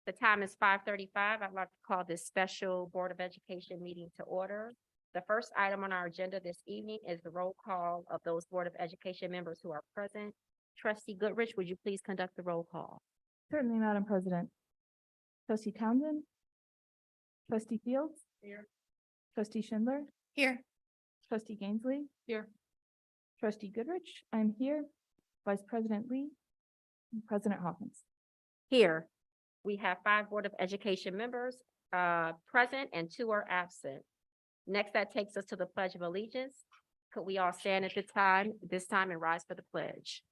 The time is 5:35. I'd like to call this special Board of Education meeting to order. The first item on our agenda this evening is the roll call of those Board of Education members who are present. Trustee Goodrich, would you please conduct the roll call? Certainly, Madam President. Trustee Townsend? Trustee Fields? Here. Trustee Schindler? Here. Trustee Gainsley? Here. Trustee Goodrich? I'm here. Vice President Lee? And President Hawkins. Here. We have 5 Board of Education members present and 2 are absent. Next, that takes us to the Pledge of Allegiance. Could we all stand at this time and rise for the pledge?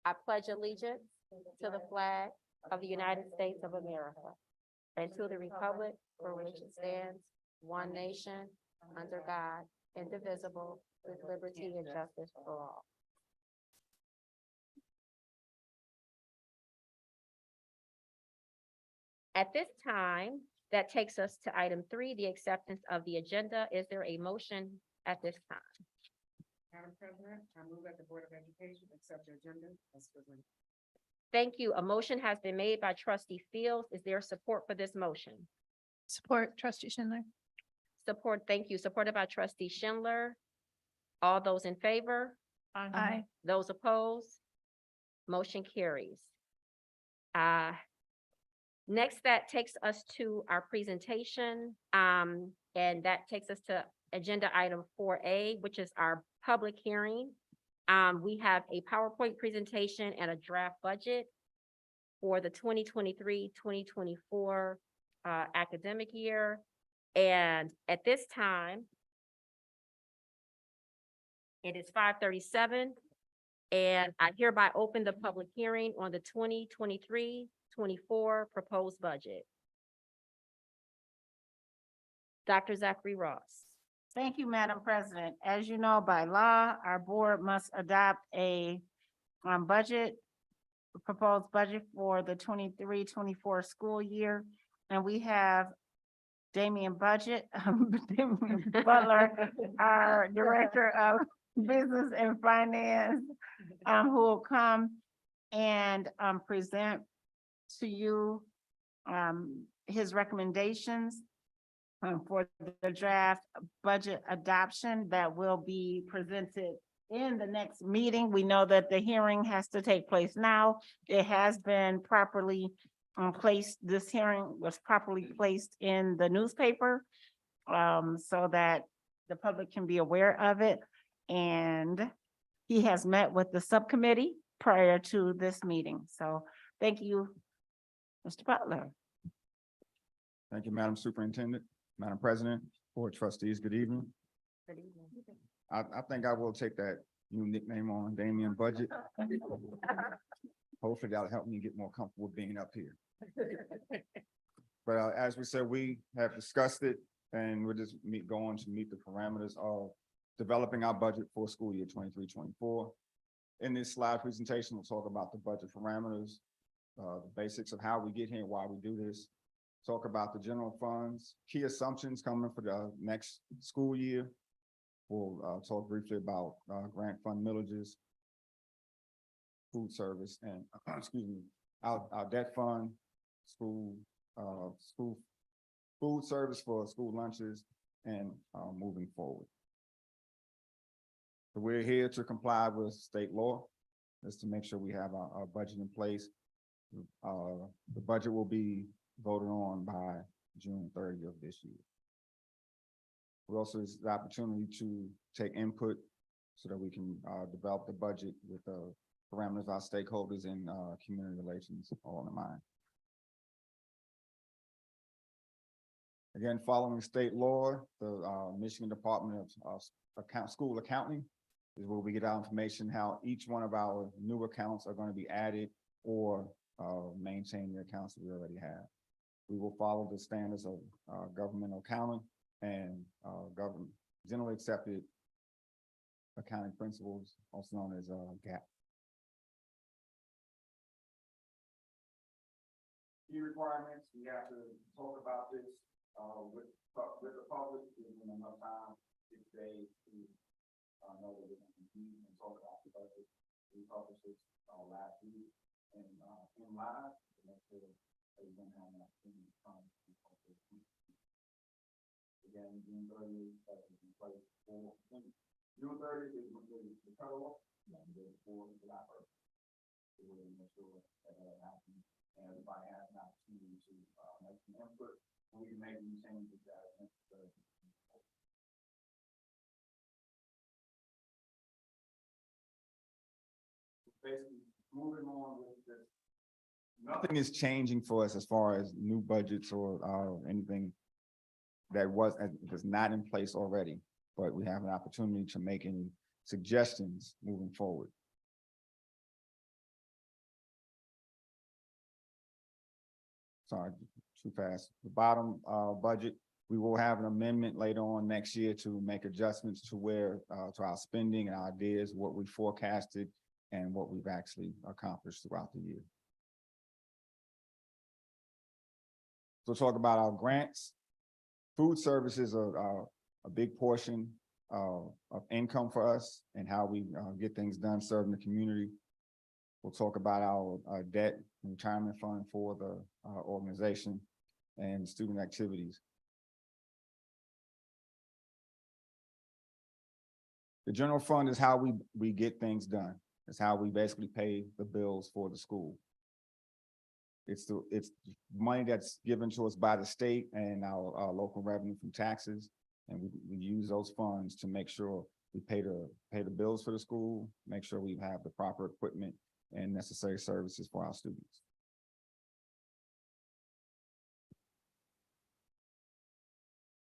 I pledge allegiance to the flag of the United States of America and to the republic for which it stands, one nation, under God, indivisible, with liberty and justice for all. At this time, that takes us to item 3, the acceptance of the agenda. Is there a motion at this time? Madam President, I move that the Board of Education accept the agenda as presented. Thank you. A motion has been made by trustee Fields. Is there support for this motion? Support, trustee Schindler. Support, thank you. Supported by trustee Schindler. All those in favor? Aye. Those opposed? Motion carries. Next, that takes us to our presentation, and that takes us to agenda item 4A, which is our public hearing. We have a PowerPoint presentation and a draft budget for the 2023-2024 academic year. And at this time, it is 5:37, and I hereby open the public hearing on the 2023-24 proposed budget. Dr. Zachary Ross. Thank you, Madam President. As you know, by law, our board must adopt a proposed budget for the 23-24 school year. And we have Damian Damian Butler, our Director of Business and Finance, who will come and present to you his recommendations for the draft budget adoption that will be presented in the next meeting. We know that the hearing has to take place now. It has been properly placed. This hearing was properly placed in the newspaper so that the public can be aware of it. And he has met with the subcommittee prior to this meeting. So thank you, Mr. Butler. Thank you, Madam Superintendent, Madam President, Board Trustees, good evening. Good evening. I think I will take that new nickname on, Damian Budget. Hopefully that'll help me get more comfortable being up here. But as we said, we have discussed it and we're just going to meet the parameters of developing our budget for school year 23-24. In this slide presentation, we'll talk about the budget parameters, the basics of how we get here, why we do this, talk about the general funds, key assumptions coming for the next school year. We'll talk briefly about grant fund millages, food service, and excuse me, our debt fund, school food service for school lunches, and moving forward. So we're here to comply with state law, is to make sure we have our budget in place. The budget will be voted on by June 30th of this year. We also have the opportunity to take input so that we can develop the budget with the parameters of our stakeholders and community relations all in mind. Again, following state law, the Michigan Department of School Accounting is where we get our information, how each one of our new accounts are going to be added or maintain the accounts that we already have. We will follow the standards of governmental accounting and government generally accepted accounting principles, also known as GAAP. Key requirements, we have to talk about this with the public, giving them enough time, 6 days to know that we're going to meet and talk about the budget. We published this last week. in live. And that's where everyone has an opportunity to come. Again, June 30th, is in place for, June 30th is the cutoff, and then for July 1st. So we're gonna make sure that that happens, and everybody has an opportunity to, make some input, and we can make any changes that are necessary. Basically, moving on with this. Nothing is changing for us as far as new budgets or, anything that was not in place already, but we have an opportunity to make any suggestions moving forward. Sorry, too fast. The bottom, budget, we will have an amendment later on next year to make adjustments to where, to our spending and our ideas, what we forecasted and what we've actually accomplished throughout the year. So talk about our grants. Food services are a big portion of income for us and how we get things done, serving the community. We'll talk about our debt and retirement fund for the organization and student activities. The general fund is how we get things done. It's how we basically pay the bills for the school. It's money that's given to us by the state and our local revenue from taxes. And we use those funds to make sure we pay the bills for the school, make sure we have the proper equipment and necessary services for our students.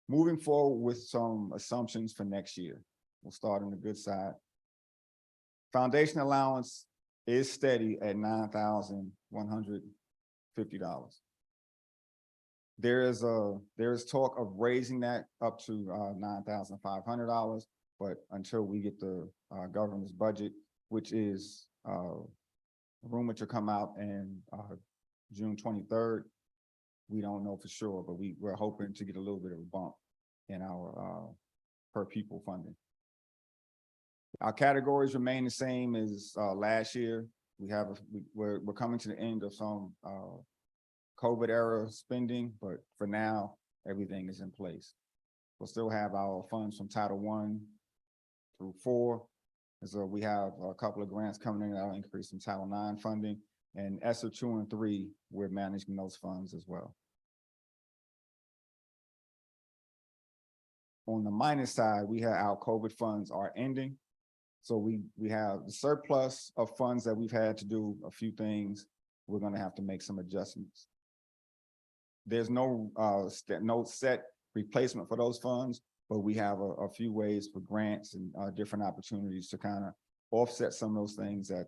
Moving forward with some assumptions for next year. We'll start on the good side. Foundation allowance is steady at $9,150. There is talk of raising that up to $9,500, but until we get the governor's budget, which is rumored to come out in June 23rd, we don't know for sure, but we're hoping to get a little bit of a bump in our per pupil funding. Our categories remain the same as last year. We're coming to the end of some COVID era spending, but for now, everything is in place. We'll still have our funds from Title I through IV. So we have a couple of grants coming in that'll increase some Title IX funding, and ESSER 2 and 3, we're managing those funds as well. On the minus side, we have our COVID funds are ending. So we have the surplus of funds that we've had to do a few things. We're gonna have to make some adjustments. There's no set replacement for those funds, but we have a few ways for grants and different opportunities to kind of offset some of those things that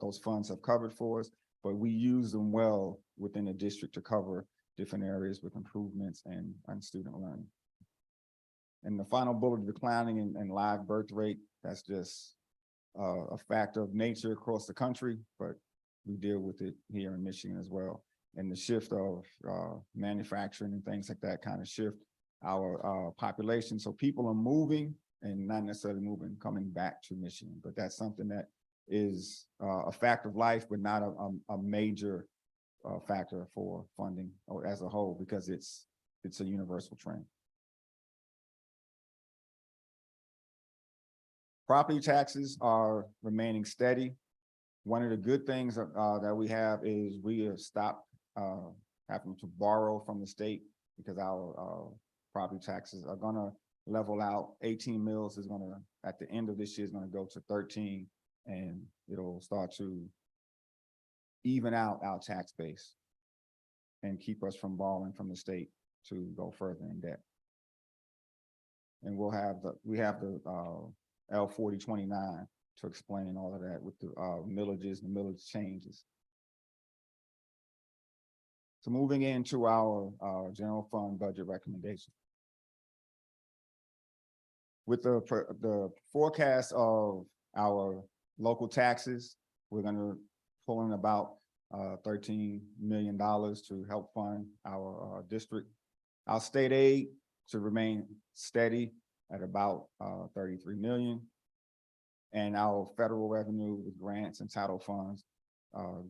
those funds have covered for us. But we use them well within the district to cover different areas with improvements and student learning. And the final bullet, declining in live birth rate, that's just a fact of nature across the country, but we deal with it here in Michigan as well. And the shift of manufacturing and things like that kind of shift our population. So people are moving and not necessarily moving, coming back to Michigan, but that's something that is a fact of life, but not a major factor for funding or as a whole, because it's a universal trend. Property taxes are remaining steady. One of the good things that we have is we have stopped having to borrow from the state because our property taxes are gonna level out. 18 mills is gonna, at the end of this year, is gonna go to 13, and it'll start to even out our tax base and keep us from borrowing from the state to go further in debt. And we have the L 4029 to explain all of that with the millages and millage changes. So moving into our general fund budget recommendation. With the forecast of our local taxes, we're gonna pull in about $13 million to help fund our district. Our state aid to remain steady at about 33 million. And our federal revenue with grants and title funds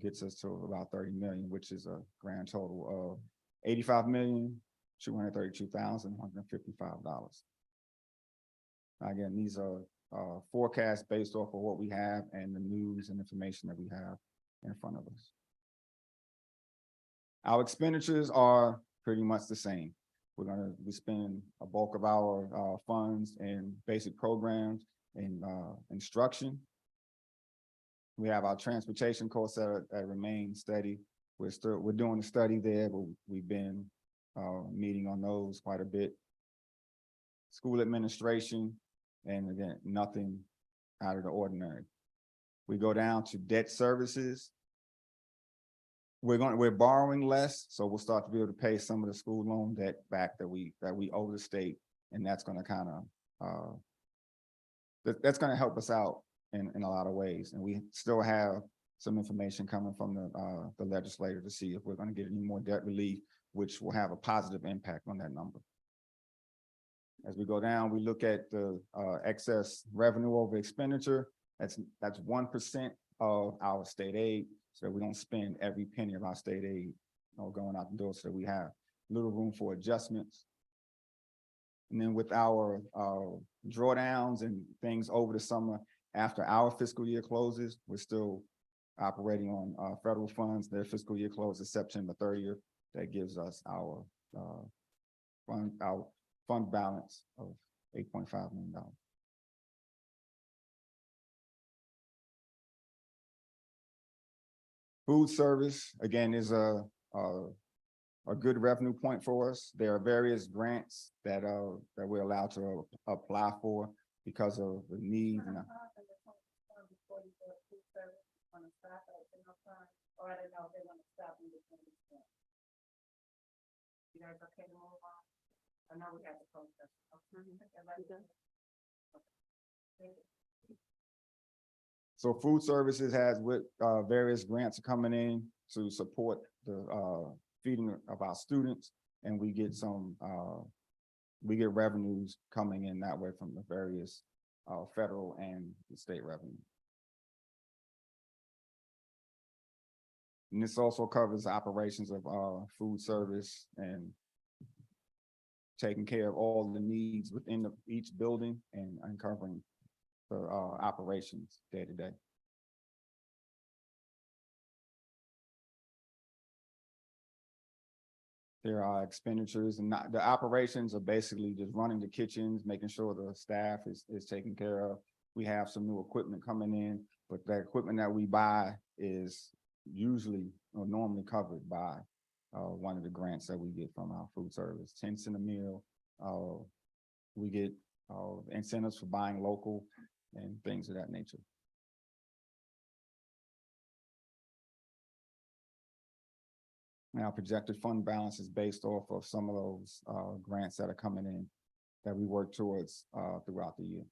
gets us to about 30 million, which is a grand total of $85,232,155. Again, these are forecasts based off of what we have and the news and information that we have in front of us. Our expenditures are pretty much the same. We spend a bulk of our funds in basic programs and instruction. We have our transportation costs that remain steady. We're doing a study there, but we've been meeting on those quite a bit. School administration, and again, nothing out of the ordinary. We go down to debt services. We're borrowing less, so we'll start to be able to pay some of the school loan debt back that we owe the state, and that's gonna kind of that's gonna help us out in a lot of ways. And we still have some information coming from the legislator to see if we're gonna get any more debt relief, which will have a positive impact on that number. As we go down, we look at the excess revenue over expenditure. That's 1% of our state aid, so we don't spend every penny of our state aid going out the door, so we have little room for adjustments. And then with our drawdowns and things over the summer, after our fiscal year closes, we're still operating on federal funds. Their fiscal year closes September 30th. That gives us our fund balance of $8.5 million. Food service, again, is a good revenue point for us. There are various grants that we're allowed to apply for because of the need. And You guys okay to move on? I know we have to close this. So food services has with various grants coming in to support the feeding of our students, and we get revenues coming in that way from the various federal and state revenue. And this also covers operations of food service and taking care of all the needs within each building and uncovering the operations day to day. There are expenditures, and the operations are basically just running the kitchens, making sure the staff is taken care of. We have some new equipment coming in, but the equipment that we buy is usually or normally covered by one of the grants that we get from our food service, 10 cents a meal. We get incentives for buying local and things of that nature. Now, projected fund balance is based off of some of those grants that are coming in that we work towards throughout the year.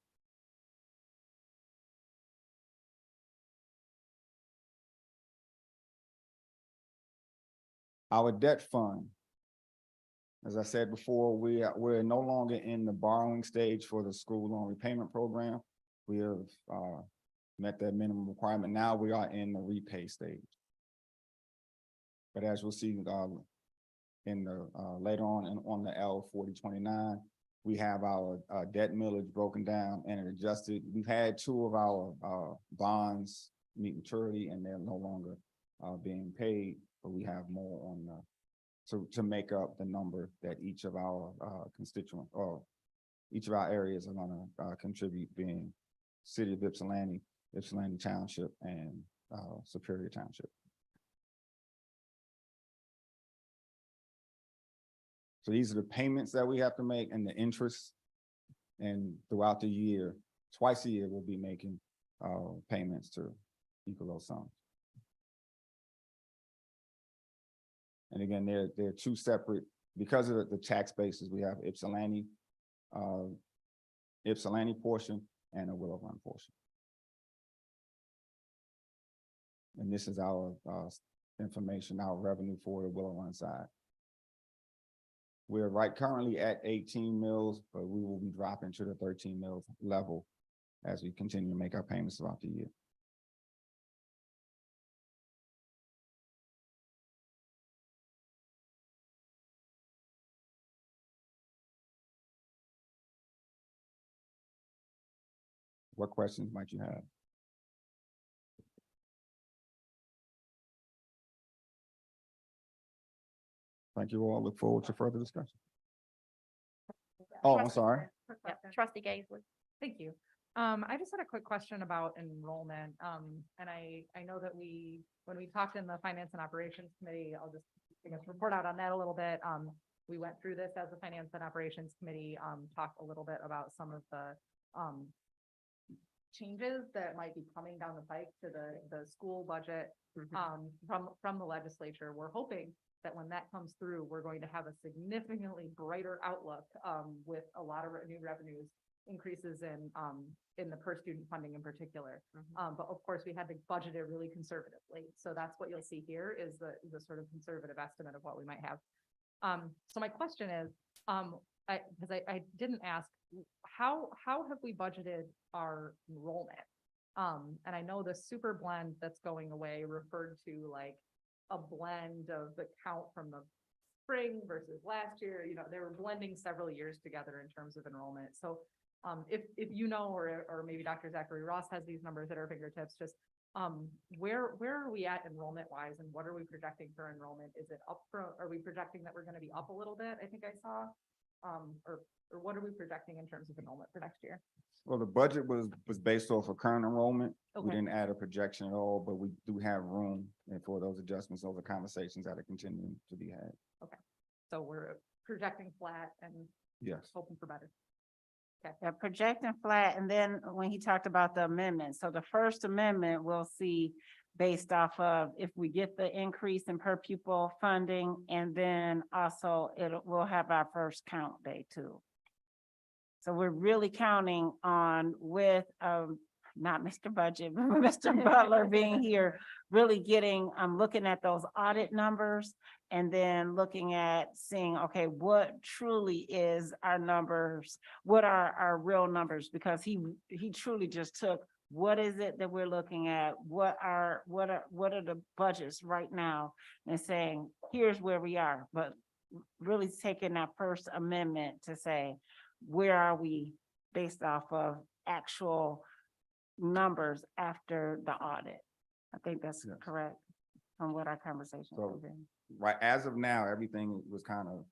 Our debt fund, as I said before, we're no longer in the borrowing stage for the school loan repayment program. We have met that minimum requirement. Now we are in the repay stage. But as we'll see in the later on the L4029, we have our debt millage broken down and adjusted. We've had two of our bonds meet maturity, and they're no longer being paid, but we have more on to make up the number that each of our constituents or each of our areas are going to contribute, being City of Ypsilanti, Ypsilanti Township, and Superior Township. So these are the payments that we have to make and the interest. And throughout the year, twice a year, we'll be making payments to equal those sums. And again, they're two separate, because of the tax bases. We have Ypsilanti portion and a Willow Run portion. And this is our information, our revenue for the Willow Run side. We're currently at 18 mills, but we will be dropping to the 13 mills level as we continue to make our payments throughout the year. What questions might you have? Thank you all. Look forward to further discussion. Oh, I'm sorry. Yeah, Trustee Gaisley. Thank you. I just had a quick question about enrollment. And I know that when we talked in the Finance and Operations Committee, I'll just, I guess, report out on that a little bit. We went through this as the Finance and Operations Committee, talked a little bit about some of the, changes that might be coming down the pike to the school budget, from the legislature. We're hoping that when that comes through, we're going to have a significantly brighter outlook, with a lot of new revenues increases in the per student funding in particular. But of course, we had to budget it really conservatively. So that's what you'll see here is the sort of conservative estimate of what we might have. So my question is, because I didn't ask, how have we budgeted our enrollment? And I know the super blend that's going away referred to like a blend of the count from the spring versus last year. You know, they were blending several years together in terms of enrollment. So if you know, or maybe Dr. Zachary Ross has these numbers at our fingertips, just where are we at enrollment wise, and what are we projecting for enrollment? Is it up for, are we projecting that we're going to be up a little bit? I think I saw, or what are we projecting in terms of enrollment for next year? Well, the budget was based off of current enrollment. We Okay. didn't add a projection at all, but we do have room and for those adjustments, those are conversations that are continuing to be had. So we're projecting flat and Yes. hoping for better. Yeah, projecting flat, and then when he talked about the amendment, so the first amendment we'll see based off of if we get the increase in per pupil funding, and then also we'll have our first count day too. So we're really counting on with, not Mr. Budget, but Mr. Butler being here, really getting, looking at those audit numbers and then looking at seeing, okay, what truly is our numbers? What are our real numbers? Because he truly just took, what is it that we're looking at? What are the budgets right now? And saying, here's where we are, but really taking that first amendment to say, where are we based off of actual numbers after the audit? I think that's Yes. correct from what our conversation So- has been. Right, as of now, everything was kind of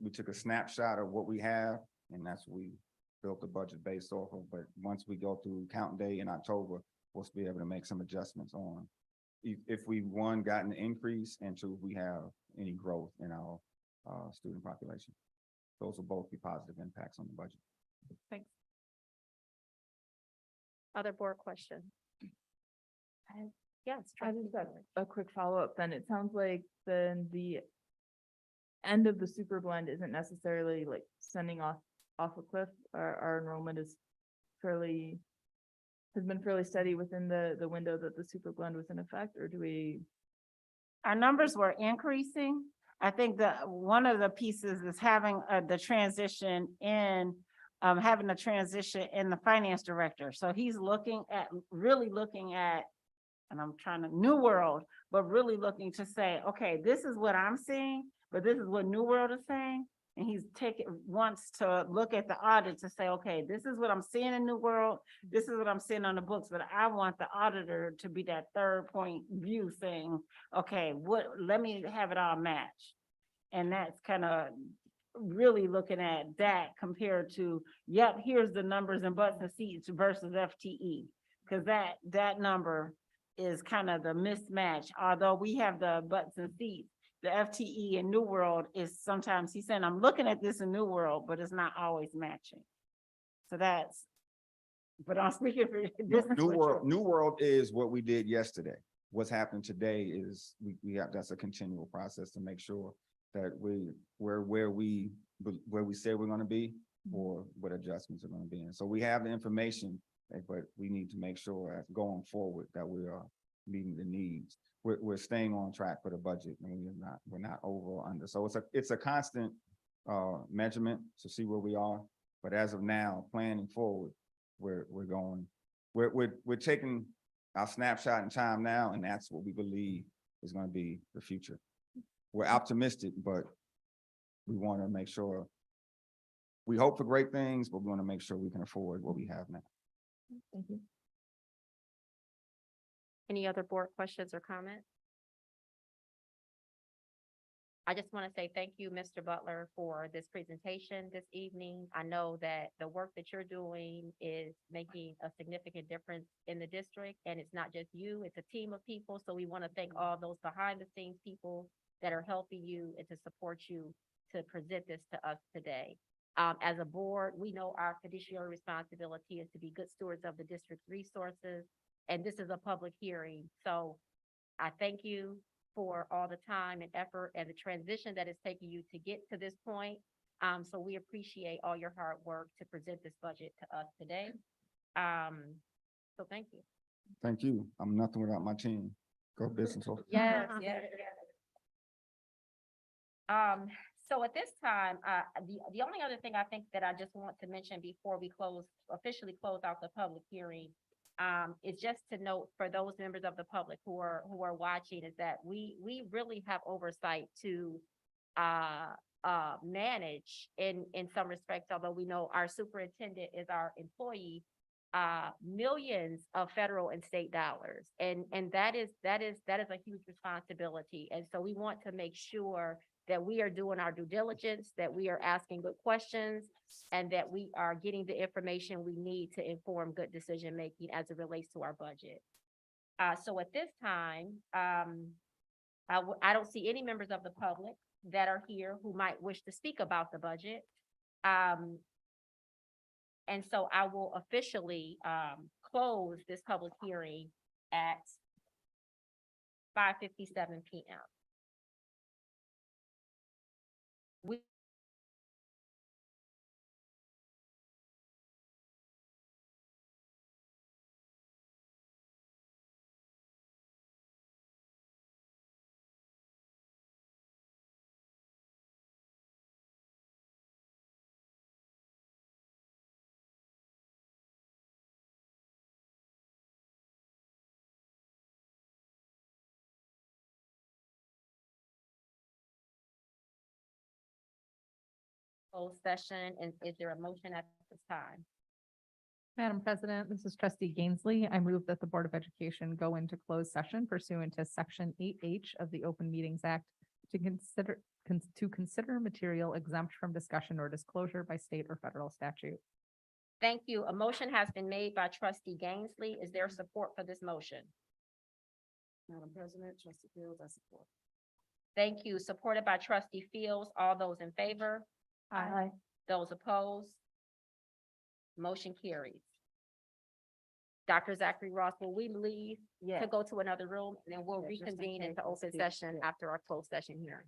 we took a snapshot of what we have, and that's what we built the budget based off of. But once we go through count day in October, we'll be able to make some adjustments on if we, one, got an increase, and two, if we have any growth in our student population. Those will both be positive impacts on the budget. Thanks. Other board questions? Yes. I Trustee just got Miller. a quick follow-up then. It sounds like then the end of the super blend isn't necessarily like sending off a cliff. Our enrollment is has been fairly steady within the window that the super blend was in effect, or do we? Our numbers were increasing. I think that one of the pieces is having the transition in, having a transition in the finance director. So he's really looking at, and I'm trying to, New World, but really looking to say, okay, this is what I'm seeing, but this is what New World is saying. And wants to look at the audit to say, okay, this is what I'm seeing in New World. This is what I'm seeing on the books, but I want the auditor to be that third point view saying, okay, let me have it all match. And that's kind of really looking at that compared to, yep, here's the numbers and butts and seats versus FTE. Cause that number is kind of the mismatch. Although we have the butts and seats, the FTE in New World is sometimes, he's saying, I'm looking at this in New World, but it's not always matching. So but I'm speaking for this. is what New World is what we did yesterday. What's happening today is we have, that's a continual process to make sure that we're where we say we're gonna be, or what adjustments are gonna be in. So we have the information, but we need to make sure as going forward that we are meeting the needs. We're staying on track for the budget, and we're not over or under. So it's a constant measurement to see where we are. But as of now, planning forward, we're going. We're taking our snapshot in time now, and that's what we believe is gonna be the future. We're optimistic, but we want to make sure, we hope for great things, but we want to make sure we can afford what we have now. Thank you. Any other board questions or comments? I just want to say thank you, Mr. Butler, for this presentation this evening. I know that the work that you're doing is making a significant difference in the district, and it's not just you, it's a team of people. So we want to thank all those behind the scenes people that are helping you and to support you to present this to us today. As a board, we know our fiduciary responsibility is to be good stewards of the district's resources, and this is a public hearing. So I thank you for all the time and effort and the transition that it's taken you to get to this point. So we appreciate all your hard work to present this budget to us today. So thank you. Thank you. I'm nothing without my team. Go business. Yes, yes. So at this time, the only other thing I think that I just want to mention before we officially close out the public hearing, is just to note for those members of the public who are watching, is that we really have oversight to manage in some respects, although we know our superintendent is our employee, millions of federal and state dollars. And that is a huge responsibility. And so we want to make sure that we are doing our due diligence, that we are asking good questions, and that we are getting the information we need to inform good decision-making as it relates to our budget. So at this time, I don't see any members of the public that are here who might wish to speak about the budget. And so I will officially close this public hearing at 5:57 p.m. We close session, and is there a motion at this time? Madam President, this is trustee Gainsley. I move that the Board of Education go into closed session pursuant to section 8H of the Open Meetings Act to consider material exempt from discussion or disclosure by state or federal statute. Thank you. A motion has been made by trustee Gainsley. Is there support for this motion? Madam President, trustee Fields, I support. Thank you. Supported by trustee Fields. All those in favor? Aye. Those opposed? Motion carries. Dr. Zachary Ross, will we leave to go to another room, and then we'll Yeah, just in reconvene case, into let's open do- session yeah. after our closed session hearing?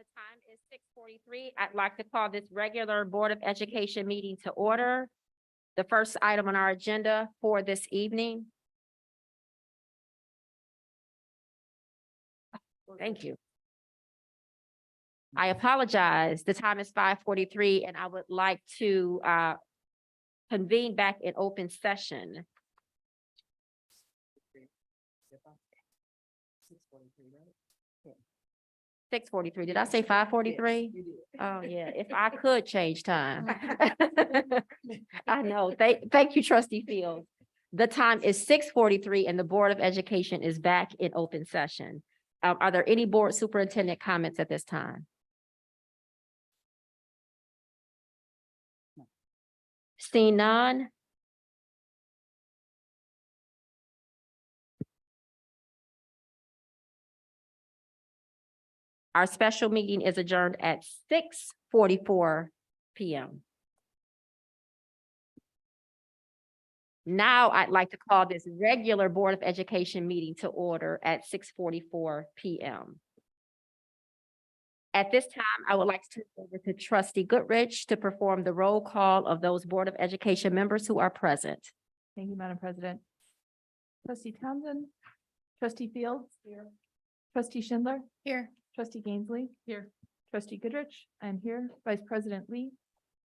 The time is 6:43. I'd like to call this regular Board of Education meeting to order. The first item on our agenda for this evening. Thank you. I apologize. The time is 5:43, and I would like to convene back in open session. 6:43. Did I say 5:43? Oh, yeah, if I could change time. I know. Thank you, trustee Fields. The time is 6:43 and the Board of Education is back in open session. Are there any board superintendent comments at this time? Seeing none. Our special meeting is adjourned at 6:44 PM. Now I'd like to call this regular Board of Education meeting to order at 6:44 PM. At this time, I would like to turn it over to trustee Goodrich to perform the roll call of those Board of Education members who are present. Thank you, Madam President. Trustee Townsend, trustee Fields. Here. Trustee Schindler. Here. Trustee Gainsley. Here. Trustee Goodrich, I'm here. Vice President Lee.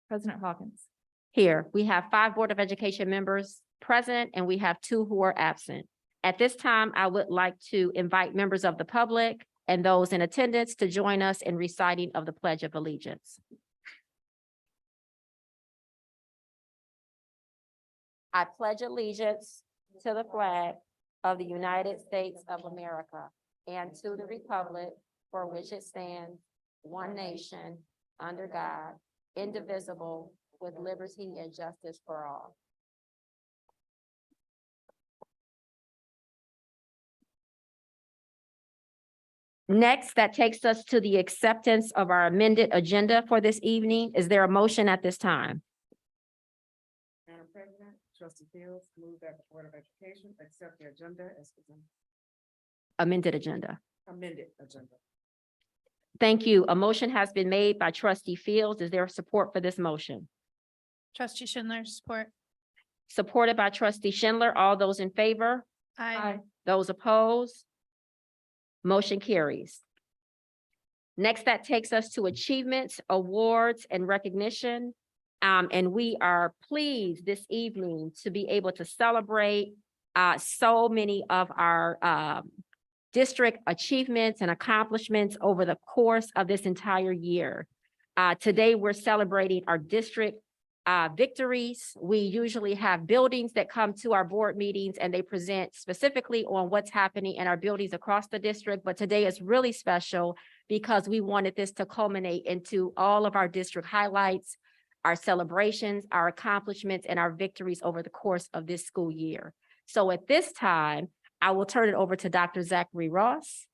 President Hawkins. Here, we have 5 Board of Education members present and we have 2 who are absent. At this time, I would like to invite members of the public and those in attendance to join us in reciting of the Pledge of Allegiance. I pledge allegiance to the flag of the United States of America and to the republic for which it stands, one nation, under God, indivisible, with liberty and justice for all. Next, that takes us to the acceptance of our amended agenda for this evening. Is there a motion at this time? Madam President, trustee Fields, move that the Board of Education accept the agenda as presented. Amended agenda. Amended agenda. Thank you. A motion has been made by trustee Fields. Is there support for this motion? Trustee Schindler, support. Supported by trustee Schindler. All those in favor? Aye. Those opposed? Motion carries. Next, that takes us to achievements, awards, and recognition. And we are pleased this evening to be able to celebrate so many of our district achievements and accomplishments over the course of this entire year. Today, we're celebrating our district victories. We usually have buildings that come to our board meetings and they present specifically on what's happening in our buildings across the district. But today is really special because we wanted this to culminate into all of our district highlights, our celebrations, our accomplishments, and our victories over the course of this school year. So at this time, I will turn it over to Dr. Zachary Ross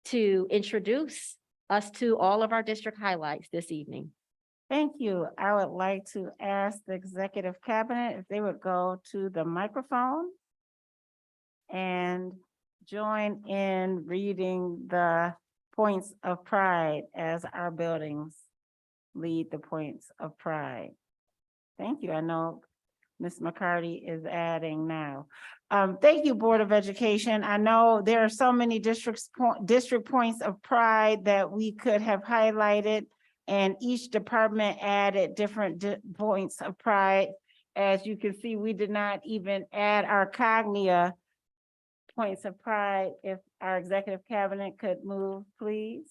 to introduce us to all of our district highlights this evening. Thank you. I would like to ask the executive cabinet if they would go to the microphone and join in reading the points of pride as our buildings lead the points of pride. Thank you. I know Ms. McCarty is adding now. Thank you, Board of Education. I know there are so many district points of pride that we could have highlighted, and each department added different points of pride. As you can see, we did not even add our Cognia points of pride. If our executive cabinet could move, please,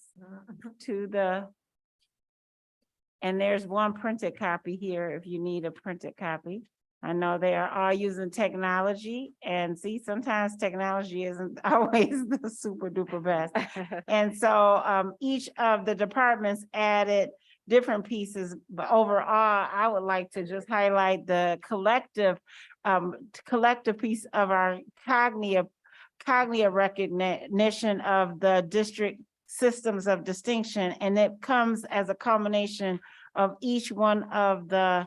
to the, and there's one printed copy here if you need a printed copy. I know they are all using technology, and see, sometimes technology isn't always the super duper best. And so each of the departments added different pieces, but overall, I would like to just highlight the collective piece of our Cognia recognition of the district systems of distinction, and it comes as a culmination of each one of the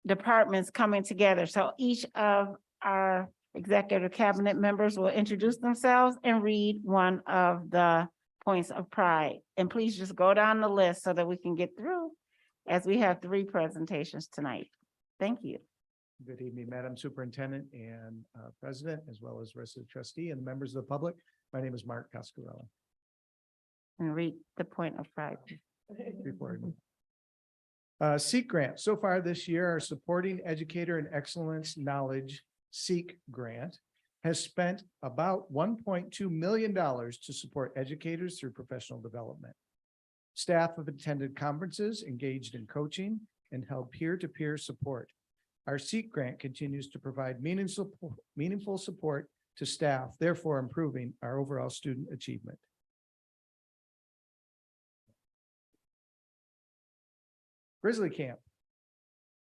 departments coming together. So each of our executive cabinet members will introduce themselves and read one of the points of pride. And please just go down the list so that we can get through, as we have 3 presentations tonight. Thank you. Good evening, Madam Superintendent and President, as well as rest of the trustee and members of the public. My name is Mark Cascarella. And read the point of pride. Before I move. SEEK grant. So far this year, our Supporting Educator and Excellence Knowledge SEEK grant has spent about $1.2 million to support educators through professional development. Staff have attended conferences, engaged in coaching, and held peer-to-peer support. Our SEEK grant continues to provide meaningful support to staff, therefore improving our overall student achievement. Grizzly Camp.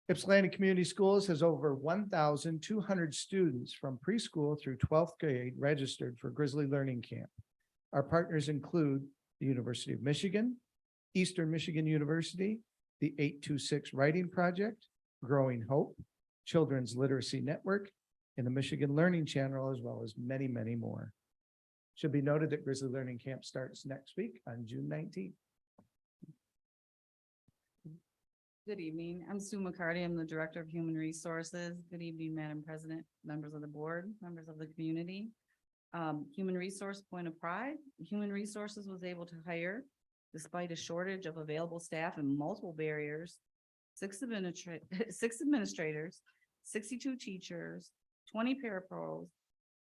Ypsilanti Community Schools has over 1,200 students from preschool through 12th grade registered for Grizzly Learning Camp. Our partners include the University of Michigan, Eastern Michigan University, the 826 Writing Project, Growing Hope, Children's Literacy Network, and the Michigan Learning Channel, as well as many, many more. Should be noted that Grizzly Learning Camp starts next week on June 19th. Good evening. I'm Sue McCarty. I'm the Director of Human Resources. Good evening, Madam President, members of the board, members of the community. Human Resource point of pride. Human Resources was able to hire, despite a shortage of available staff and multiple barriers, 6 administrators, 62 teachers, 20 parapros,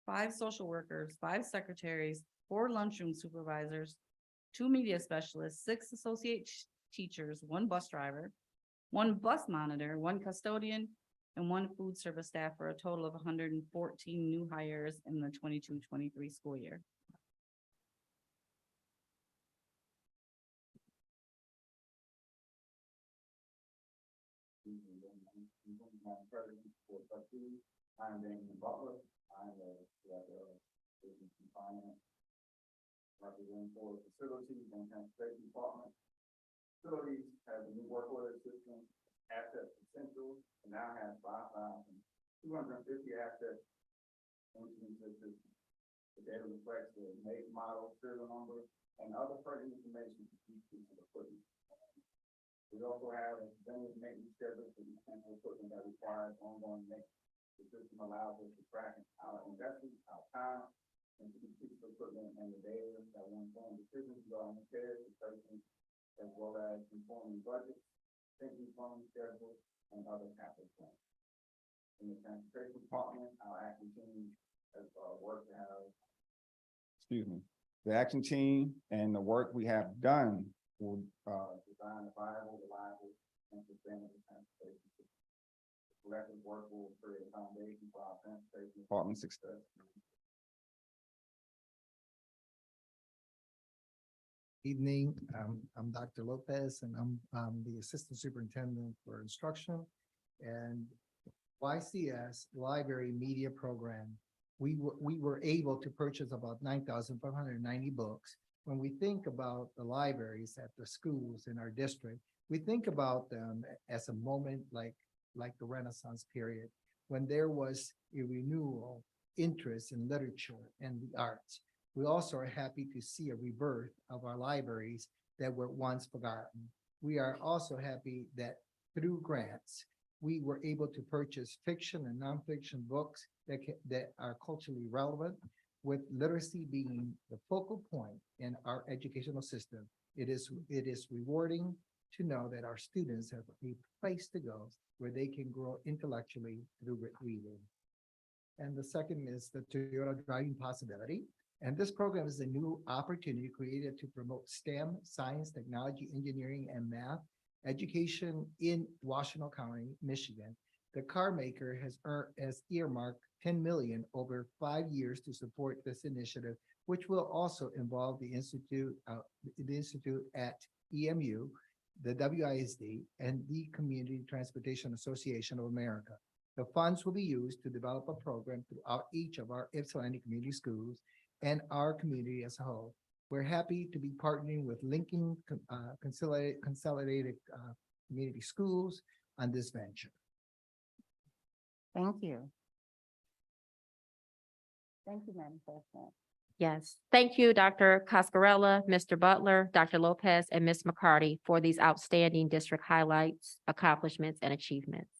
5 social workers, 5 secretaries, 4 lunchroom supervisors, 2 media specialists, 6 associate teachers, 1 bus driver, 1 bus monitor, 1 custodian, and 1 food service staff, for a total of 114 new hires in the 22-23 school year. I'm Damian Butler. I'm the Director of Business and Finance, representing for facilities and transportation department. Facilities has a new work order system, assets essential, and now has 5,250 assets into the system. The data reflects the make, model, serial number, and other pertinent information for each piece of equipment. We also have a preventive maintenance schedule for each piece of equipment that requires ongoing maintenance. The system allows us to track our investments, our time, and each piece of equipment and the data that will inform decisions regarding repairs, replacements, as well as informing budgets, thinking fund schedules, and other capital plans. In the transportation department, our action team has worked to have, the action team and the work we have done will design a viable, reliable, and sustainable transportation system. Collective work will create a foundation for our transportation department success. Evening, I'm Dr. Lopez, and I'm the Assistant Superintendent for Instruction. And YCS Library Media Program, we were able to purchase about 9,590 books. When we think about the libraries at the schools in our district, we think about them as a moment like the Renaissance period, when there was a renewal interest in literature and the arts. We also are happy to see a rebirth of our libraries that were once forgotten. We are also happy that through grants, we were able to purchase fiction and nonfiction books that are culturally relevant, with literacy being the focal point in our educational system. It is rewarding to know that our students have a place to go where they can grow intellectually through reading. And the second is the Toyota Driving Possibility. And this program is a new opportunity created to promote STEM, science, technology, engineering, and math education in Washtenaw County, Michigan. The car maker has earmarked $10 million over 5 years to support this initiative, which will also involve the institute at EMU, the WISD, and the Community Transportation Association of America. The funds will be used to develop a program throughout each of our Ypsilanti community schools and our community as a whole. We're happy to be partnering with Lincoln Consolidated Community Schools on this venture. Thank you. Thank you, Madam President. Yes, thank you, Dr. Coscarella, Mr. Butler, Dr. Lopez, and Ms. McCarty for these outstanding district highlights, accomplishments, and achievements.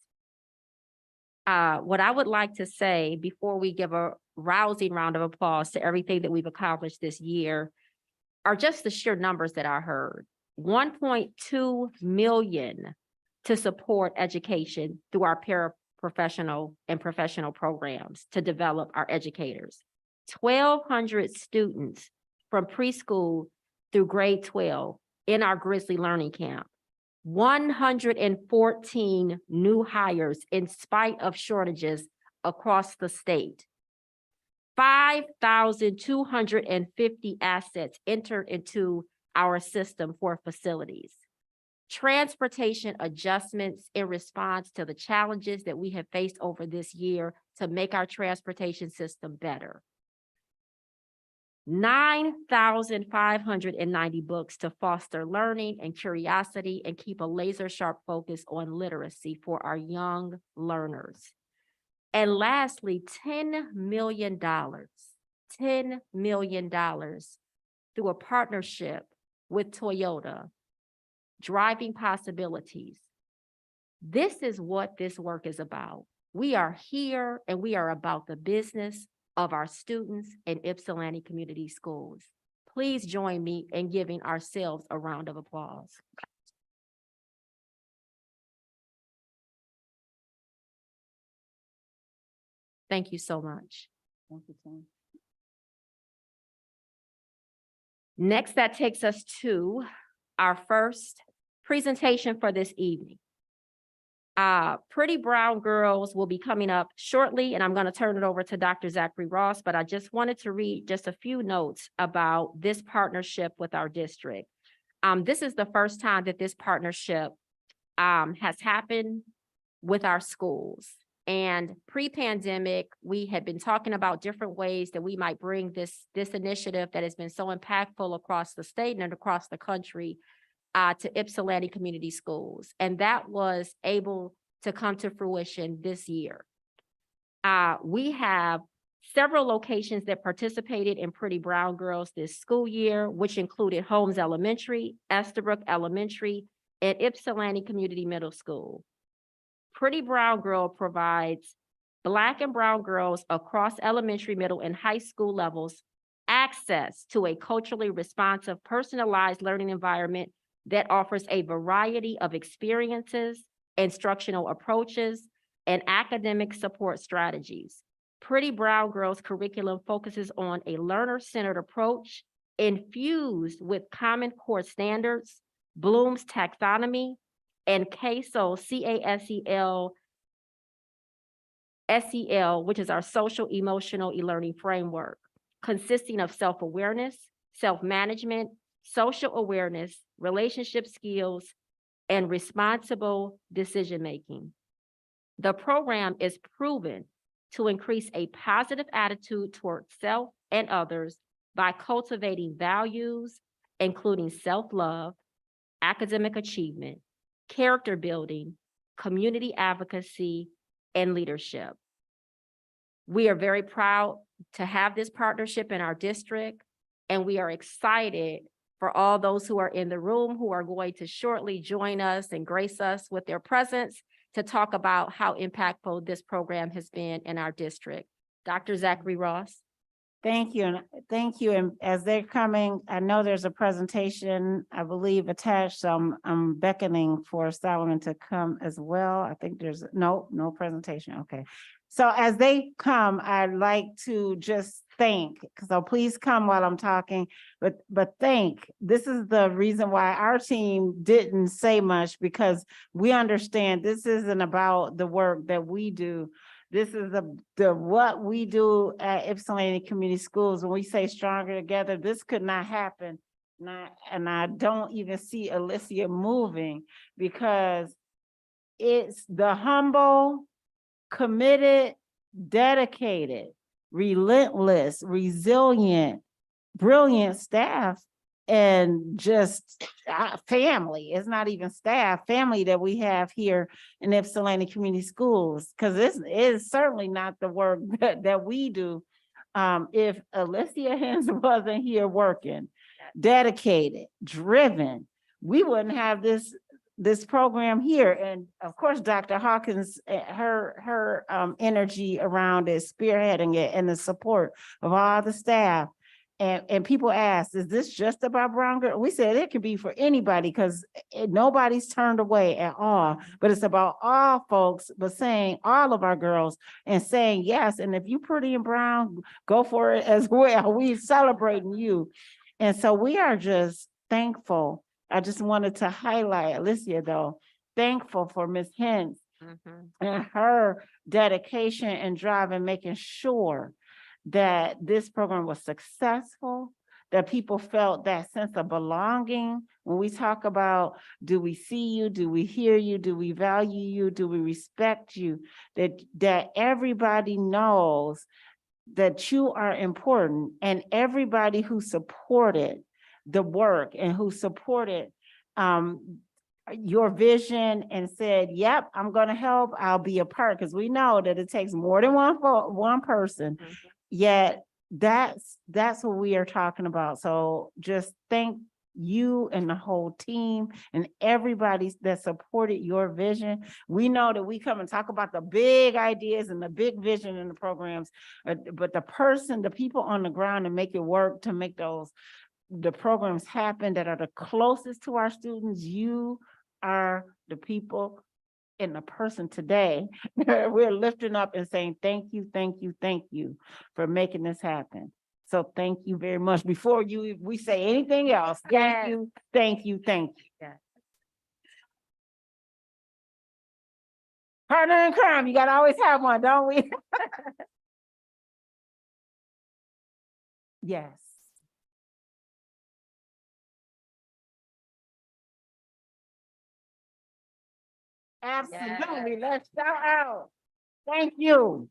What I would like to say before we give a rousing round of applause to everything that we've accomplished this year are just the sheer numbers that I heard. 1.2 million to support education through our paraprofessional and professional programs to develop our educators. 1,200 students from preschool through grade 12 in our Grizzly Learning Camp. 114 new hires in spite of shortages across the state. 5,250 assets entered into our system for facilities. Transportation adjustments in response to the challenges that we have faced over this year to make our transportation system better. 9,590 books to foster learning and curiosity and keep a laser sharp focus on literacy for our young learners. And lastly, $10 million through a partnership with Toyota, Driving Possibilities. This is what this work is about. We are here and we are about the business of our students in Ypsilanti Community Schools. Please join me in giving ourselves a round of applause. Thank you so much. Thank you, Tim. Next, that takes us to our first presentation for this evening. Pretty Brown Girls will be coming up shortly, and I'm going to turn it over to Dr. Zachary Ross, but I just wanted to read just a few notes about this partnership with our district. This is the first time that this partnership has happened with our schools. And pre-pandemic, we had been talking about different ways that we might bring this initiative that has been so impactful across the state and across the country to Ypsilanti Community Schools. And that was able to come to fruition this year. We have several locations that participated in Pretty Brown Girls this school year, which included Holmes Elementary, Estabrook Elementary, and Ypsilanti Community Middle School. Pretty Brown Girl provides Black and brown girls across elementary, middle, and high school levels access to a culturally responsive, personalized learning environment that offers a variety of experiences, instructional approaches, and academic support strategies. Pretty Brown Girls curriculum focuses on a learner-centered approach infused with Common Core standards, Bloom's taxonomy, and CASEL, CASEL, which is our social emotional e-learning framework, consisting of self-awareness, self-management, social awareness, relationship skills, and responsible decision-making. The program is proven to increase a positive attitude towards self and others by cultivating values, including self-love, academic achievement, character building, community advocacy, and leadership. We are very proud to have this partnership in our district, and we are excited for all those who are in the room who are going to shortly join us and grace us with their presence to talk about how impactful this program has been in our district. Dr. Zachary Ross. Thank you, and thank you. And as they're coming, I know there's a presentation, I believe, attached, so I'm beckoning for Solomon to come as well. I think there's no presentation. Okay. So as they come, I'd like to just thank, so please come while I'm talking, but thank. This is the reason why our team didn't say much, because we understand this isn't about the work that we do. This is the what we do at Ypsilanti Community Schools. When we say stronger together, this could not happen. And I don't even see Alicia moving, because it's the humble, committed, dedicated, relentless, resilient, brilliant staff, and just family. It's not even staff, family that we have here in Ypsilanti Community Schools, because this is certainly not the work that we do. if Alicia Hens wasn't here working, dedicated, driven, we wouldn't have this program here. And of course, Dr. Hawkins, her energy around it, spearheading it, and the support of all the staff. And people ask, is this just about Brown Girl? We said it could be for anybody because nobody's turned away at all. But it's about all folks, but saying all of our girls and saying yes. And if you pretty and brown, go for it as well. We celebrating you. And so we are just thankful. I just wanted to highlight Alicia though, thankful for Ms. Hens and her dedication and drive and making sure that this program was successful, that people felt that sense of belonging. When we talk about, do we see you? Do we hear you? Do we value you? Do we respect you? That everybody knows that you are important, and everybody who supported the work and who supported your vision and said, yep, I'm gonna help, I'll be a part, because we know that it takes more than one person. Yet that's what we are talking about. So just thank you and the whole team and everybody that supported your vision. We know that we come and talk about the big ideas and the big vision in the programs, but the people on the ground and make it work to make the programs happen that are the closest to our students. You are the people and the person today. We're lifting up and saying, thank you, thank you, thank you for making this happen. So thank you very much. Before we say anything else, thank you, thank you, thank you. Yes. Partner in crime, you gotta always have one, don't we? Yes. Absolutely, let's shout out. Thank you.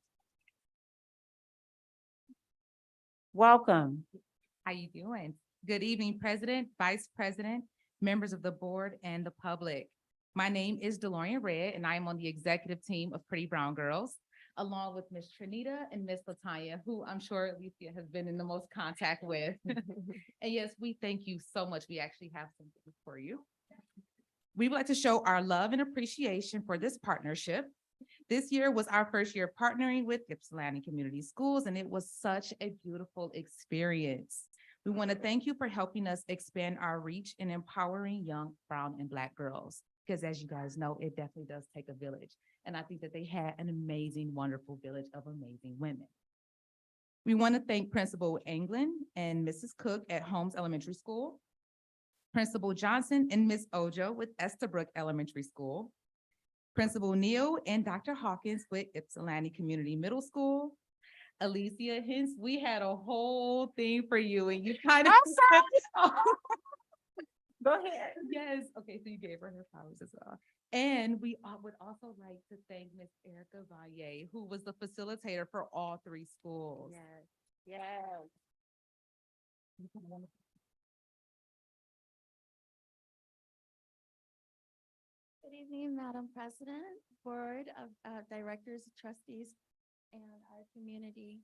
Welcome. How you doing? Good evening, President, Vice President, members of the board, and the public. My name is DeLorean Red, and I am on the executive team of Pretty Brown Girls, along with Miss Trinita and Miss Latanya, who I'm sure Alicia has been in the most contact with. And yes, we thank you so much. We actually have something for you. We would like to show our love and appreciation for this partnership. This year was our first year partnering with Ypsilanti Community Schools, and it was such a beautiful experience. We want to thank you for helping us expand our reach in empowering young brown and Black girls, because as you guys know, it definitely does take a village. And I think that they had an amazing, wonderful village of amazing women. We want to thank Principal Anglin and Mrs. Cook at Holmes Elementary School, Principal Johnson and Ms. Ojo with Estabrook Elementary School, Principal Neal and Dr. Hawkins with Ypsilanti Community Middle School. Alicia Hens, we had a whole thing for you and you kind of. Go ahead. Yes, okay, so you gave her flowers as well. And we would also like to thank Miss Erica Valle, who was the facilitator for all three schools. Yes. Good evening, Madam President, Board of Directors, Trustees, and our community.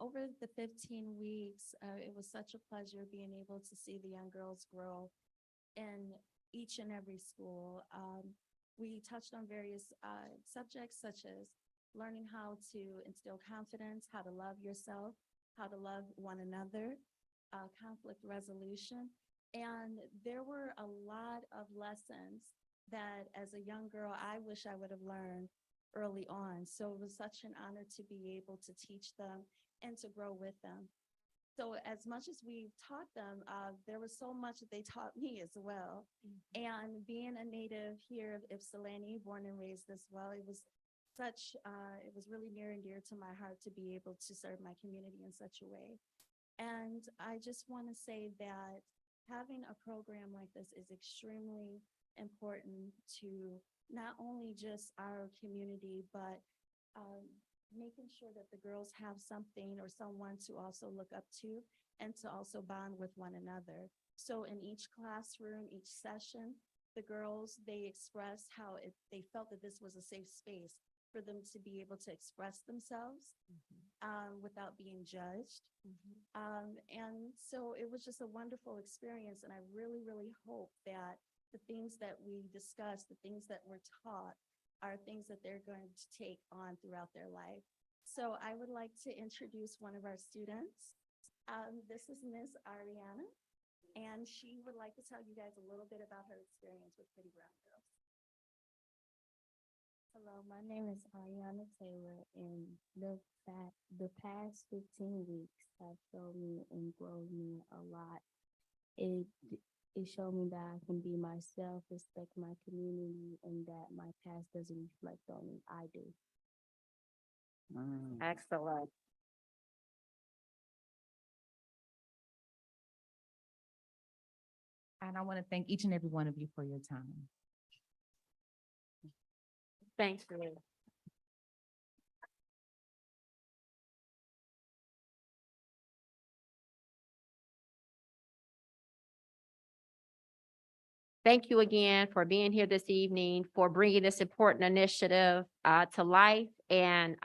Over the 15 weeks, it was such a pleasure being able to see the young girls grow in each and every school. We touched on various subjects such as learning how to instill confidence, how to love yourself, how to love one another, conflict resolution. And there were a lot of lessons that as a young girl, I wish I would have learned early on. So it was such an honor to be able to teach them and to grow with them. So as much as we taught them, there was so much that they taught me as well. And being a native here of Ypsilanti, born and raised as well, it was really near and dear to my heart to be able to serve my community in such a way. And I just want to say that having a program like this is extremely important to not only just our community, but making sure that the girls have something or someone to also look up to and to also bond with one another. So in each classroom, each session, the girls, they expressed how they felt that this was a safe space for them to be able to express themselves without being judged. And so it was just a wonderful experience, and I really, really hope that the things that we discussed, the things that were taught, are things that they're going to take on throughout their life. So I would like to introduce one of our students. This is Miss Ariana, and she would like to tell you guys a little bit about her experience with Pretty Brown Girls. Hello, my name is Ariana Taylor, and the past 15 weeks have shown me and grown me a lot. It showed me that I can be myself, respect my community, and that my past doesn't reflect on me. I do. Excellent. And I want to thank each and every one of you for your time. Thanks, Ruth. Thank you again for being here this evening, for bringing this important initiative to life. And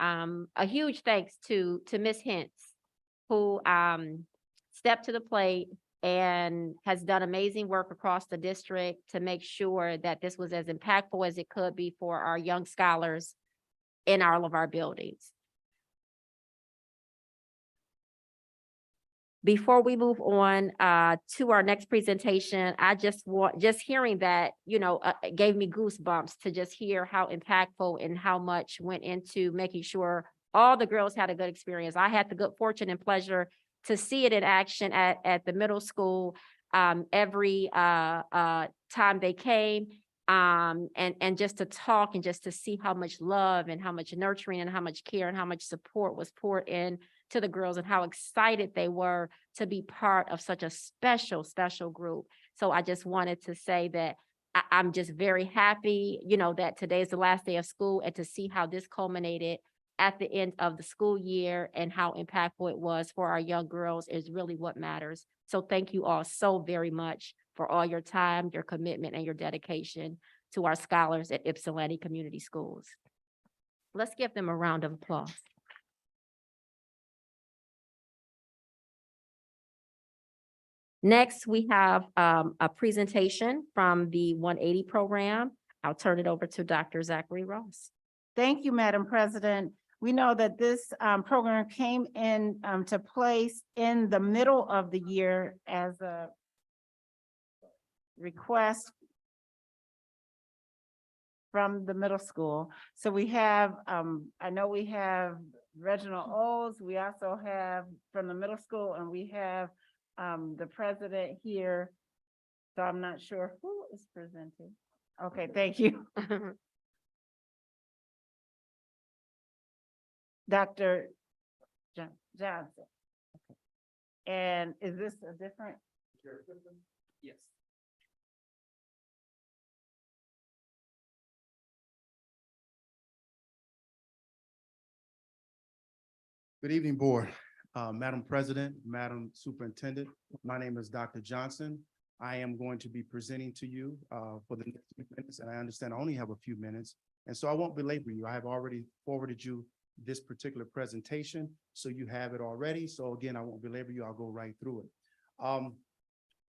a huge thanks to Ms. Hintz, who stepped to the plate and has done amazing work across the district to make sure that this was as impactful as it could be for our young scholars in all of our buildings. Before we move on to our next presentation, I just hearing that, it gave me goosebumps to just hear how impactful and how much went into making sure all the girls had a good experience. I had the good fortune and pleasure to see it in action at the middle school every time they came, and just to talk and just to see how much love and how much nurturing and how much care and how much support was poured in to the girls and how excited they were to be part of such a special, special group. So I just wanted to say that I'm just very happy, that today is the last day of school, and to see how this culminated at the end of the school year and how impactful it was for our young girls is really what matters. So thank you all so very much for all your time, your commitment, and your dedication to our scholars at Ypsilanti Community Schools. Let's give them a round of applause. Next, we have a presentation from the 180 program. I'll turn it over to Dr. Zachary Ross. Thank you, Madam President. We know that this program came in to place in the middle of the year as a request from the middle school. So we have, I know we have Reginald Olds, we also have from the middle school, and we have the president here. So I'm not sure who is presenting. Okay, thank you. Dr. Johnson. Okay. And is this a different? Yes. Good evening, Board. Madam President, Madam Superintendent, my name is Dr. Johnson. I am going to be presenting to you for the next few minutes, and I understand I only have a few minutes, and so I won't belabor you. I have already forwarded you this particular presentation, so you have it already. So again, I won't belabor you. I'll go right through it.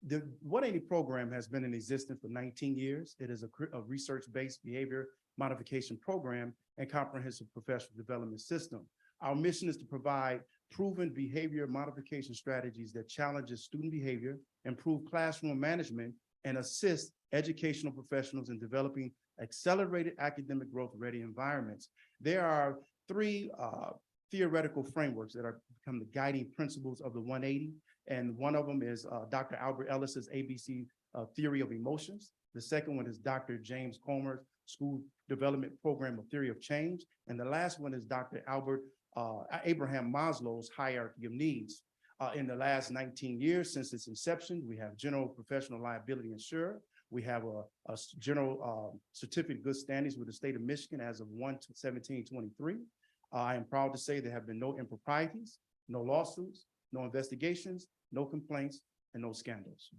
The 180 program has been in existence for 19 years. It is a research-based behavior modification program and comprehensive professional development system. Our mission is to provide proven behavior modification strategies that challenges student behavior, improve classroom management, and assist educational professionals in developing accelerated academic growth ready environments. There are three theoretical frameworks that are become the guiding principles of the 180. And one of them is Dr. Albert Ellis's ABC Theory of Emotions. The second one is Dr. James Comer's School Development Program of Theory of Change. And the last one is Dr. Abraham Maslow's Hierarchy of Needs. In the last 19 years since its inception, we have general professional liability insured. We have a general certificate of good standings with the state of Michigan as of 1/17/23. I am proud to say there have been no improprieties, no lawsuits, no investigations, no complaints, and no scandals.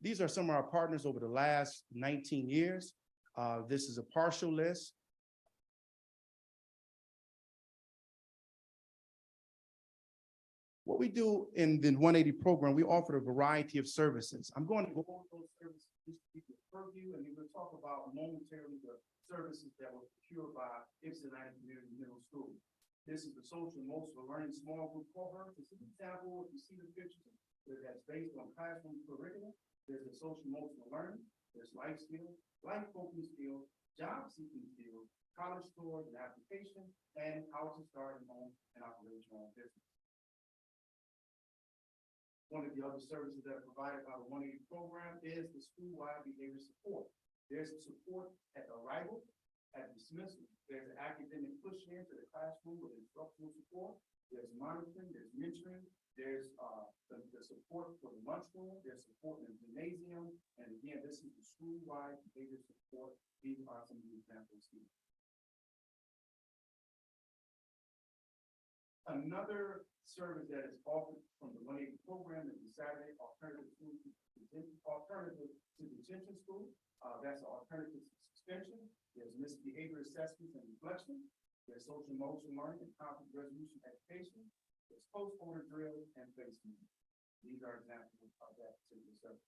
These are some of our partners over the last 19 years. This is a partial list. What we do in the one eighty program, we offer a variety of services. I'm going to go over those services, just to give you a purview, and we're going to talk about momentarily the services that were procured by Ypsilanti Community Middle School. This is the social emotional learning small group cohort. This is an example, if you see the pictures, that's based on classroom curriculum. There's a social emotional learning, there's life skills, life coping skills, job seeking skills, college tours and application, and how to start and own and operate your own business. One of the other services that are provided by the one eighty program is the school-wide behavior support. There's support at arrival, at dismissal. There's academic push into the classroom with instructional support. There's monitoring, there's mentoring, there's the support for the lunchroom, there's support in the gymnasium. And again, this is the school-wide behavior support. These are some of the examples here. Another service that is offered from the one eighty program is the Saturday alternative to detention school. That's an alternative to suspension. There's misbehavior assessments and reflection. There's social emotional learning and conflict resolution education. There's post-order drill and placement. These are examples of that particular service.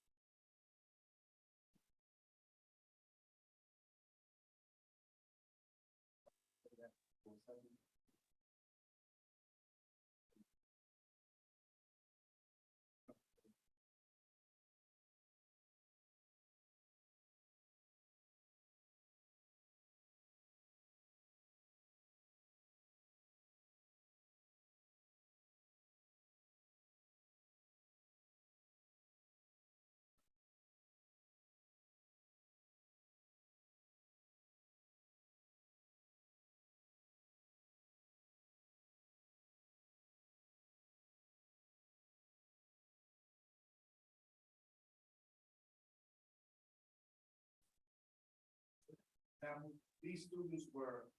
These students were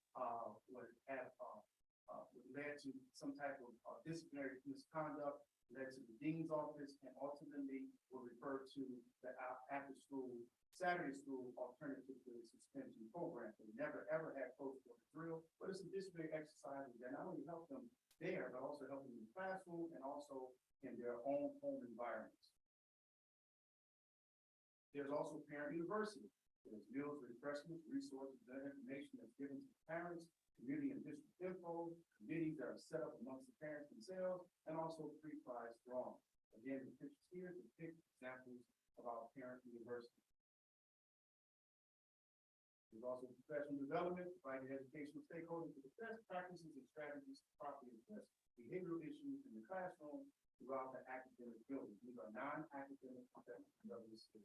led to some type of disciplinary misconduct, led to the dean's office, and ultimately were referred to the after-school, Saturday school alternative to the suspension program. They never, ever had post-order drill, but it's a disciplinary exercise that not only help them there, but also help them in the classroom and also in their own home environments. There's also Parent University. There's meals, refreshments, resources, and information that's given to parents, community and district info, committees that are set up amongst the parents themselves, and also pre-prize drawing. Again, the pictures here depict examples of our Parent University. There's also professional development, providing educational stakeholders with the best practices and strategies to properly address behavioral issues in the classroom throughout the academic building. These are non-academic professional development skills.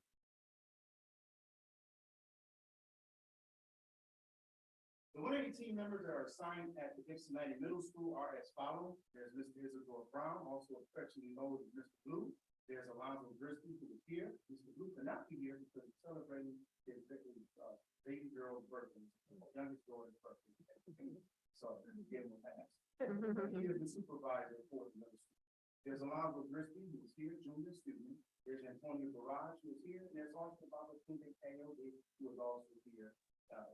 The 180 team members that are assigned at the Ypsilanti Middle School are as follows. There's Mr. Isidore Brown, also affectionately known as Mr. Blue. There's Alonzo Driscoll, who is here. Mr. Blue cannot be here because he's celebrating his baby girl's birthday, youngest daughter's birthday. So give him a pass. He is the supervisor for the middle school. There's Alonzo Driscoll, who is here, junior student. There's Antonio Barrage, who is here. And there's also Baba Tunde Kayode, who is also here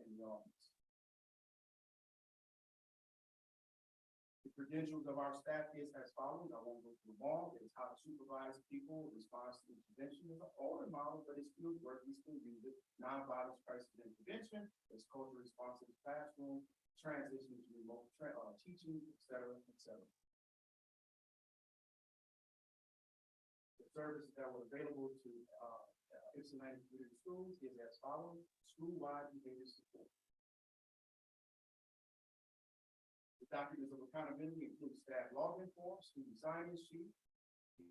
in the audience. Credentials of our staff is as follows. I won't go through them all. It's how to supervise people in response to intervention. Is an older model, but it still works. We still use it. Nonviolence crisis intervention. It's culture responsive classroom, transition to remote teaching, et cetera, et cetera. The services that were available to Ypsilanti Community Schools is as follows. School-wide behavior support. Documents of accountability include staff login forms, student sign-in sheet,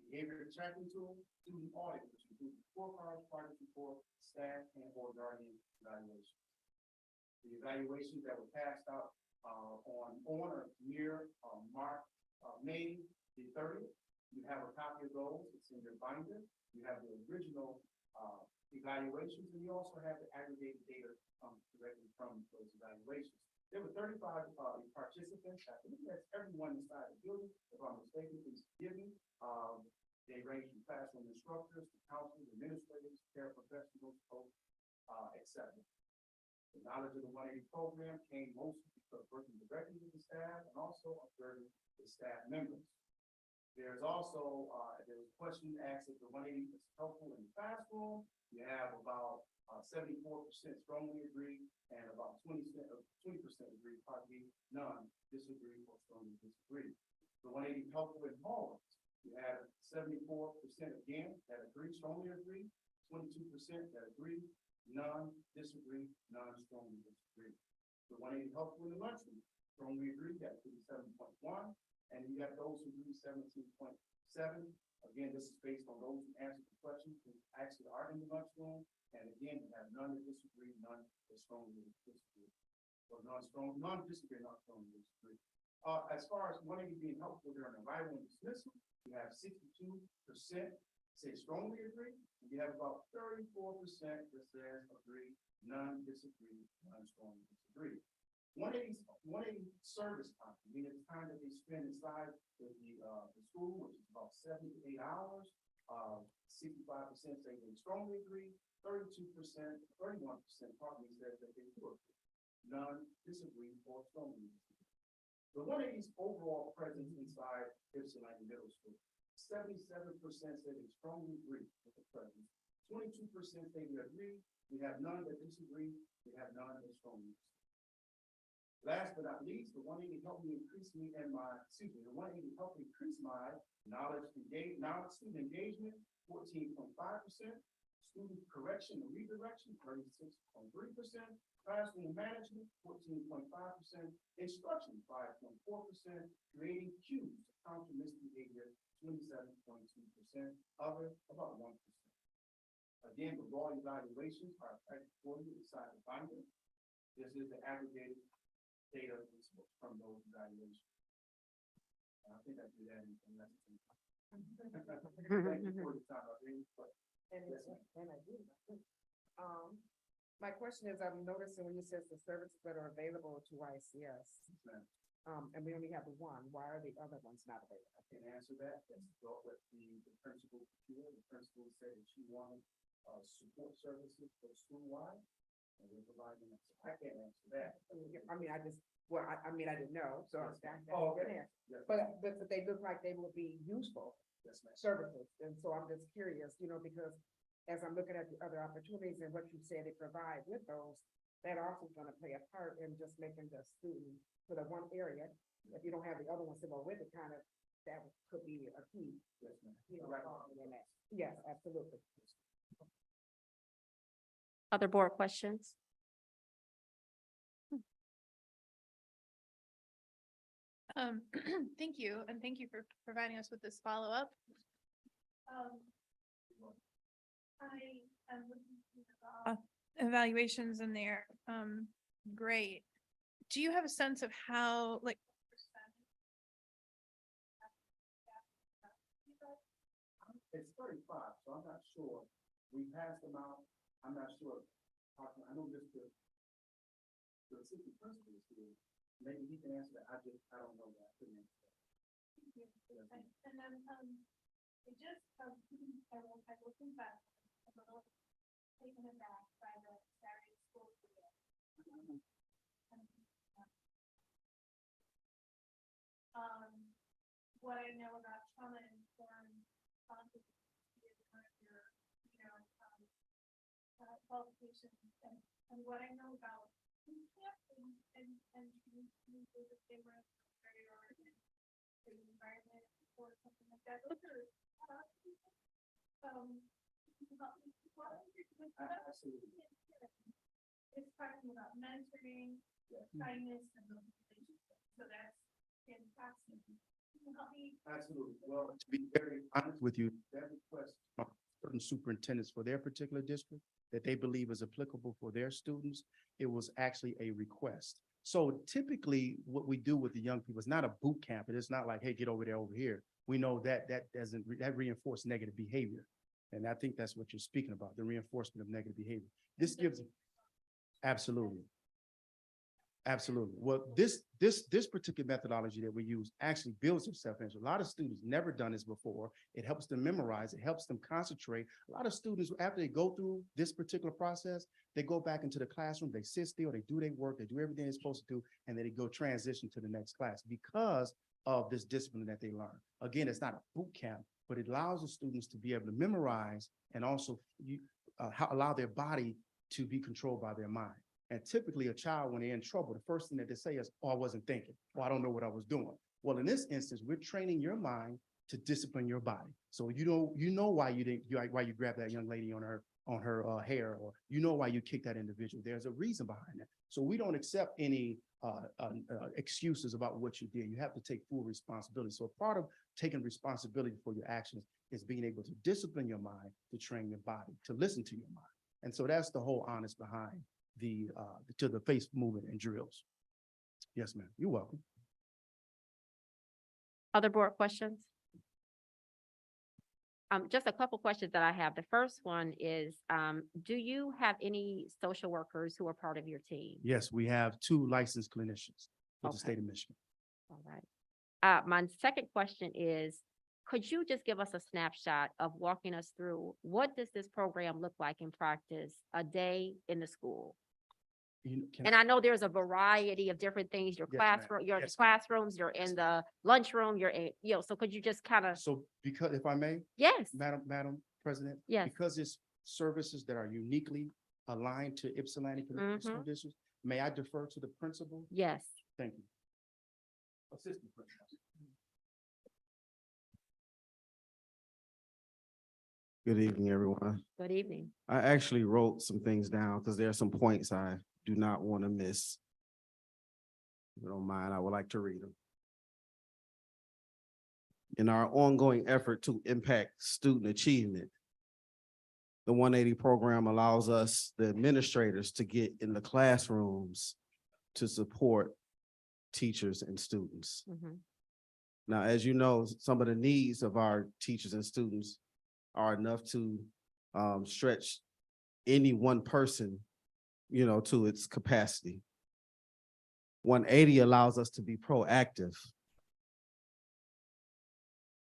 behavior tracking tool, student audit, which includes scorecards, progress report, staff and or guardian evaluations. The evaluations that were passed out on or near May the 30th. You have a copy of those. It's in your binder. You have the original evaluations, and you also have the aggregated data directly from those evaluations. There were 35 participants. I think that's everyone inside the building. If I'm mistaken, please forgive me. They range from classroom instructors to counselors, administrators, paraprofessionals, coaches, et cetera. The knowledge of the 180 program came mostly because working directly with the staff and also observing the staff members. There's also, there was a question asked if the one eighty is helpful in the classroom. You have about 74% strongly agree and about 20% agree, probably none disagree or strongly disagree. The one eighty helpful in homes, you have 74% again that agree, strongly agree, 22% that agree, none disagree, none strongly disagree. The one eighty helpful in the lunchroom, strongly agree, that 57.1, and you have those who agree 17.7. Again, this is based on those who answered the question who actually are in the lunchroom. And again, you have none that disagree, none that strongly disagree. Or none disagree, not strongly disagree. As far as one eighty being helpful during arrival and dismissal, you have 62% say strongly agree, and you have about 34% that says agree, none disagree, none strongly disagree. 180 service time, meaning the time that they spend inside the school, which is about 7 to 8 hours. 65% say they strongly agree, 31% probably says that they do agree. None disagree or strongly disagree. The 180's overall presence inside Ypsilanti Middle School, 77% say they strongly agree with the presence. 22% say they agree. We have none that disagree. We have none that strongly disagree. Last but not least, the 180 helped me increase the 180 helped increase my student engagement, 14.5%, student correction and redirection, 36.3%, classroom management, 14.5%, instruction, 5.4%, creating cues to counter misbehavior, 27.2%, other, about 1%. Again, the raw evaluations are affected for you inside the binder. This is the aggregated data from those evaluations. I think I did that in less than Thank you for the time. And I do. My question is, I'm noticing when you says the services that are available to YCS, and we only have the one, why are the other ones not available? I can answer that. That's what the principal, the principal said that she wanted support services for school-wide. And we're providing that. So I can't answer that. I mean, I didn't know, so. that's Oh, a good okay. answer. Yes. But they look like they will be useful Yes, ma'am. services, and so I'm just curious, because as I'm looking at the other opportunities and what you said they provide with those, that also is gonna play a part in just making the student for the one area. If you don't have the other ones to go with it, kind of, that could be a key. Yes, ma'am. Right. Yes, absolutely. Other board questions? Thank you, and thank you for providing us with this follow-up. I am looking at evaluations in there. Great. Do you have a sense of how, like, It's 35, so I'm not sure. We passed them out. I'm not sure. I know this the assistant principal is here. Maybe he can answer that. I don't know that. I couldn't answer that. and then, it just, I looking back, a little taken aback by the Saturday school year. What I know about trauma-informed qualifications and what I know about boot camp and the same the environment or something like that. Those are it's talking about mentoring, kindness, and those relationships. So that's fantastic. Can you help me? Absolutely. Well, to be very honest with you, that request from certain superintendents for their particular district that they believe is applicable for their students, it was actually a request. So typically what we do with the young people is not a boot camp. It is not like, hey, get over there, over here. We know that that reinforce negative behavior. And I think that's what you're speaking about, the reinforcement of negative behavior. This gives, absolutely. Absolutely. Well, this particular methodology that we use actually builds their self-image. A lot of students never done this before. It helps them memorize. It helps them concentrate. A lot of students, after they go through this particular process, they go back into the classroom, they sit still, they do their work, they do everything they're supposed to do, and then they go transition to the next class because of this discipline that they learn. Again, it's not a boot camp, but it allows the students to be able to memorize and also allow their body to be controlled by their mind. And typically a child, when they're in trouble, the first thing that they say is, oh, I wasn't thinking, or I don't know what I was doing. Well, in this instance, we're training your mind to discipline your body. So you know why you didn't, why you grabbed that young lady on her hair, or you know why you kicked that individual. There's a reason behind that. So we don't accept any excuses about what you did. You have to take full responsibility. So part of taking responsibility for your actions is being able to discipline your mind, to train your body, to listen to your mind. And so that's the whole honest behind the face movement and drills. Yes, ma'am. You're welcome. Other board questions? Just a couple questions that I have. The first one is, do you have any social workers who are part of your team? Yes, we have 2 licensed clinicians for the Okay. state of Michigan. All right. My second question is, could you just give us a snapshot of walking us through, what does this program look like in practice, a day in the school? And I know there's a variety of different things, your Yes, ma'am. classroom, your Yes, classrooms, you're in the lunchroom, you're in, so could you just kind of, So because, if I may, yes, Madam President, yes, because it's services that are uniquely aligned to Ypsilanti Community School Mhm. District, may I defer to the principal? yes. Thank you. Assistant Principal. Good evening, everyone. Good evening. I actually wrote some things down because there are some points I do not want to miss. If you don't mind, I would like to read them. In our ongoing effort to impact student achievement, the 180 program allows us, the administrators, to get in the classrooms to support teachers and students. Mhm. Now, as you know, some of the needs of our teachers and students are enough to stretch any one person, to its capacity. 180 allows us to be proactive.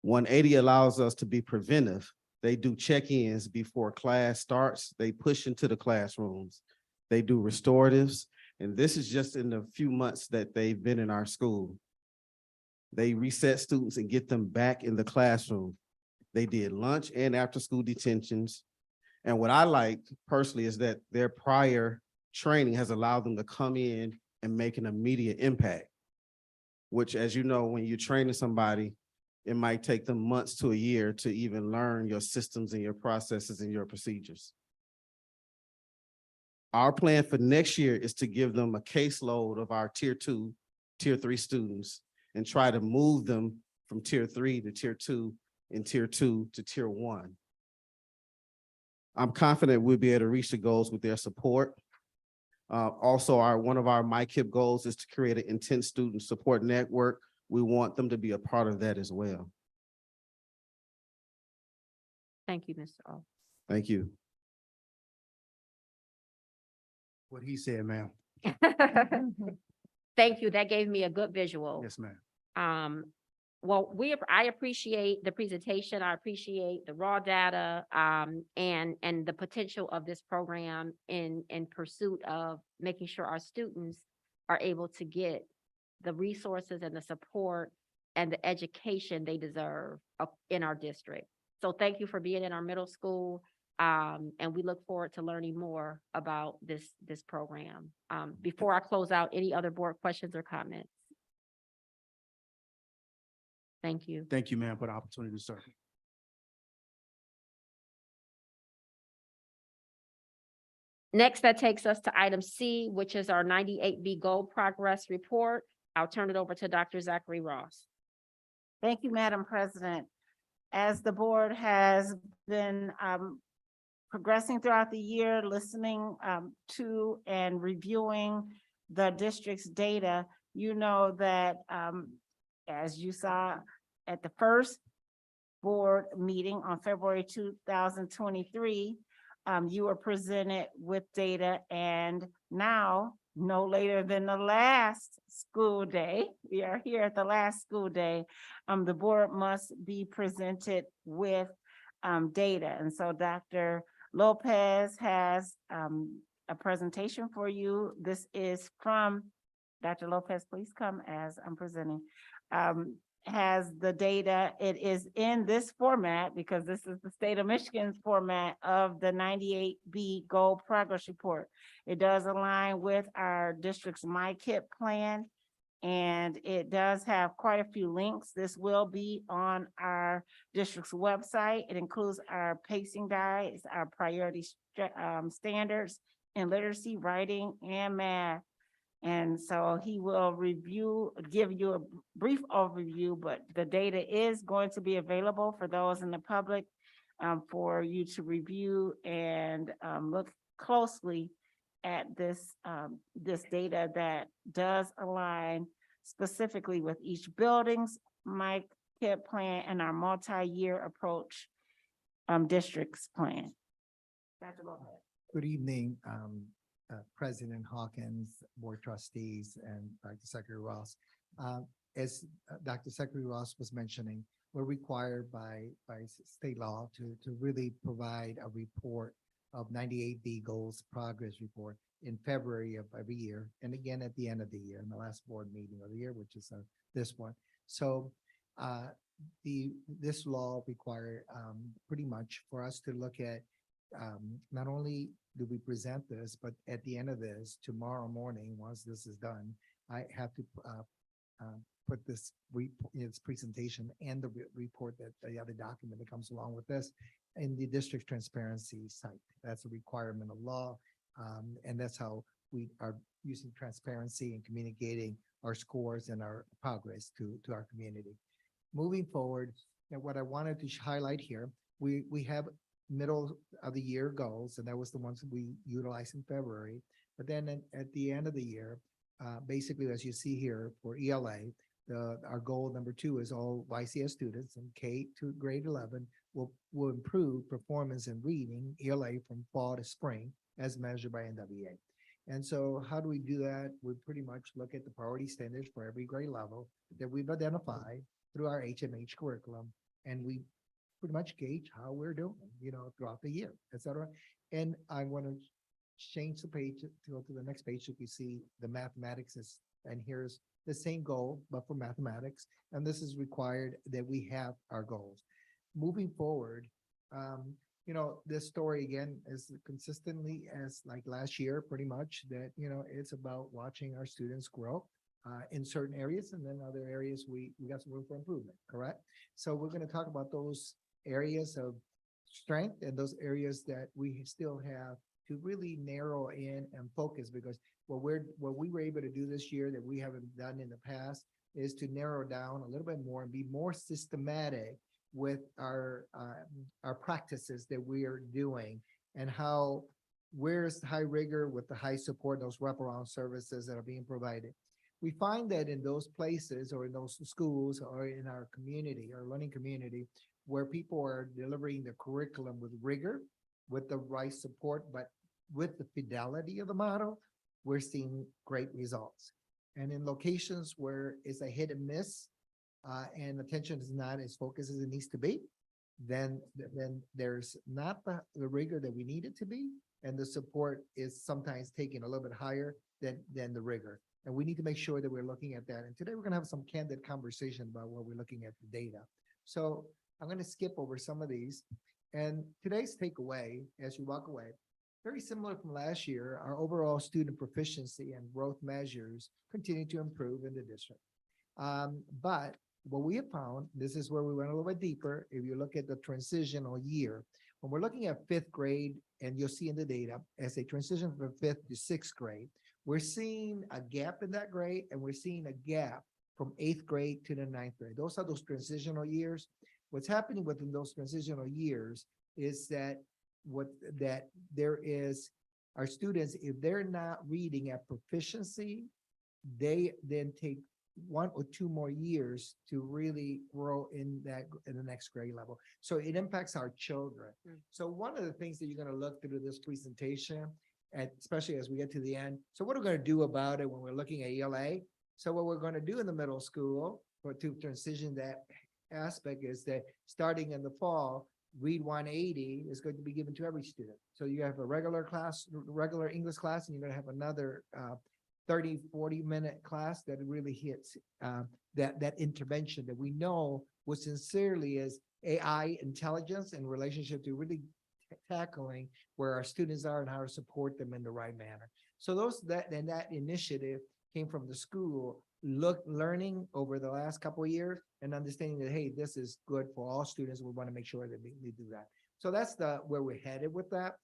180 allows us to be preventive. They do check-ins before class starts. They push into the classrooms. They do restoratives. And this is just in the few months that they've been in our school. They reset students and get them back in the classroom. They did lunch and after-school detentions. And what I like personally is that their prior training has allowed them to come in and make an immediate impact, which, as you know, when you're training somebody, it might take them months to a year to even learn your systems and your processes and your procedures. Our plan for next year is to give them a caseload of our tier 2, tier 3 students and try to move them from tier 3 to tier 2 and tier 2 to tier 1. I'm confident we'll be able to reach the goals with their support. Also, one of our MyKIP goals is to create an intense student support network. We want them to be a part of that as well. Thank you, Mr. O. Thank you. What he said, ma'am. Thank you. That gave me a good visual. Yes, ma'am. Well, I appreciate the presentation. I appreciate the raw data, and the potential of this program in pursuit of making sure our students are able to get the resources and the support and the education they deserve in our district. So thank you for being in our middle school. And we look forward to learning more about this program. Before I close out, any other board questions or comments? Thank you. Thank you, ma'am, for the opportunity to serve. Next, that takes us to item C, which is our 98B Goal Progress Report. I'll turn it over to Dr. Zachary Ross. Thank you, Madam President. As the board has been progressing throughout the year, listening to and reviewing the district's data, you know that as you saw at the first board meeting on February 2023, you were presented with data, and now, no later than the last school day, we are here at the last school day, the board must be presented with data. And so Dr. Lopez has a presentation for you. This is from Dr. Lopez, please come as I'm presenting. has the data. It is in this format because this is the state of Michigan's format of the 98B Goal Progress Report. It does align with our district's MyKIP plan, and it does have quite a few links. This will be on our district's website. It includes our pacing guides, our priority standards in literacy, writing, and math. And so he will give you a brief overview, but the data is going to be available for those in the public for you to review and look closely at this data that does align specifically with each building's MyKIP plan and our multi-year approach districts plan. Dr. Lopez. Good evening, President Hawkins, Board Trustees, and Dr. Secretary Ross. As Dr. Secretary Ross was mentioning, we're required by state law to really provide a report of 98B Goals Progress Report in February of every year, and again at the end of the year, in the last board meeting of the year, which is this one. So this law require pretty much for us to look at not only do we present this, but at the end of this, tomorrow morning, once this is done, I have to put this presentation and the report, that the other document that comes along with this, in the district transparency site. That's a requirement of law. And that's how we are using transparency and communicating our scores and our progress to our community. Moving forward, and what I wanted to highlight here, we have middle of the year goals, and that was the ones we utilized in February. But then at the end of the year, basically, as you see here for ELA, our goal number 2 is all YCS students in K to grade 11 will improve performance in reading ELA from fall to spring as measured by NWEA. And so how do we do that? We pretty much look at the priority standards for every grade level that we've identified through our HMH curriculum, and we pretty much gauge how we're doing, throughout the year, et cetera. And I want to change the page to go to the next page. You can see the mathematics and here's the same goal, but for mathematics. And this is required that we have our goals. Moving forward, this story again is consistently as like last year, pretty much that, it's about watching our students grow in certain areas, and then other areas we got some room for improvement, correct? So we're going to talk about those areas of strength and those areas that we still have to really narrow in and focus, because what we were able to do this year that we haven't done in the past is to narrow down a little bit more and be more systematic with our practices that we are doing, and where's high rigor with the high support, those wraparound services that are being provided. We find that in those places or in those schools or in our community, our learning community, where people are delivering the curriculum with rigor, with the right support, but with the fidelity of the model, we're seeing great results. And in locations where it's a hit and miss, and attention is not as focused as it needs to be, then there's not the rigor that we need it to be, and the support is sometimes taken a little bit higher than the rigor. And we need to make sure that we're looking at that. And today we're going to have some candid conversation about what we're looking at the data. So I'm going to skip over some of these. And today's takeaway, as you walk away, very similar from last year, our overall student proficiency and growth measures continue to improve in the district. But what we have found, this is where we went a little bit deeper. If you look at the transitional year, when we're looking at 5th grade, and you'll see in the data, as they transition from 5th to 6th grade, we're seeing a gap in that grade, and we're seeing a gap from 8th grade to the 9th grade. Those are those transitional years. What's happening within those transitional years is that there is our students, if they're not reading at proficiency, they then take 1 or 2 more years to really grow in the next grade level. So it impacts our children. So one of the things that you're going to look through this presentation, and especially as we get to the end, so what are we going to do about it when we're looking at ELA? So what we're going to do in the middle school to transition that aspect is that starting in the fall, Read 180 is going to be given to every student. So you have a regular English class, and you're going to have another 30, 40-minute class that really hits that intervention that we know was sincerely as AI intelligence in relationship to really tackling where our students are and how to support them in the right manner. So that initiative came from the school learning over the last couple of years and understanding that, hey, this is good for all students. We want to make sure that we do that. So that's where we're headed with that.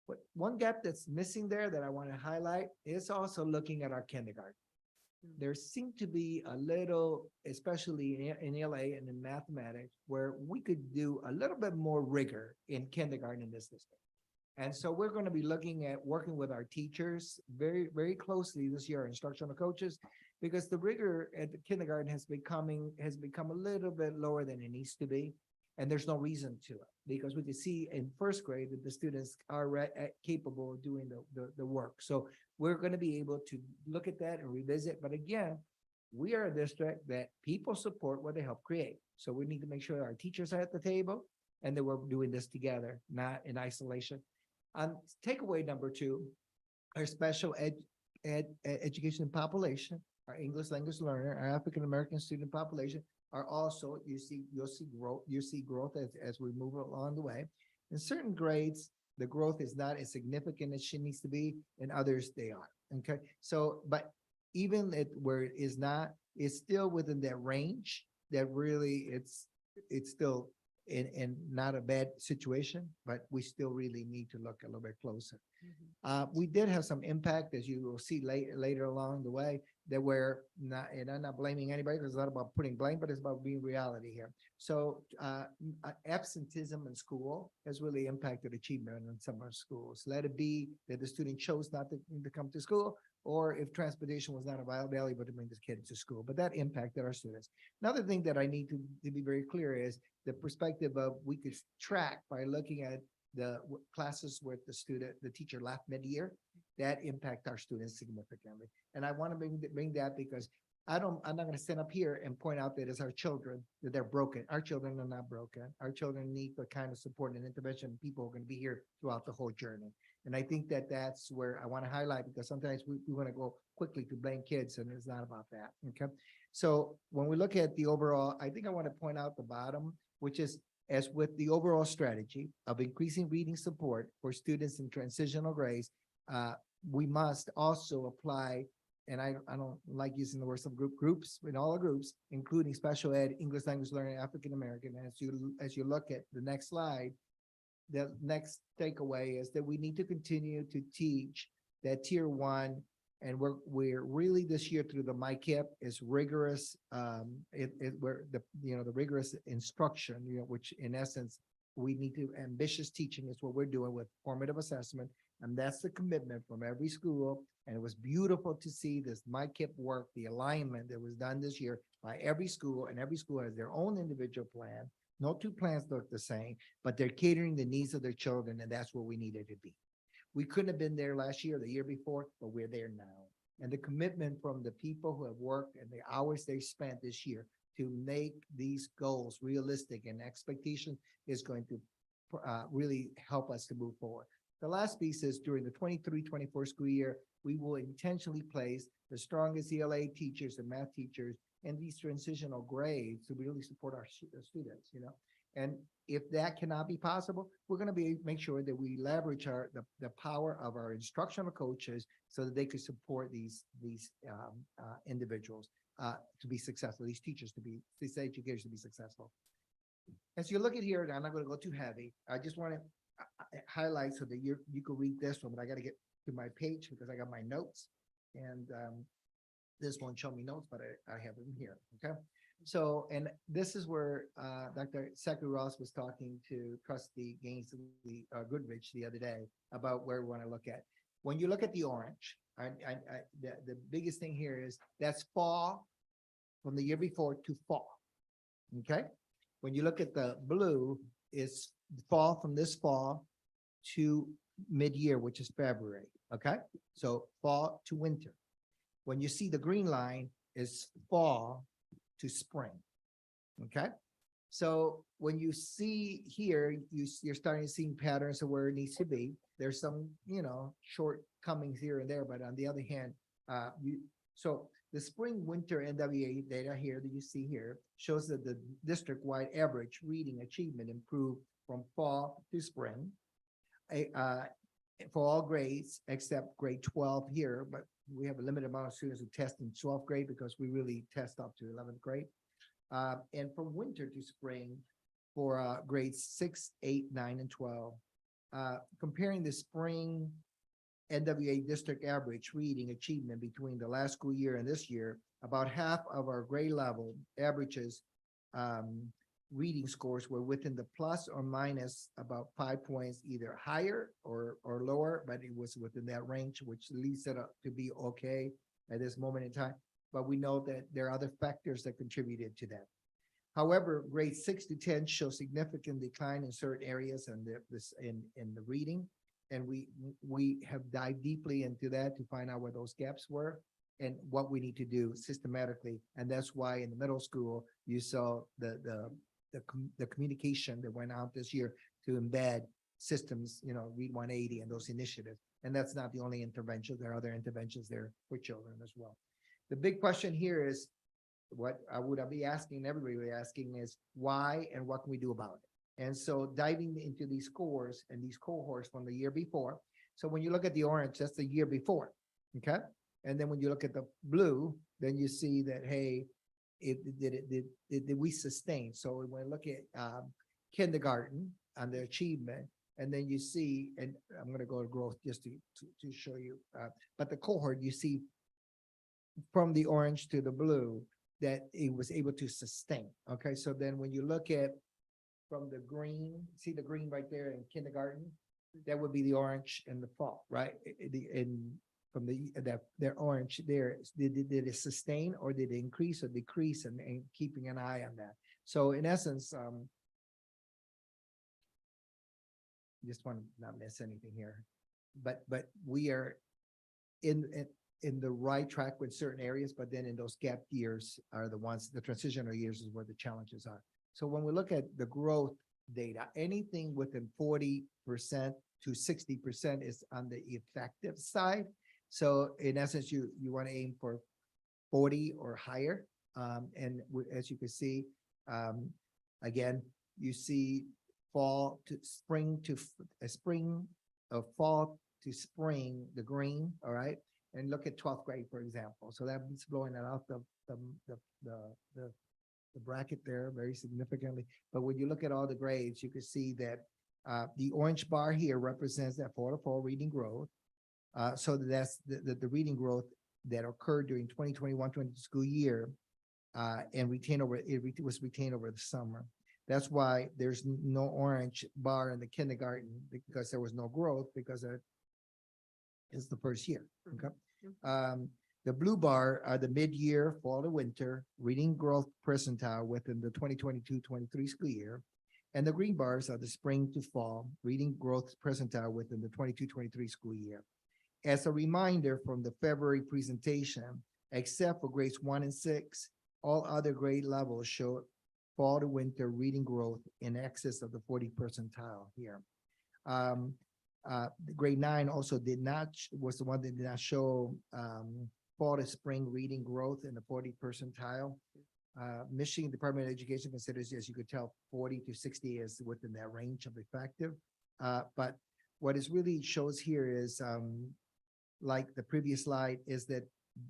But one gap that's missing there that I want to highlight is also looking at our kindergarten. There seemed to be a little, especially in LA and in mathematics, where we could do a little bit more rigor in kindergarten in this district. And so we're going to be looking at working with our teachers very, very closely this year, instructional coaches, because the rigor at the kindergarten has become a little bit lower than it needs to be. And there's no reason to it, because we can see in first grade that the students are capable of doing the work. So we're going to be able to look at that and revisit. But again, we are a district that people support what they help create. So we need to make sure our teachers are at the table and that we're doing this together, not in isolation. Takeaway number 2, our special education population, our English language learner, our African American student population are also, you'll see growth as we move along the way. In certain grades, the growth is not as significant as she needs to be. In others, they are. Okay. So, but even where it is not, it's still within that range that really it's still in not a bad situation, but we still really need to look a little bit closer. We did have some impact, as you will see later along the way, that we're not, and I'm not blaming anybody because it's not about putting blame, but it's about being reality here. So absenteeism in school has really impacted achievement in some of our schools. Let it be that the student chose not to come to school, or if transportation was not available to bring this kid to school, but that impacted our students. Another thing that I need to be very clear is the perspective of we could track by looking at the classes where the teacher left mid-year, that impact our students significantly. And I want to bring that because I'm not going to stand up here and point out that it's our children, that they're broken. Our children are not broken. Our children need the kind of support and intervention. People are going to be here throughout the whole journey. And I think that that's where I want to highlight, because sometimes we want to go quickly to blame kids, and it's not about that. Okay. So when we look at the overall, I think I want to point out the bottom, which is, as with the overall strategy of increasing reading support for students in transitional grades, we must also apply, and I don't like using the word groups, in all the groups, including special ed, English language learning, African American. As you look at the next slide, the next takeaway is that we need to continue to teach that tier 1, and we're really this year through the MyKIP is rigorous. Where the rigorous instruction, which in essence we need to, ambitious teaching is what we're doing with formative assessment, and that's the commitment from every school. And it was beautiful to see this MyKIP work, the alignment that was done this year by every school, and every school has their own individual plan. No two plans look the same, but they're catering the needs of their children, and that's where we needed to be. We couldn't have been there last year, the year before, but we're there now. And the commitment from the people who have worked and the hours they spent this year to make these goals realistic and expectation is going to really help us to move forward. The last piece is during the 23-24 school year, we will intentionally place the strongest ELA teachers and math teachers in these transitional grades to really support our students, And if that cannot be possible, we're going to make sure that we leverage the power of our instructional coaches so that they could support these individuals to be successful, these educators to be successful. As you look at here, I'm not going to go too heavy. I just want to highlight so that you can read this one, but I got to get to my page because I got my notes, and this won't show me notes, but I have them here. Okay. So, and this is where Dr. Zachary Ross was talking to Trustee Goodrich the other day about where we want to look at. When you look at the orange, the biggest thing here is that's fall from the year before to fall. Okay. When you look at the blue, it's fall from this fall to mid-year, which is February. Okay. So fall to winter. When you see the green line is fall to spring. Okay. So when you see here, you're starting to see patterns of where it needs to be. There's some, shortcomings here and there, but on the other hand, So the spring winter NWA data here that you see here shows that the district-wide average reading achievement improved from fall to spring. For all grades except grade 12 here, but we have a limited amount of students who test in 12th grade because we really test up to 11th grade. And from winter to spring for grades 6, 8, 9, and 12. Comparing the spring NWA district average reading achievement between the last school year and this year, about half of our grade level averages reading scores were within the plus or minus about 5 points, either higher or lower, but it was within that range, which leads it up to be okay at this moment in time. But we know that there are other factors that contributed to that. However, grades 6 to 10 show significant decline in certain areas and in the reading. And we have dived deeply into that to find out where those gaps were and what we need to do systematically. And that's why in the middle school, you saw the communication that went out this year to embed systems, Read 180 and those initiatives. And that's not the only intervention. There are other interventions there for children as well. The big question here is what I would be asking, everybody would be asking is why and what can we do about it? And so diving into these scores and these cohorts from the year before. So when you look at the orange, that's the year before, okay? And then when you look at the blue, then you see that, hey, did we sustain? So when we look at kindergarten and the achievement, and then you see, and I'm gonna go to growth just to show you, but the cohort, you see from the orange to the blue, that it was able to sustain, okay? So then when you look at from the green, see the green right there in kindergarten, that would be the orange in the fall, right? From their orange there, did it sustain or did it increase or decrease and keeping an eye on that? So in essence, just want to not miss anything here, but we are in the right track with certain areas, but then in those gap years are the ones, the transitional years is where the challenges are. So when we look at the growth data, anything within 40% to 60% is on the effective side. So in essence, you want to aim for 40 or higher. As you can see, again, you see fall to spring to fall to spring, the green, all right? And look at 12th grade, for example. So that means blowing it out the bracket there very significantly. But when you look at all the grades, you can see that the orange bar here represents that 4 to 4 reading growth. So that's the reading growth that occurred during 2021-22 school year and was retained over the summer. That's why there's no orange bar in the kindergarten because there was no growth because it's the first year, okay? The blue bar are the mid-year, fall to winter, reading growth percentile within the 2022-23 school year. And the green bars are the spring to fall, reading growth percentile within the 22-23 school year. As a reminder from the February presentation, except for grades 1 and 6, all other grade levels show fall to winter reading growth in excess of the 40 percentile here. Grade 9 also was the one that did not show fall to spring reading growth in the 40 percentile. Michigan Department of Education considers, as you could tell, 40 to 60 is within that range of effective. But what it really shows here is, like the previous slide, is that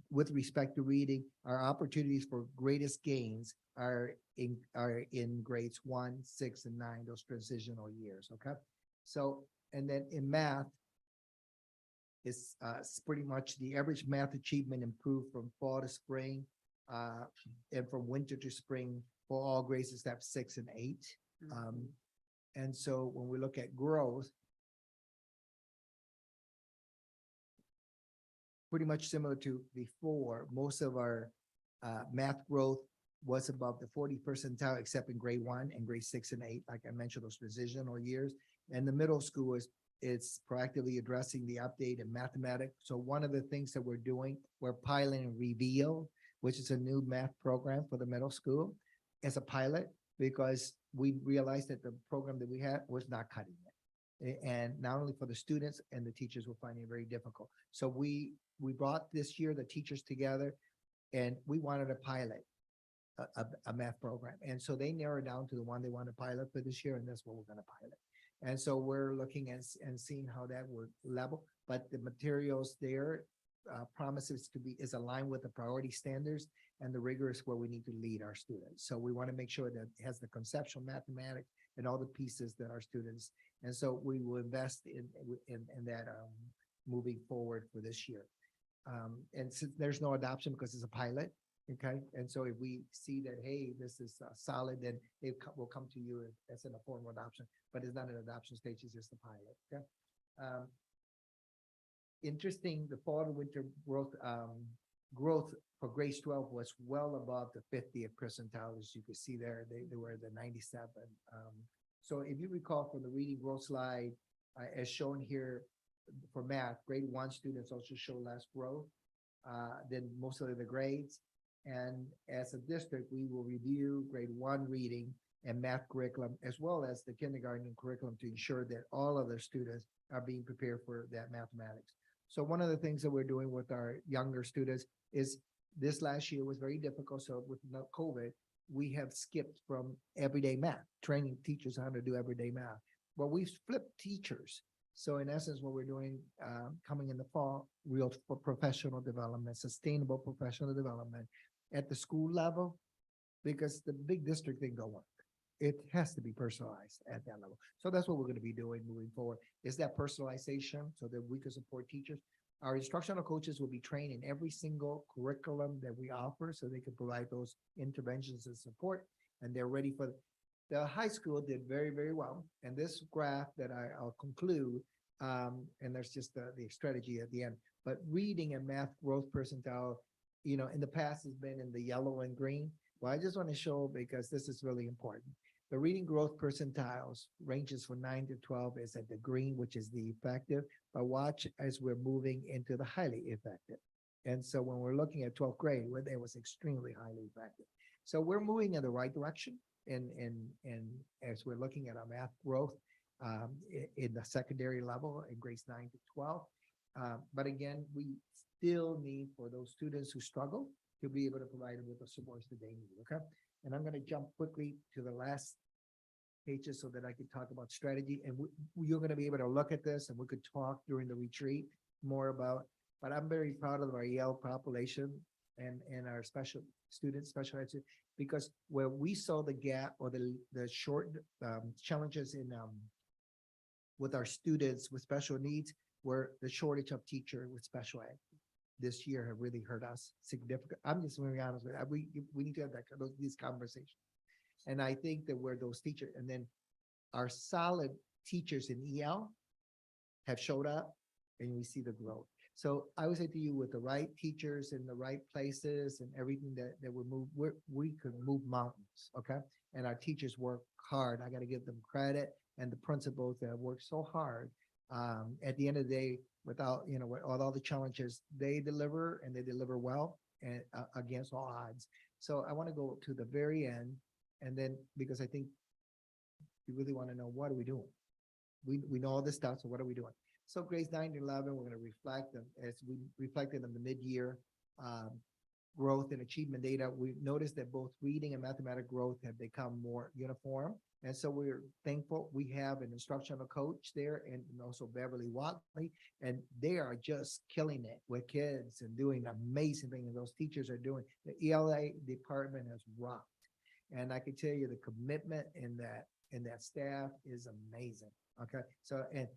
with respect to reading, our opportunities for greatest gains are in grades 1, 6, and 9, those transitional years, okay? So, and then in math, it's pretty much the average math achievement improved from fall to spring and from winter to spring for all grades except 6 and 8. And so when we look at growth, pretty much similar to before, most of our math growth was above the 40 percentile, except in grade 1 and grade 6 and 8, like I mentioned, those transitional years. And the middle school it's proactively addressing the update in mathematics. So one of the things that we're doing, we're piloting Reveal, which is a new math program for the middle school as a pilot, because we realized that the program that we had was not cutting it. And not only for the students and the teachers were finding it very difficult. So we brought this year the teachers together and we wanted a pilot, a math program. And so they narrowed down to the one they want to pilot for this year, and that's what we're gonna pilot. And so we're looking and seeing how that would level, but the materials there promises to be, is aligned with the priority standards and the rigorous where we need to lead our students. So we want to make sure that it has the conceptual mathematics and all the pieces that our students, and so we will invest in that moving forward for this year. And since there's no adoption because it's a pilot, okay? And so if we see that, hey, this is solid, then will come to you as in a formal adoption, but it's not an adoption stage, it's just a pilot, okay? Interesting, the fall and winter growth for grades 12 was well above the 50th percentile, as you can see there, they were the 97. So if you recall from the reading growth slide, as shown here for math, grade 1 students also show less growth than most of the grades. And as a district, we will review grade 1 reading and math curriculum, as well as the kindergarten curriculum, to ensure that all of their students are being prepared for that mathematics. So one of the things that we're doing with our younger students is this last year was very difficult. So with COVID, we have skipped from everyday math, training teachers how to do everyday math. But we've flipped teachers. So in essence, what we're doing coming in the fall, real professional development, sustainable professional development at the school level, because the big district thing don't work. It has to be personalized at that level. So that's what we're going to be doing moving forward, is that personalization so that we can support teachers. Our instructional coaches will be trained in every single curriculum that we offer so they can provide those interventions and support, and they're ready for the high school did very, very well. And this graph that I'll conclude, and there's just the strategy at the end, but reading and math growth percentile, in the past has been in the yellow and green. Well, I just want to show, because this is really important. The reading growth percentiles ranges from 9 to 12 is at the green, which is the effective, but watch as we're moving into the highly effective. And so when we're looking at 12th grade, where they was extremely highly effective. So we're moving in the right direction. And as we're looking at our math growth in the secondary level in grades 9 to 12. But again, we still need for those students who struggle to be able to provide them with the supports that they need, okay? And I'm gonna jump quickly to the last pages so that I can talk about strategy. And you're gonna be able to look at this and we could talk during the retreat more about, but I'm very proud of our Yale population and our special students, special ed, because where we saw the gap or the short challenges in with our students with special needs were the shortage of teacher with special ed. This year have really hurt us significant. I'm just very honest with that. We need to have these conversations. And I think that where those teachers, and then our solid teachers in EL have showed up and we see the growth. So I would say to you, with the right teachers in the right places and everything that we move, we could move mountains, okay? And our teachers work hard. I got to give them credit, and the principals that have worked so hard. At the end of the day, without, with all the challenges, they deliver and they deliver well and against all odds. So I want to go to the very end, and then, because I think you really want to know, what are we doing? We know all this stuff, so what are we doing? So grades 9 to 11, we're going to reflect them as we reflected on the mid-year growth and achievement data. We noticed that both reading and mathematical growth have become more uniform. And so we're thankful we have an instructional coach there, and also Beverly Watley, and they are just killing it with kids and doing amazing things. Those teachers are doing, the ELA department has rocked. And I can tell you the commitment in that staff is amazing. Okay. So, and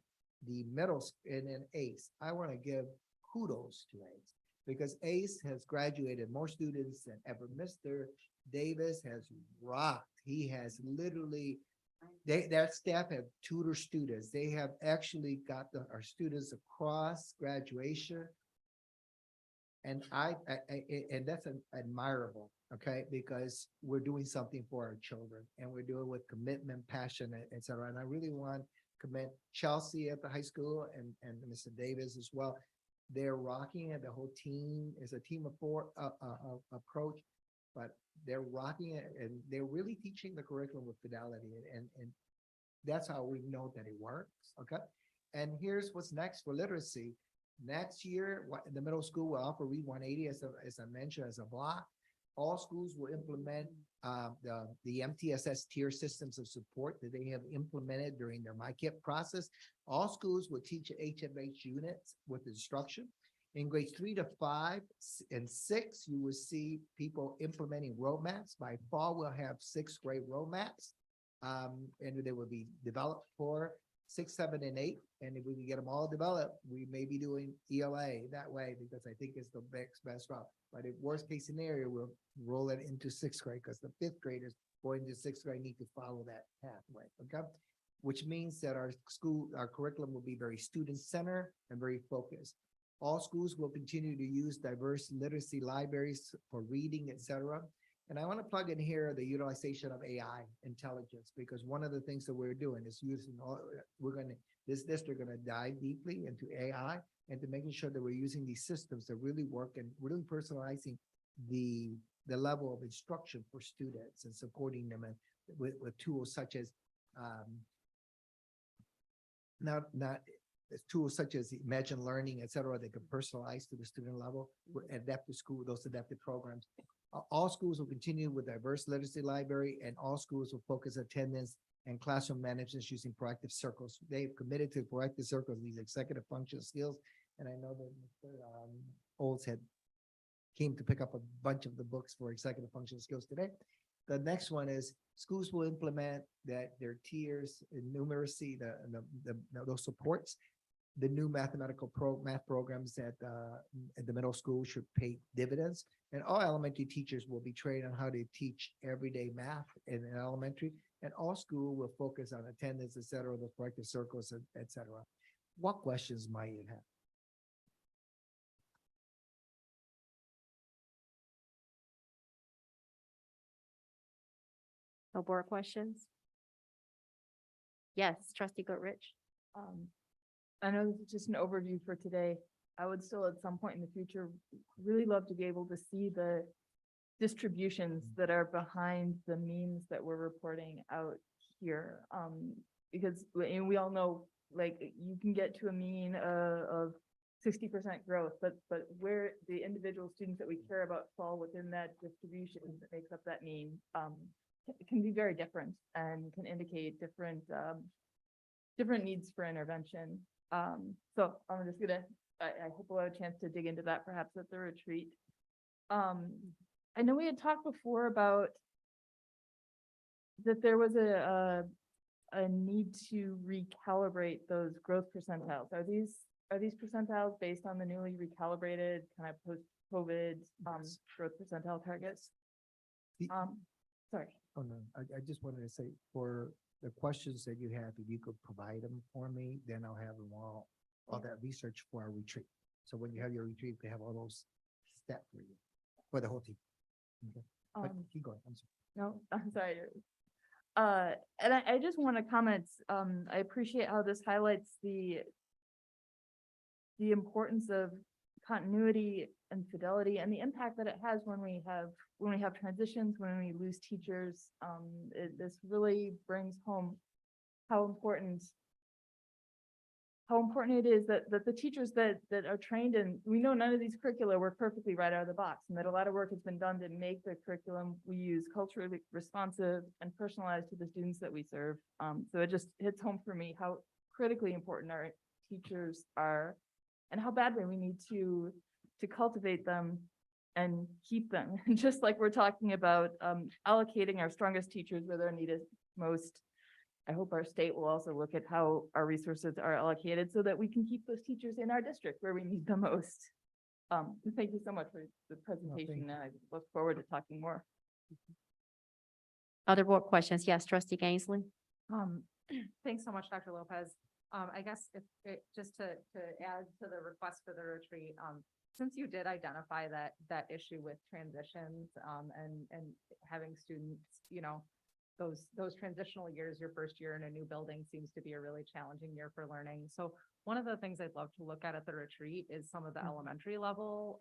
the middle and then ACE, I want to give kudos to ACE, because ACE has graduated more students than ever. Mr. Davis has rocked. He has literally, their staff have tutor students. They have actually got our students across graduation. And and that's admirable, okay? Because we're doing something for our children, and we're doing it with commitment, passion, et cetera. And I really want to commend Chelsea at the high school and Mr. Davis as well. They're rocking it. The whole team is a team of 4 approach, but they're rocking it, and they're really teaching the curriculum with fidelity. And That's how we know that it works, okay? And here's what's next for literacy. Next year, the middle school will offer Read 180 as I mentioned, as a block. All schools will implement the MTSS tier systems of support that they have implemented during their MyKIP process. All schools will teach HFH units with instruction. In grades 3 to 5 and 6, you will see people implementing roadmaps. By fall, we'll have 6th grade roadmaps. And they will be developed for 6, 7, and 8. And if we can get them all developed, we may be doing ELA that way because I think it's the best route. But if worst case scenario, we'll roll it into 6th grade because the 5th graders going to 6th grade need to follow that pathway, okay? Which means that our curriculum will be very student-centered and very focused. All schools will continue to use diverse literacy libraries for reading, et cetera. And I want to plug in here the utilization of AI intelligence, because one of the things that we're doing is this district gonna dive deeply into AI and to making sure that we're using these systems that really work and really personalizing the level of instruction for students and supporting them and with tools such as tools such as Imagine Learning, et cetera, that can personalize to the student level, adaptive school, those adaptive programs. All schools will continue with diverse literacy library, and all schools will focus attendance and classroom management using proactive circles. They've committed to proactive circles, these executive function skills. And I know that Mr. Olds came to pick up a bunch of the books for executive function skills today. The next one is schools will implement that their tiers in numeracy, those supports. The new math programs at the middle school should pay dividends. And all elementary teachers will be trained on how to teach everyday math in elementary. And all school will focus on attendance, et cetera, the corrective circles, et cetera. What questions might you have? No board questions? Yes, trustee Goodrich. I know this is just an overview for today. I would still at some point in the future really love to be able to see the distributions that are behind the means that we're reporting out here. Because we all know, like, you can get to a mean of 60% growth, but where the individual students that we care about fall within that distribution that makes up that mean can be very different and can indicate different needs for intervention. So I'm just gonna, I hope we'll have a chance to dig into that perhaps at the retreat. I know we had talked before about that there was a need to recalibrate those growth percentiles. Are these percentiles based on the newly recalibrated kind of post-COVID growth percentile targets? Sorry. Oh, no, I just wanted to say for the questions that you have, if you could provide them for me, then I'll have them all that research for our retreat. So when you have your retreat, we have all those steps for you, for the whole team. Okay. But keep going, I'm sorry. No, I'm sorry. And I just want to comment, I appreciate how this highlights the importance of continuity and fidelity and the impact that it has when we have transitions, when we lose teachers. This really brings home how important it is that the teachers that are trained in, we know none of these curricula work perfectly right out of the box, and that a lot of work has been done to make the curriculum we use culturally responsive and personalized to the students that we serve. So it just hits home for me how critically important our teachers are and how badly we need to cultivate them and keep them. And just like we're talking about allocating our strongest teachers where they're needed most, I hope our state will also look at how our resources are allocated so that we can keep those teachers in our district where we need them most. Thank you so much for the presentation. I look forward to talking more. Other board questions? Yes, trustee Gainsly. Thanks so much, Dr. Lopez. I guess just to add to the request for the retreat, since you did identify that issue with transitions, and having students, those transitional years, your first year in a new building seems to be a really challenging year for learning. So one of the things I'd love to look at the retreat is some of the elementary level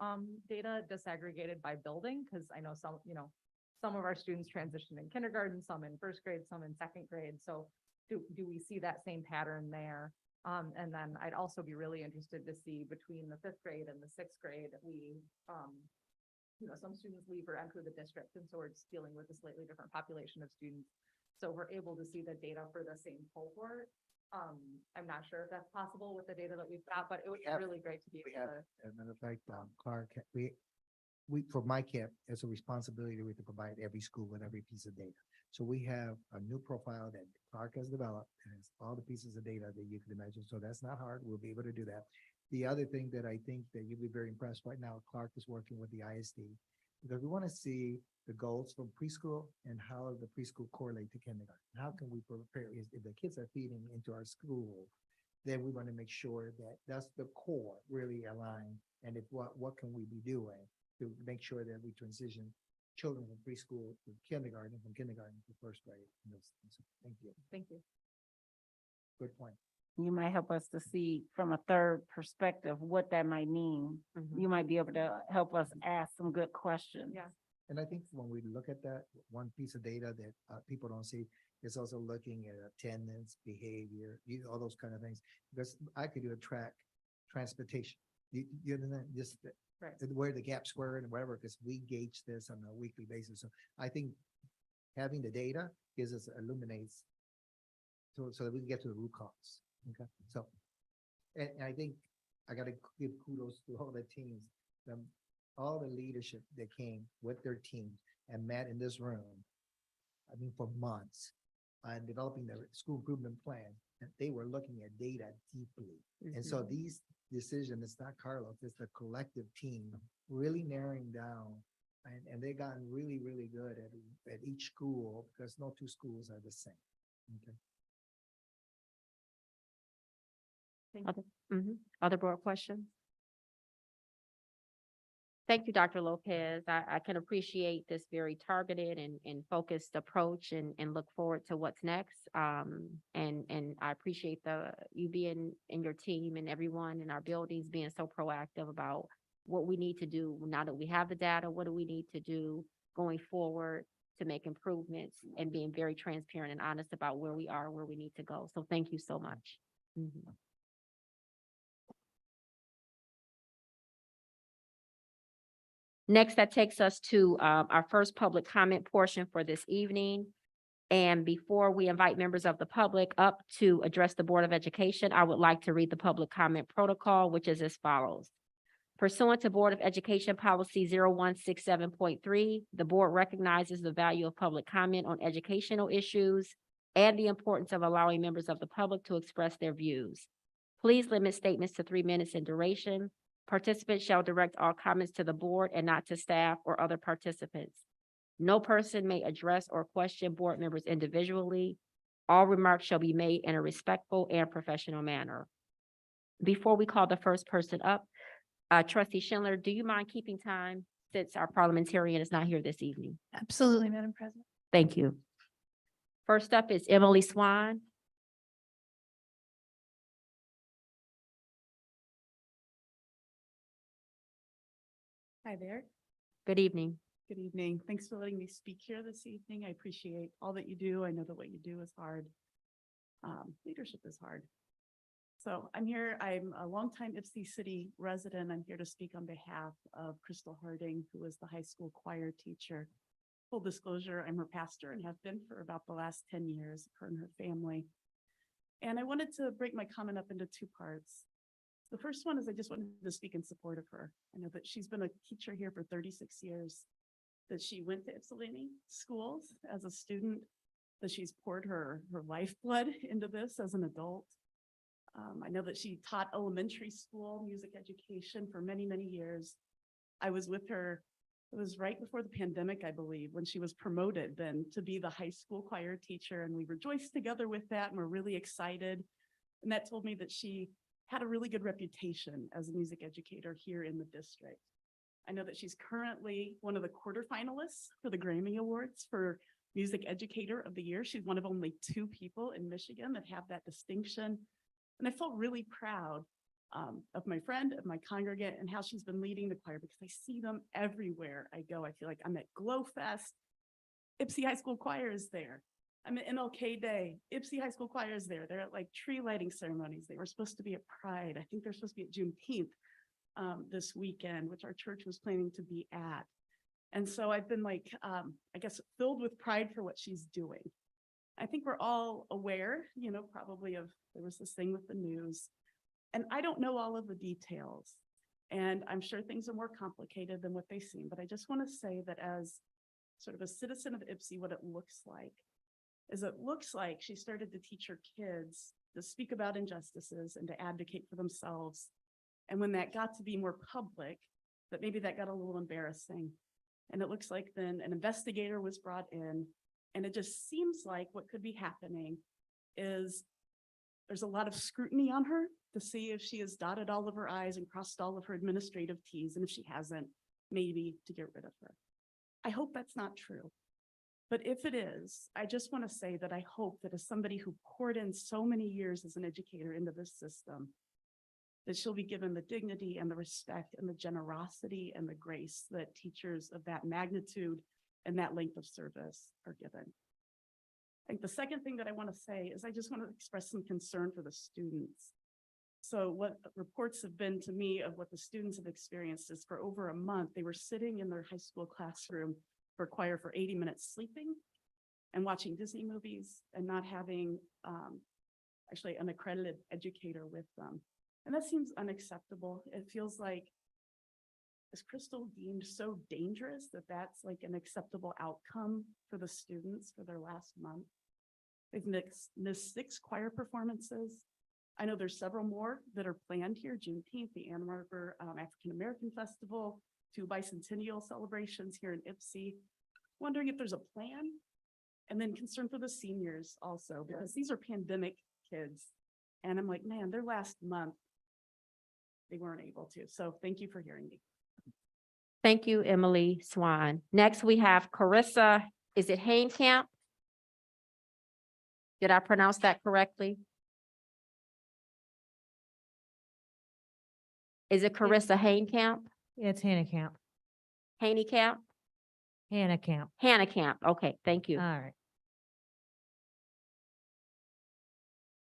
data disaggregated by building, because I know some of our students transition in kindergarten, some in first grade, some in second grade. So do we see that same pattern there? And then I'd also be really interested to see between the fifth grade and the sixth grade, some students leave or enter the district, and so we're just dealing with a slightly different population of students. So we're able to see the data for the same cohort. I'm not sure if that's possible with the data that we've got, but it would be have- really great to be We able have, to. as a matter of fact, Clark, for my camp, it's a responsibility to provide every school with every piece of data. So we have a new profile that Clark has developed, and it's all the pieces of data that you can imagine. So that's not hard. We'll be able to do that. The other thing that I think that you'll be very impressed right now, Clark is working with the ISD, because we want to see the goals from preschool and how the preschool correlate to kindergarten. How can we prepare, if the kids are feeding into our school, then we want to make sure that that's the core really aligned. And if what can we be doing to make sure that we transition children from preschool to kindergarten, from kindergarten to first grade. And those things. Thank you. Thank you. Good point. You might help us to see from a third perspective what that might mean. Mhm. You might be able to help us ask some good questions. Yeah. And I think when we look at that, one piece of data that people don't see is also looking at attendance, behavior, all those kind of things. Because I could do a track transportation. You know, just Right. where the gap square and whatever, because we gauge this on a weekly basis. So I think having the data gives us illuminates so that we can get to the root cause. Okay, so and I think I gotta give kudos to all the teams, all the leadership that came with their teams and met in this room. I mean, for months, and developing their school improvement plan, and they were looking at data deeply. And so these decisions, it's not Carlos, it's the collective team really narrowing down. And they gotten really, really good at each school because no two schools are the same. Okay. Other board questions? Thank you, Dr. Lopez. I can appreciate this very targeted and focused approach and look forward to what's next. And I appreciate you being and your team and everyone in our buildings being so proactive about what we need to do now that we have the data. What do we need to do going forward to make improvements and being very transparent and honest about where we are, where we need to go. So thank you so much. Mhm. Next, that takes us to our first public comment portion for this evening. And before we invite members of the public up to address the Board of Education, I would like to read the public comment protocol, which is as follows. Pursuant to Board of Education Policy 0167.3, the board recognizes the value of public comment on educational issues and the importance of allowing members of the public to express their views. Please limit statements to 3 minutes in duration. Participants shall direct all comments to the board and not to staff or other participants. No person may address or question board members individually. All remarks shall be made in a respectful and professional manner. Before we call the first person up, Trustee Schindler, do you mind keeping time since our parliamentarian is not here this evening? Absolutely, Madam President. Thank you. First up is Emily Swan. Hi there. Good evening. Good evening. Thanks for letting me speak here this evening. I appreciate all that you do. I know that what you do is hard. Leadership is hard. So I'm here. I'm a longtime Ipsy City resident. I'm here to speak on behalf of Crystal Harding, who is the high school choir teacher. Full disclosure, I'm her pastor and have been for about the last 10 years, her and her family. And I wanted to break my comment up into 2 parts. The first one is I just wanted to speak in support of her. I know that she's been a teacher here for 36 years, that she went to Ypsilanti schools as a student, that she's poured her lifeblood into this as an adult. I know that she taught elementary school music education for many, many years. I was with her, it was right before the pandemic, I believe, when she was promoted then to be the high school choir teacher, and we rejoiced together with that and we're really excited. And that told me that she had a really good reputation as a music educator here in the district. I know that she's currently one of the quarterfinalists for the Grammy Awards for Music Educator of the Year. She's one of only 2 people in Michigan that have that distinction. And I felt really proud of my friend, of my congregant, and how she's been leading the choir, because I see them everywhere I go. I feel like I'm at Glow Fest. Ipsy High School Choir is there. I'm at MLK Day. Ipsy High School Choir is there. They're at like tree lighting ceremonies. They were supposed to be at Pride. I think they're supposed to be at Juneteenth this weekend, which our church was planning to be at. And so I've been like, I guess, filled with pride for what she's doing. I think we're all aware, probably there was this thing with the news. And I don't know all of the details. And I'm sure things are more complicated than what they seem. But I just want to say that as sort of a citizen of Ipsy, what it looks like is it looks like she started to teach her kids to speak about injustices and to advocate for themselves. And when that got to be more public, that maybe that got a little embarrassing. And it looks like then an investigator was brought in, and it just seems like what could be happening is there's a lot of scrutiny on her to see if she has dotted all of her I's and crossed all of her administrative T's, and if she hasn't, maybe to get rid of her. I hope that's not true. But if it is, I just want to say that I hope that as somebody who poured in so many years as an educator into this system, that she'll be given the dignity and the respect and the generosity and the grace that teachers of that magnitude and that length of service are given. I think the second thing that I want to say is I just want to express some concern for the students. So what reports have been to me of what the students have experienced is for over a month, they were sitting in their high school classroom for choir for 80 minutes sleeping and watching Disney movies and not having actually an accredited educator with them. And that seems unacceptable. It feels like, is Crystal deemed so dangerous that that's like an acceptable outcome for the students for their last month? They've missed 6 choir performances. I know there's several more that are planned here, Juneteenth, the Ann Arbor African American Festival, 2 bicentennial celebrations here in Ipsy. Wondering if there's a plan, and then concern for the seniors also, because these are pandemic kids. And I'm like, man, their last month, they weren't able to. So thank you for hearing me. Thank you, Emily Swan. Next, we have Carissa, is it Hainkamp? Did I pronounce that correctly? Is it Carissa Hainkamp? It's Hannah Camp. Haney Camp? Hannah Camp. Hannah Camp. Okay, thank you. All right.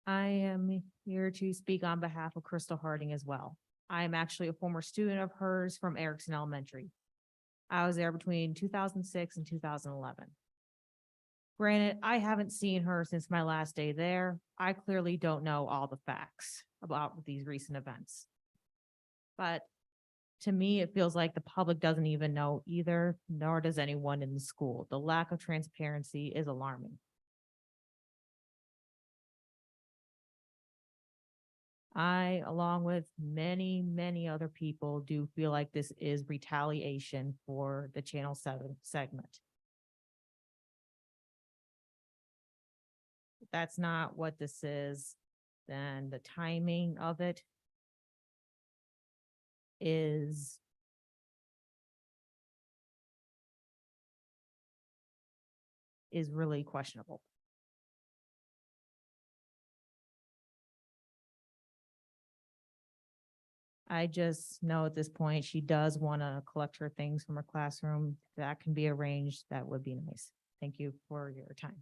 I am here to speak on behalf of Crystal Harding as well. I am actually a former student of hers from Erickson Elementary. I was there between 2006 and 2011. Granted, I haven't seen her since my last day there. I clearly don't know all the facts about these recent events. But to me, it feels like the public doesn't even know either, nor does anyone in the school. The lack of transparency is alarming. I, along with many, many other people, do feel like this is retaliation for the Channel 7 segment. If that's not what this is, then the timing of it is really questionable. I just know at this point, she does want to collect her things from her classroom. That can be arranged. That would be nice. Thank you for your time.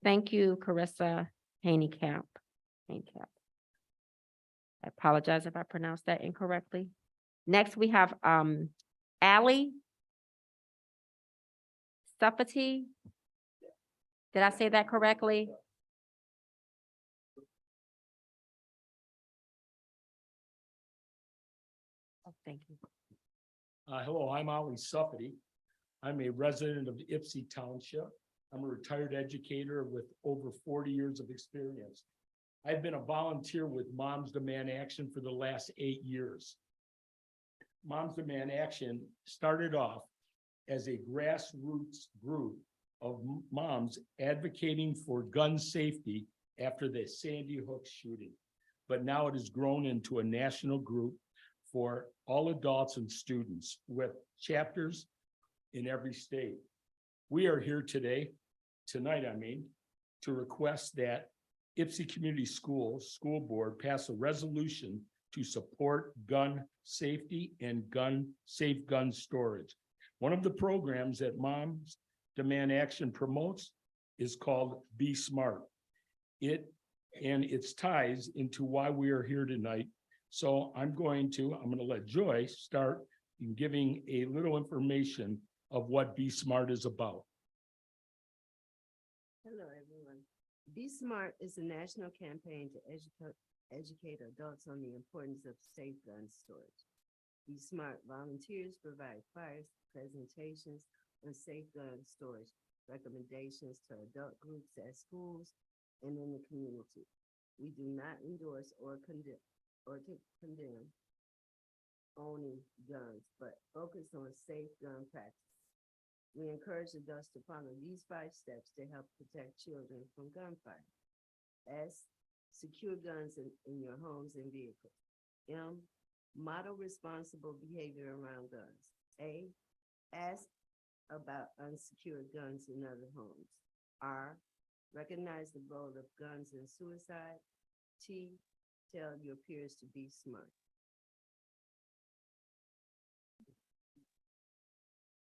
Thank you, Carissa Hainkamp. I apologize if I pronounced that incorrectly. Next, we have Allie Safety. Did I say that correctly? Oh, thank you. Hello, I'm Ali Safety. I'm a resident of Ipsy Township. I'm a retired educator with over 40 years of experience. I've been a volunteer with Moms Demand Action for the last 8 years. Moms Demand Action started off as a grassroots group of moms advocating for gun safety after the Sandy Hook shooting. But now it has grown into a national group for all adults and students with chapters in every state. We are here tonight, to request that Ipsy Community Schools School Board pass a resolution to support gun safety and safe gun storage. One of the programs that Moms Demand Action promotes is called Be Smart. Its ties into why we are here tonight. So I'm gonna let Joy start in giving a little information of what Be Smart is about. Hello, everyone. Be Smart is a national campaign to educate adults on the importance of safe gun storage. Be Smart volunteers provide flyers, presentations on safe gun storage, recommendations to adult groups at schools and in the community. We do not endorse or condemn owning guns, but focus on safe gun practice. We encourage adults to follow these 5 steps to help protect children from gunfire. S, secure guns in your homes and vehicles. M, model responsible behavior around guns. A, ask about unsecured guns in other homes. R, recognize the role of guns in suicide. T, tell your peers to be smart.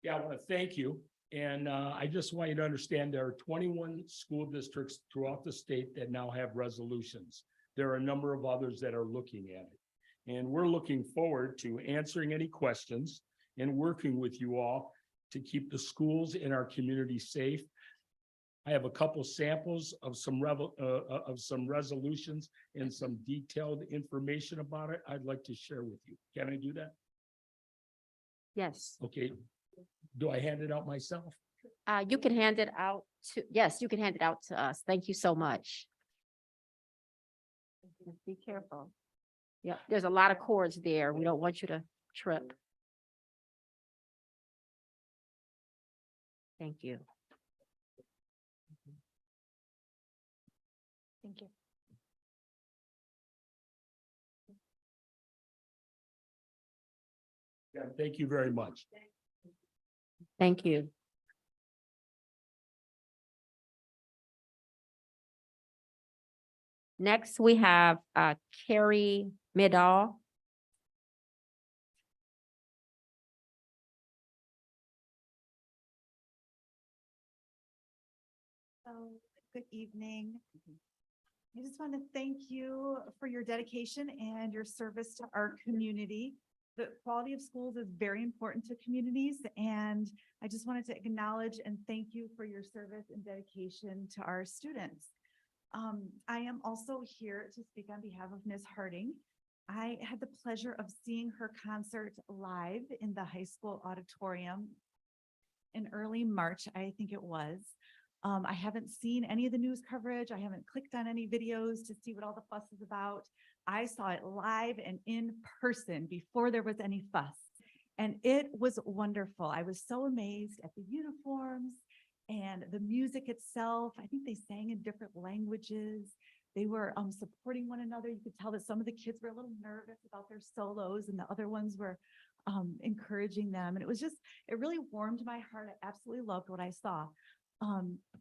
Yeah, I want to thank you. And I just want you to understand there are 21 school districts throughout the state that now have resolutions. There are a number of others that are looking at it. And we're looking forward to answering any questions and working with you all to keep the schools in our community safe. I have a couple samples of some resolutions and some detailed information about it I'd like to share with you. Can I do that? Yes. Okay. Do I hand it out myself? You can hand it out to, yes, you can hand it out to us. Thank you so much. Be careful. Yeah, there's a lot of cords there. We don't want you to trip. Thank you. Thank you. Yeah, thank you very much. Thank you. Next, we have Carrie Middahl. Good evening. I just want to thank you for your dedication and your service to our community. The quality of schools is very important to communities, and I just wanted to acknowledge and thank you for your service and dedication to our students. I am also here to speak on behalf of Ms. Harding. I had the pleasure of seeing her concert live in the high school auditorium in early March, I think it was. I haven't seen any of the news coverage. I haven't clicked on any videos to see what all the fuss is about. I saw it live and in person before there was any fuss. And it was wonderful. I was so amazed at the uniforms and the music itself. I think they sang in different languages. They were supporting one another. You could tell that some of the kids were a little nervous about their solos and the other ones were encouraging them. And it really warmed my heart. I absolutely loved what I saw.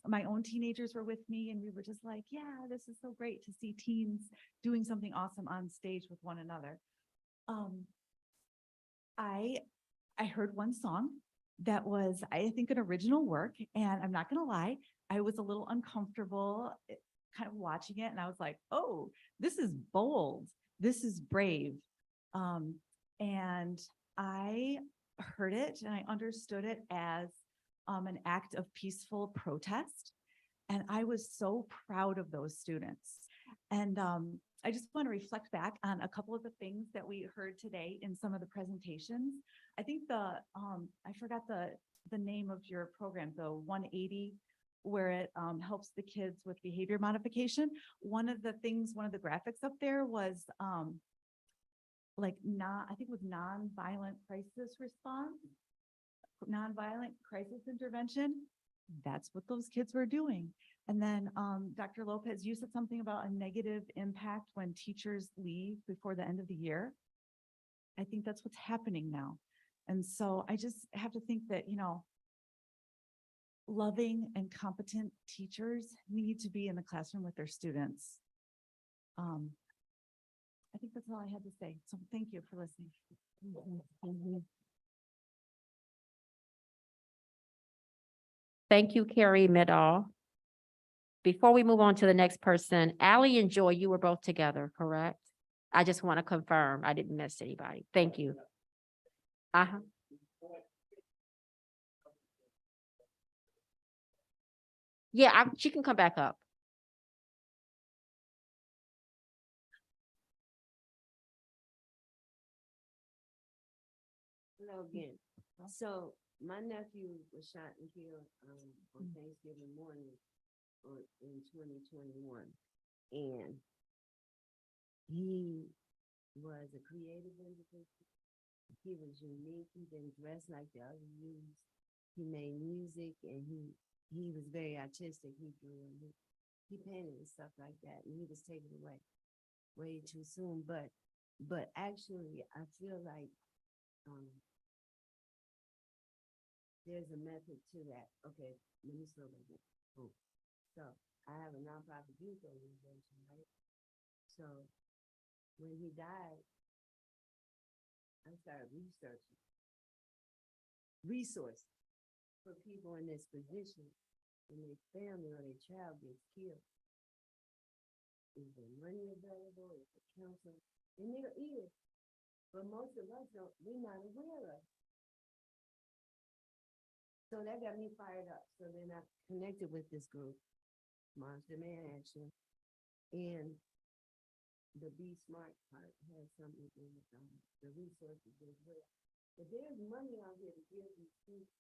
My own teenagers were with me and we were just like, yeah, this is so great to see teens doing something awesome on stage with one another. I heard one song that was, I think, an original work, and I'm not gonna lie, I was a little uncomfortable kind of watching it, and I was like, oh, this is bold, this is brave. And I heard it and I understood it as an act of peaceful protest. And I was so proud of those students. And I just want to reflect back on a couple of the things that we heard today in some of the presentations. I think I forgot the name of your program, the 180, where it helps the kids with behavior modification. One of the graphics up there was I think it was nonviolent crisis response. Nonviolent crisis intervention. That's what those kids were doing. And then Dr. Lopez, you said something about a negative impact when teachers leave before the end of the year. I think that's what's happening now. And so I just have to think that, loving and competent teachers need to be in the classroom with their students. I think that's all I had to say. So thank you for listening. Thank you, Carrie Midall. Before we move on to the next person, Ally and Joy, you were both together, correct? I just want to confirm I didn't miss anybody. Thank you. Uh-huh. Yeah, she can come back up. Hello again. So my nephew was shot and killed, on Thanksgiving morning in 2021. And he was a creative individual. He was unique. He didn't dress like the other youths. He made music and he was very artistic. He drew and he painted and stuff like that. And he was taken away way too soon. But actually, I feel like, there's a method to that. Okay, let me slow down. Boom. So I have a nonprofit youth organization, right? So when he died, I started researching resources for people in this position when their family or their child gets killed. Is there money available? Is there counsel? And there is, but most of us don't, we're not aware of. So that got me fired up. So then I connected with this group, Monster Man Action, and the Be Smart part has something to do with the resources as well. But there's money out here to give these people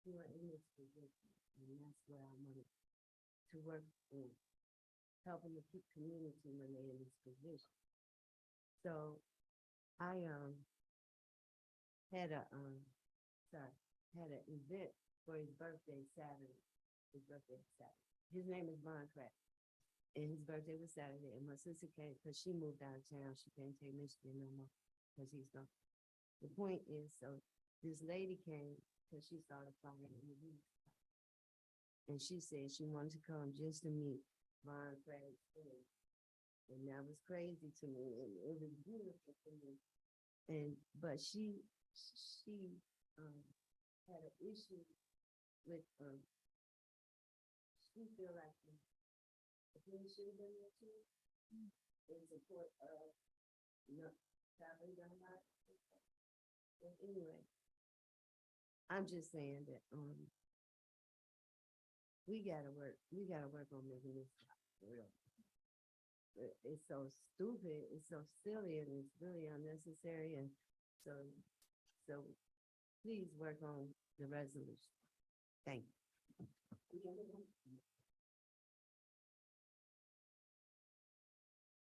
who are in this position, and that's where I wanted to work in, helping the community when they're in this position. So I had an event for his birthday Saturday. His name is Von Crack. And his birthday was Saturday, and my sister came because she moved out of town. She can't take Michigan no more because he's gone. The point is, so this lady came because she saw the fire in the week. And she said she wanted to come just to meet Von Crack's friend. And that was crazy to me, and it was beautiful to me. But she had an issue with, she feel like the police should have been there too, in support of, traveling down that. But anyway, I'm just saying that, we gotta work on making this real. It's so stupid, it's so silly, and it's really unnecessary, and so please work on the resolution. Thank you.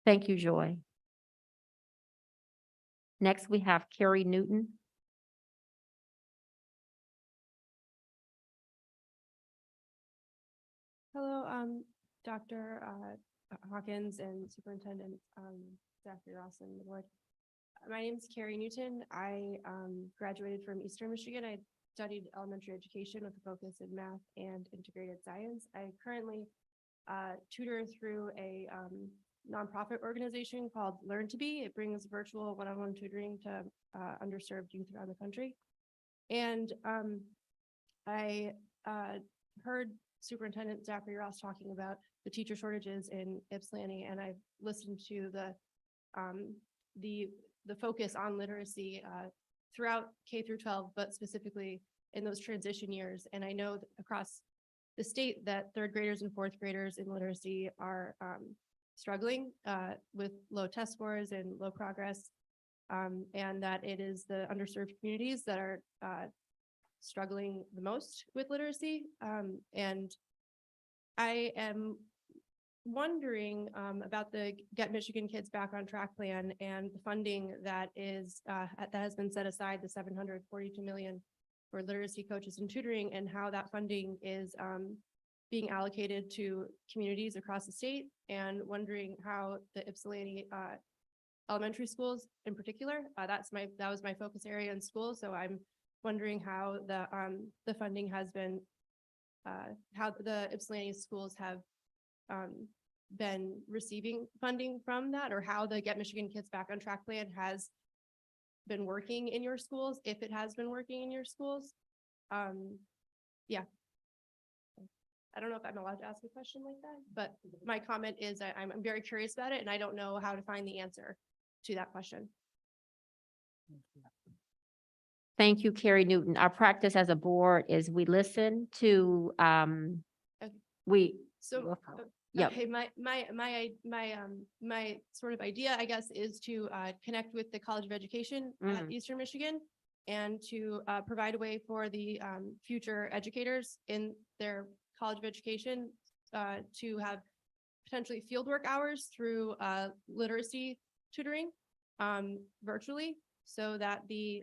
Thank you, Joy. Next, we have Carrie Newton. Hello, Dr. Hawkins and Superintendent Zachary Ross and the board. My name is Carrie Newton. I graduated from Eastern Michigan. I studied elementary education with a focus in math and integrated science. I currently tutor through a nonprofit organization called Learn to Be. It brings virtual one-on-one tutoring to underserved youth around the country. And I heard Superintendent Zachary Ross talking about the teacher shortages in Ypsilanti, and I've listened to the focus on literacy throughout K through 12, but specifically in those transition years. And I know that across the state that third graders and fourth graders in literacy are struggling with low test scores and low progress, and that it is the underserved communities that are struggling the most with literacy. And I am wondering about the Get Michigan Kids Back on Track plan and the funding that has been set aside, the $742 million for literacy coaches and tutoring, and how that funding is being allocated to communities across the state, and wondering how the Ypsilanti elementary schools in particular, that was my focus area in school. So I'm wondering how the funding has been, how the Ypsilanti schools have been receiving funding from that, or how the Get Michigan Kids Back on Track plan has been working in your schools, if it has been working in your schools. Yeah. I don't know if I'm allowed to ask a question like that, but my comment is I'm very curious about it and I don't know how to find the answer to that question. Thank you, Carrie Newton. Our practice as a board is we listen to, Okay. we, So, Yep. okay, my sort of idea, I guess, is to connect with the College of Education at Eastern Michigan and to provide a way for the future educators in their College of Education to have potentially fieldwork hours through literacy tutoring virtually, so that the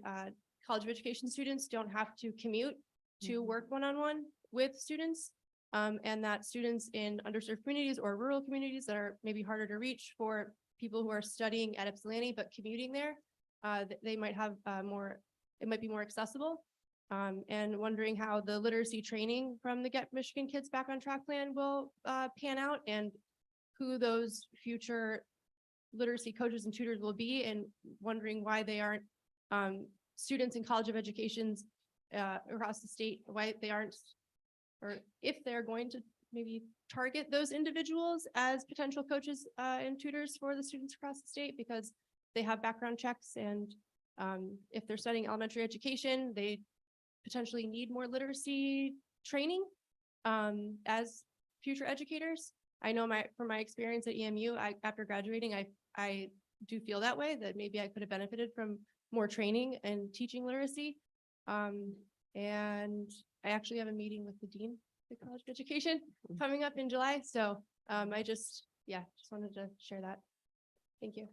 College of Education students don't have to commute to work one-on-one with students. And that students in underserved communities or rural communities that are maybe harder to reach for people who are studying at Ypsilanti but commuting there, they might have it might be more accessible. And wondering how the literacy training from the Get Michigan Kids Back on Track plan will pan out and who those future literacy coaches and tutors will be, and wondering why they aren't students in College of Educations across the state, why they aren't, or if they're going to maybe target those individuals as potential coaches and tutors for the students across the state, because they have background checks, and if they're studying elementary education, they potentially need more literacy training as future educators. I know from my experience at EMU, after graduating, I do feel that way, that maybe I could have benefited from more training and teaching literacy. And I actually have a meeting with the dean of the College of Education coming up in July. So I just wanted to share that. Thank you.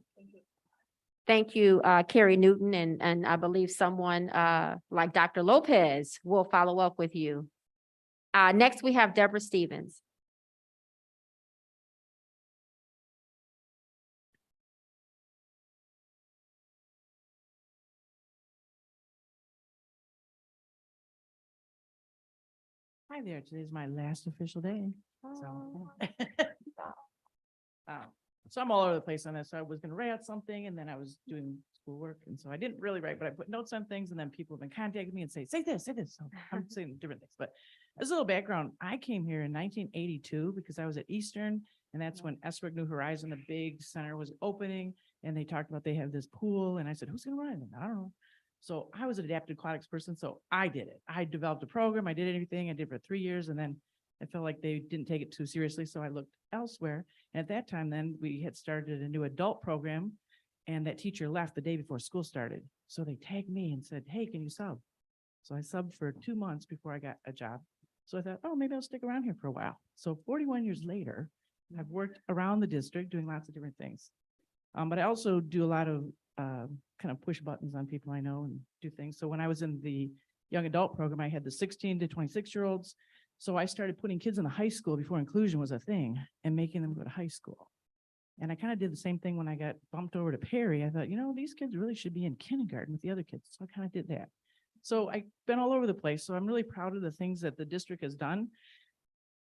Thank you, Carrie Newton, and I believe someone like Dr. Lopez will follow up with you. Next, we have Deborah Stevens. Hi there, today's my last official day. So so I'm all over the place on this. So I was gonna write out something and then I was doing schoolwork. And so I didn't really write, but I put notes on things and then people have been contacting me and say this. So I'm saying different things, but as a little background, I came here in 1982 because I was at Eastern, and that's when Eswick New Horizon, the big center, was opening, and they talked about they have this pool, and I said, who's gonna run it? I don't know. So I was an adaptive aquatics person, so I did it. I developed a program, I did everything, I did it for 3 years, and then I felt like they didn't take it too seriously, so I looked elsewhere. And at that time, then we had started a new adult program, and that teacher left the day before school started. So they tagged me and said, hey, can you sub? So I subbed for 2 months before I got a job. So I thought, oh, maybe I'll stick around here for a while. So 41 years later, I've worked around the district doing lots of different things. But I also do a lot of kind of push buttons on people I know and do things. So when I was in the young adult program, I had the 16 to 26-year-olds. So I started putting kids in the high school before inclusion was a thing and making them go to high school. And I kind of did the same thing when I got bumped over to Perry. I thought, these kids really should be in kindergarten with the other kids. So I kind of did that. So I've been all over the place. So I'm really proud of the things that the district has done.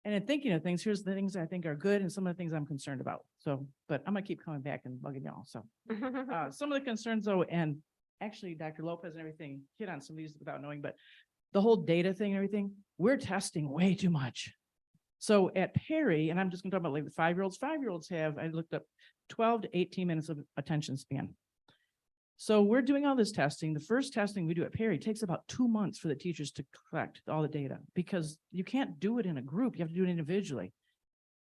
And in thinking of things, here's the things I think are good and some of the things I'm concerned about. So, but I'm gonna keep coming back and bugging y'all. So some of the concerns though, and actually Dr. Lopez and everything hit on some of these without knowing, but the whole data thing and everything, we're testing way too much. So at Perry, and I'm just gonna talk about like the 5-year-olds have, I looked up 12 to 18 minutes of attention span. So we're doing all this testing. The first testing we do at Perry takes about 2 months for the teachers to collect all the data because you can't do it in a group. You have to do it individually.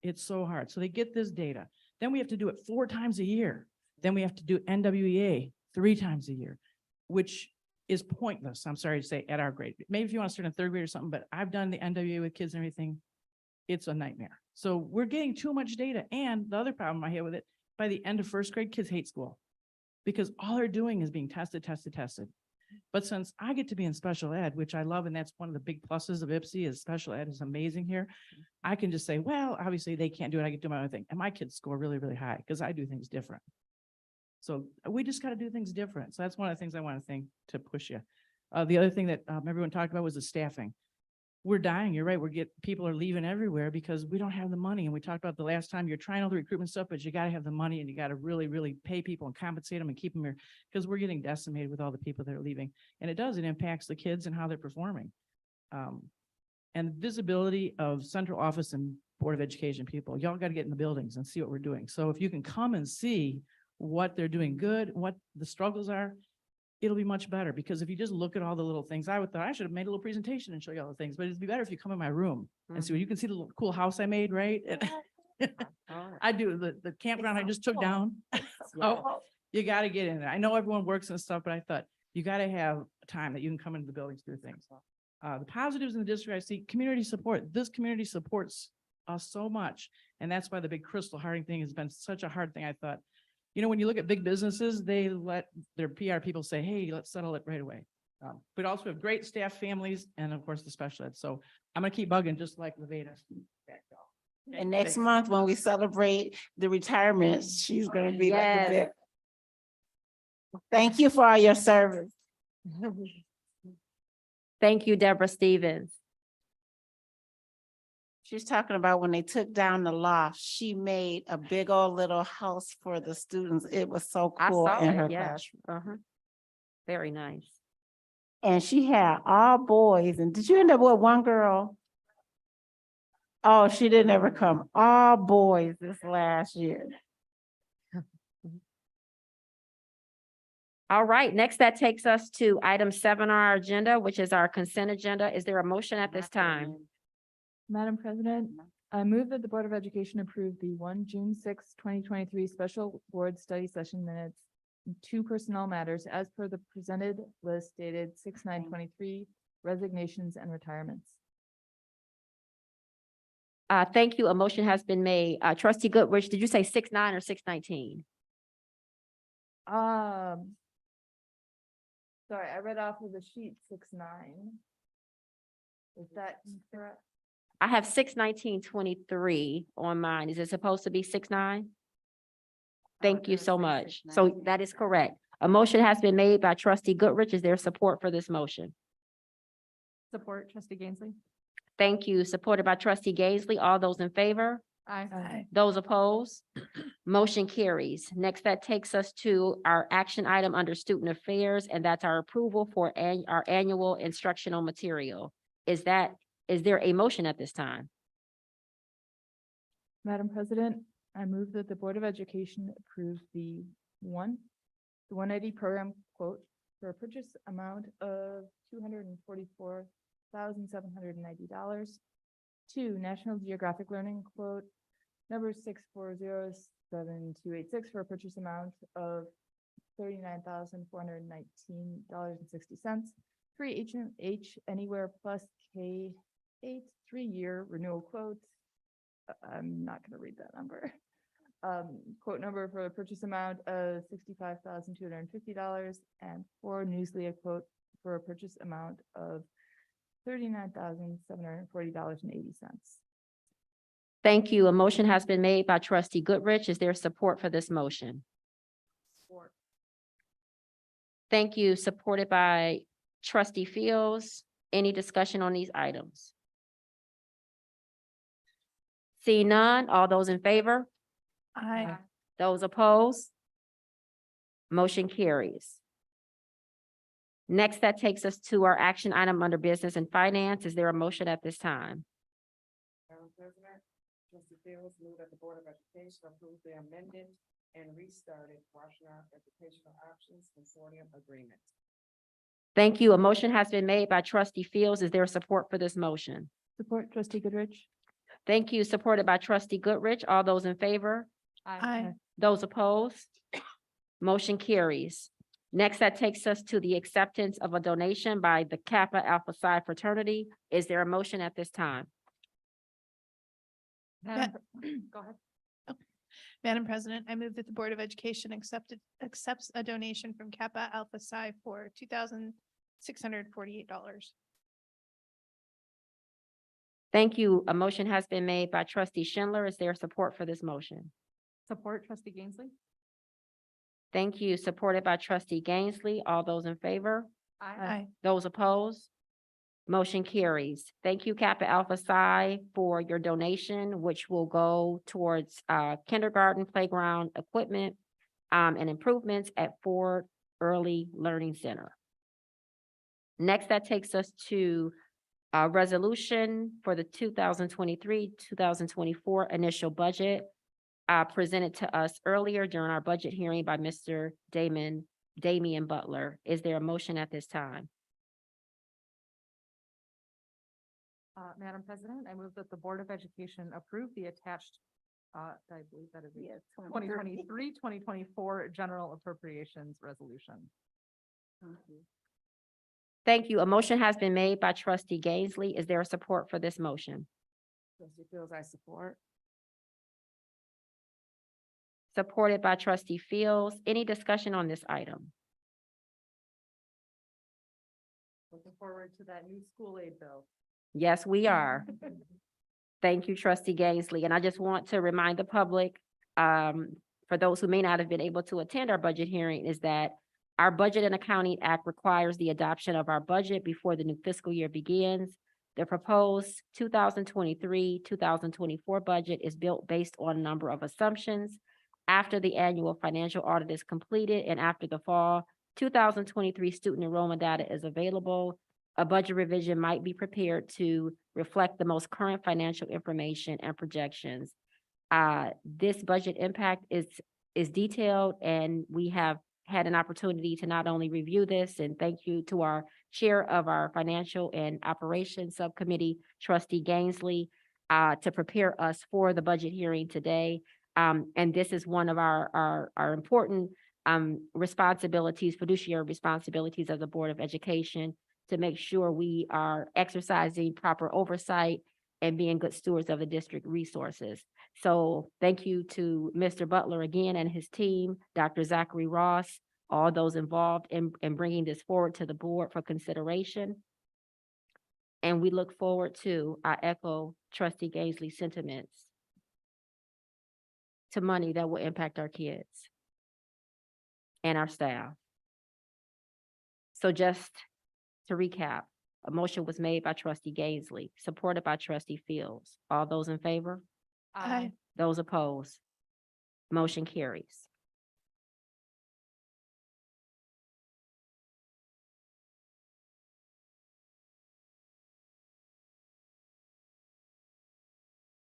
It's so hard. So they get this data. Then we have to do it 4 times a year. Then we have to do NWEA 3 times a year, which is pointless. I'm sorry to say at our grade. Maybe if you want to start in 3rd grade or something, but I've done the NWEA with kids and everything. It's a nightmare. So we're getting too much data. And the other problem I have with it, by the end of 1st grade, kids hate school because all they're doing is being tested. But since I get to be in special ed, which I love, and that's one of the big pluses of IPSI is special ed is amazing here. I can just say, well, obviously they can't do it. I can do my own thing. And my kids score really, really high because I do things different. So we just got to do things different. So that's one of the things I want to think to push you. The other thing that everyone talked about was the staffing. We're dying. You're right. People are leaving everywhere because we don't have the money. And we talked about the last time you're trying all the recruitment stuff, but you got to have the money and you got to really, really pay people and compensate them and keep them here because we're getting decimated with all the people that are leaving. And it impacts the kids and how they're performing. and visibility of central office and Board of Education people. Y'all got to get in the buildings and see what we're doing. So if you can come and see what they're doing good, what the struggles are, it'll be much better, because if you just look at all the little things, I would thought I should have made a little presentation and show you all the things, but it'd be better if you come in my room and see, you can see the little cool house I made, right? I do, the campground I just took down. So you got to get in there. I know everyone works and stuff, but I thought you got to have time that you can come into the buildings, do things. The positives in the district, I see community support. This community supports us so much. And that's why the big Crystal Harding thing has been such a hard thing. I thought, you know, when you look at big businesses, they let their PR people say, hey, let's settle it right away. But also have great staff families and of course the special ed. So I'm gonna keep bugging just like Levada. And next month, when we celebrate the retirements, she's gonna be like Yes. the big. Thank you for all your service. Thank you, Deborah Stevens. She's talking about when they took down the loft, she made a big old little house for the students. It was so I cool saw in her it, yeah. classroom. Very nice. And she had all boys. And did you end up with one girl? Oh, she didn't ever come. All boys this last year. All right, next that takes us to item 7 on our agenda, which is our consent agenda. Is there a motion at this time? Madam President, I move that the Board of Education approve the June 6, 2023 special board study session minutes, 2 personnel matters as per the presented list dated 6/9/23, resignations and retirements. Thank you. A motion has been made. Trustee Goodrich, did you say 6/9 or 6/19? Sorry, I read off of the sheet 6/9. Is that correct? I have 6/19/23 on mine. Is it supposed to be 6/9? Thank you so much. So that is correct. A motion has been made by trustee Goodrich. Is there support for this motion? Support, trustee Gainsley. Thank you. Supported by trustee Gaisley. All those in favor? Aye. Those opposed? Motion carries. Next, that takes us to our action item under student affairs, and that's our approval for our annual instructional material. Is there a motion at this time? Madam President, I move that the Board of Education approve the 180 program quote for a purchase amount of $244,790. 2, National Geographic Learning quote number 6407286 for a purchase amount of $39,419.60. 3, H Anywhere Plus K8 3-year renewal quote. I'm not going to read that number. Quote number for a purchase amount of $65,250, and 4, Newslia quote for a purchase amount of $39,740.80. Thank you. A motion has been made by trustee Goodrich. Is there support for this motion? Support. Thank you. Supported by trustee Fields. Any discussion on these items? See none. All those in favor? Aye. Those opposed? Motion carries. Next, that takes us to our action item under business and finance. Is there a motion at this time? Madam President, trustee Fields move that the Board of Education approve the amended and restarted Washington Educational Options Consortium Agreement. Thank you. A motion has been made by trustee Fields. Is there support for this motion? Support, trustee Goodrich. Thank you. Supported by trustee Goodrich. All those in favor? Aye. Those opposed? Motion carries. Next, that takes us to the acceptance of a donation by the Kappa Alpha Psi fraternity. Is there a motion at this time? Go ahead. Madam President, I move that the Board of Education accepts a donation from Kappa Alpha Psi for $2,648. Thank you. A motion has been made by trustee Schindler. Is there support for this motion? Support, trustee Gainsley. Thank you. Supported by trustee Gainsleigh. All those in favor? Aye. Those opposed? Motion carries. Thank you, Kappa Alpha Psi, for your donation, which will go towards kindergarten playground equipment and improvements at Ford Early Learning Center. Next, that takes us to resolution for the 2023-2024 initial budget presented to us earlier during our budget hearing by Mr. Damian Butler. Is there a motion at this time? Madam President, I move that the Board of Education approve the attached, I believe that is Yes. 2023-2024 general appropriations resolution. Thank you. A motion has been made by trustee Gainsly. Is there a support for this motion? Trustee Fields, I support. Supported by trustee Fields. Any discussion on this item? Looking forward to that new school aid bill. Yes, we are. Thank you, trustee Gainsly. And I just want to remind the public, for those who may not have been able to attend our budget hearing, is that our Budget and Accounting Act requires the adoption of our budget before the new fiscal year begins. The proposed 2023-2024 budget is built based on a number of assumptions. After the annual financial audit is completed and after the fall 2023 student enrollment data is available, a budget revision might be prepared to reflect the most current financial information and projections. This budget impact is detailed, and we have had an opportunity to not only review this, and thank you to our chair of our Financial and Operations Subcommittee, trustee Gainsly, to prepare us for the budget hearing today. And this is one of our important responsibilities, fiduciary responsibilities of the Board of Education, to make sure we are exercising proper oversight and being good stewards of the district resources. So thank you to Mr. Butler again and his team, Dr. Zachary Ross, all those involved in bringing this forward to the board for consideration. And we look forward to, I echo trustee Gainsly's sentiments, to money that will impact our kids and our staff. So just to recap, a motion was made by trustee Gainsly, supported by trustee Fields. All those in favor? Aye. Those opposed? Motion carries.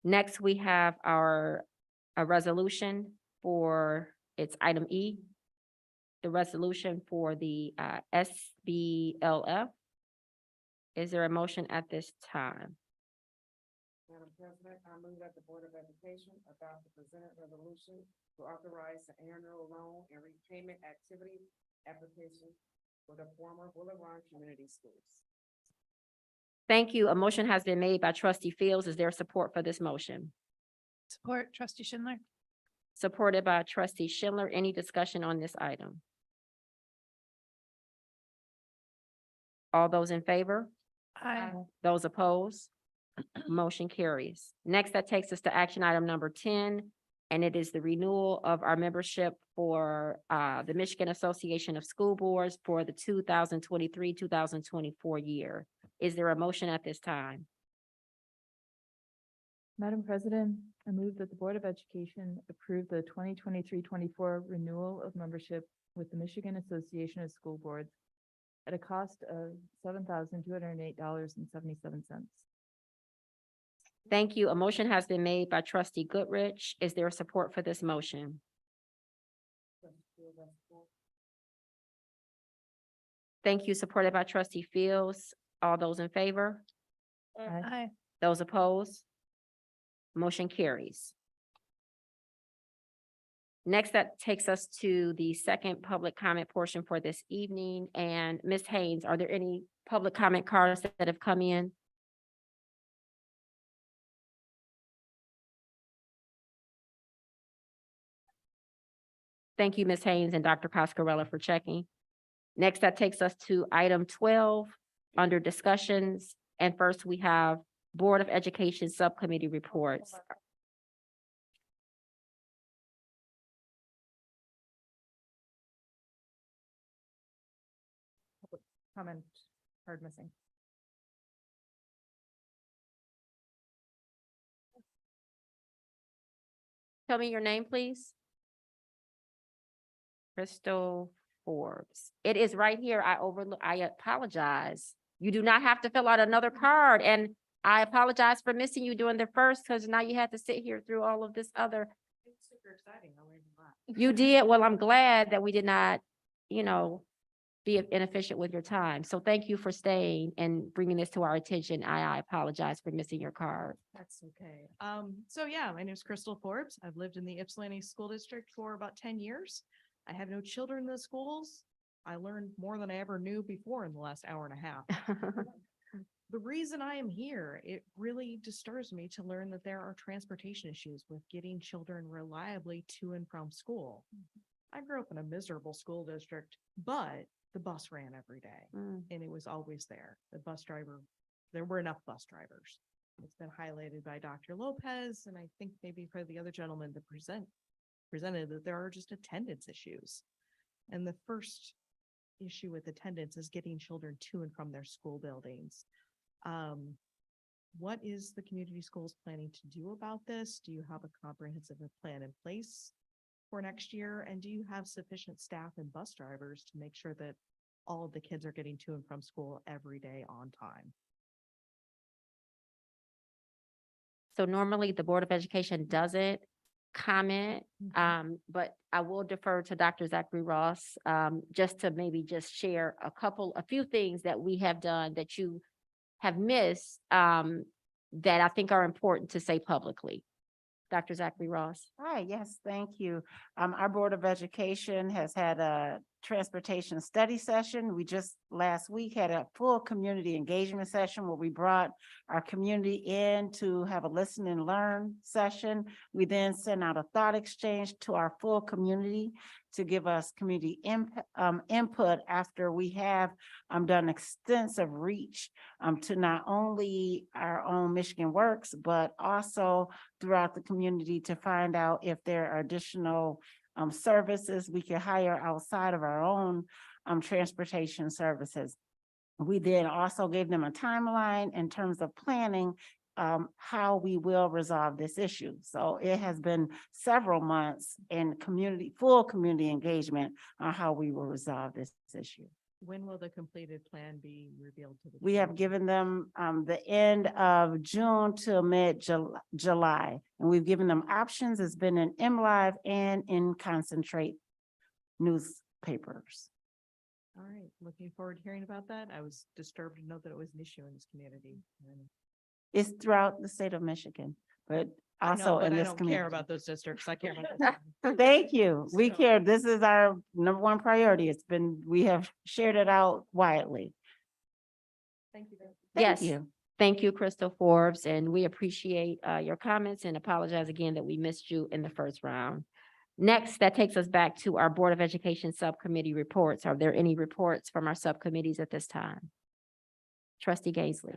Next, we have a resolution for, it's item E, the resolution for the SBLF. Is there a motion at this time? Madam President, I move that the Board of Education adopt the presented resolution to authorize the annual loan and repayment activity application for the former Willow Run Community Schools. Thank you. A motion has been made by trustee Fields. Is there support for this motion? Support, trustee Schindler. Supported by trustee Schindler. Any discussion on this item? All those in favor? Aye. Those opposed? Motion carries. Next, that takes us to action item number 10, and it is the renewal of our membership for the Michigan Association of School Boards for the 2023-2024 year. Is there a motion at this time? Madam President, I move that the Board of Education approve the 2023-24 renewal of membership with the Michigan Association of School Boards at a cost of $7,208.77. Thank you. A motion has been made by trustee Goodrich. Is there support for this motion? Thank you. Supported by trustee Fields. All those in favor? Aye. Those opposed? Motion carries. Next, that takes us to the second public comment portion for this evening. And Ms. Haynes, are there any public comment cards that have come in? Thank you, Ms. Haynes and Dr. Coscarella, for checking. Next, that takes us to item 12 under discussions. And first, we have Board of Education Subcommittee reports. Comment heard missing. Tell me your name, please. Crystal Forbes. It is right here. I apologize. You do not have to fill out another card. And I apologize for missing you during the first, because now you had to sit here through all of this other. It's super exciting. I learned a lot. You did. Well, I'm glad that we did not, be inefficient with your time. So thank you for staying and bringing this to our attention. I apologize for missing your card. That's okay. So yeah, my name is Crystal Forbes. I've lived in the Ypsilanti School District for about 10 years. I have no children in the schools. I learned more than I ever knew before in the last hour and a half. The reason I am here, it really disturbs me to learn that there are transportation issues with getting children reliably to and from school. I grew up in a miserable school district, but the bus ran every day and it was always there. There were enough bus drivers. It's been highlighted by Dr. Lopez, and I think maybe for the other gentleman that presented that there are just attendance issues. And the first issue with attendance is getting children to and from their school buildings. What is the community schools planning to do about this? Do you have a comprehensive plan in place for next year? And do you have sufficient staff and bus drivers to make sure that all of the kids are getting to and from school every day on time? So normally the Board of Education doesn't comment, but I will defer to Dr. Zachary Ross, just to maybe just share a few things that we have done that you have missed, that I think are important to say publicly. Dr. Zachary Ross. Hi, yes, thank you. Our Board of Education has had a transportation study session. We just last week had a full community engagement session where we brought our community in to have a listen and learn session. We then sent out a thought exchange to our full community to give us community input after we have done extensive reach to not only our own Michigan Works, but also throughout the community to find out if there are additional services we can hire outside of our own transportation services. We then also gave them a timeline in terms of planning how we will resolve this issue. So it has been several months in full community engagement on how we will resolve this issue. When will the completed plan be revealed to the? We have given them the end of June to mid-July, and we've given them options. It's been in MLive and in Concentrate newspapers. All right, looking forward to hearing about that. I was disturbed to know that it was an issue in this community. It's throughout the state of Michigan, but also in I this don't community. care about those districts. I care about. Thank you. We care. This is our number one priority. We have shared it out widely. Thank you. Yes. Thank you. Thank you, Crystal Forbes, and we appreciate your comments and apologize again that we missed you in the first round. Next, that takes us back to our Board of Education Subcommittee reports. Are there any reports from our subcommittees at this time? Trustee Gaisley.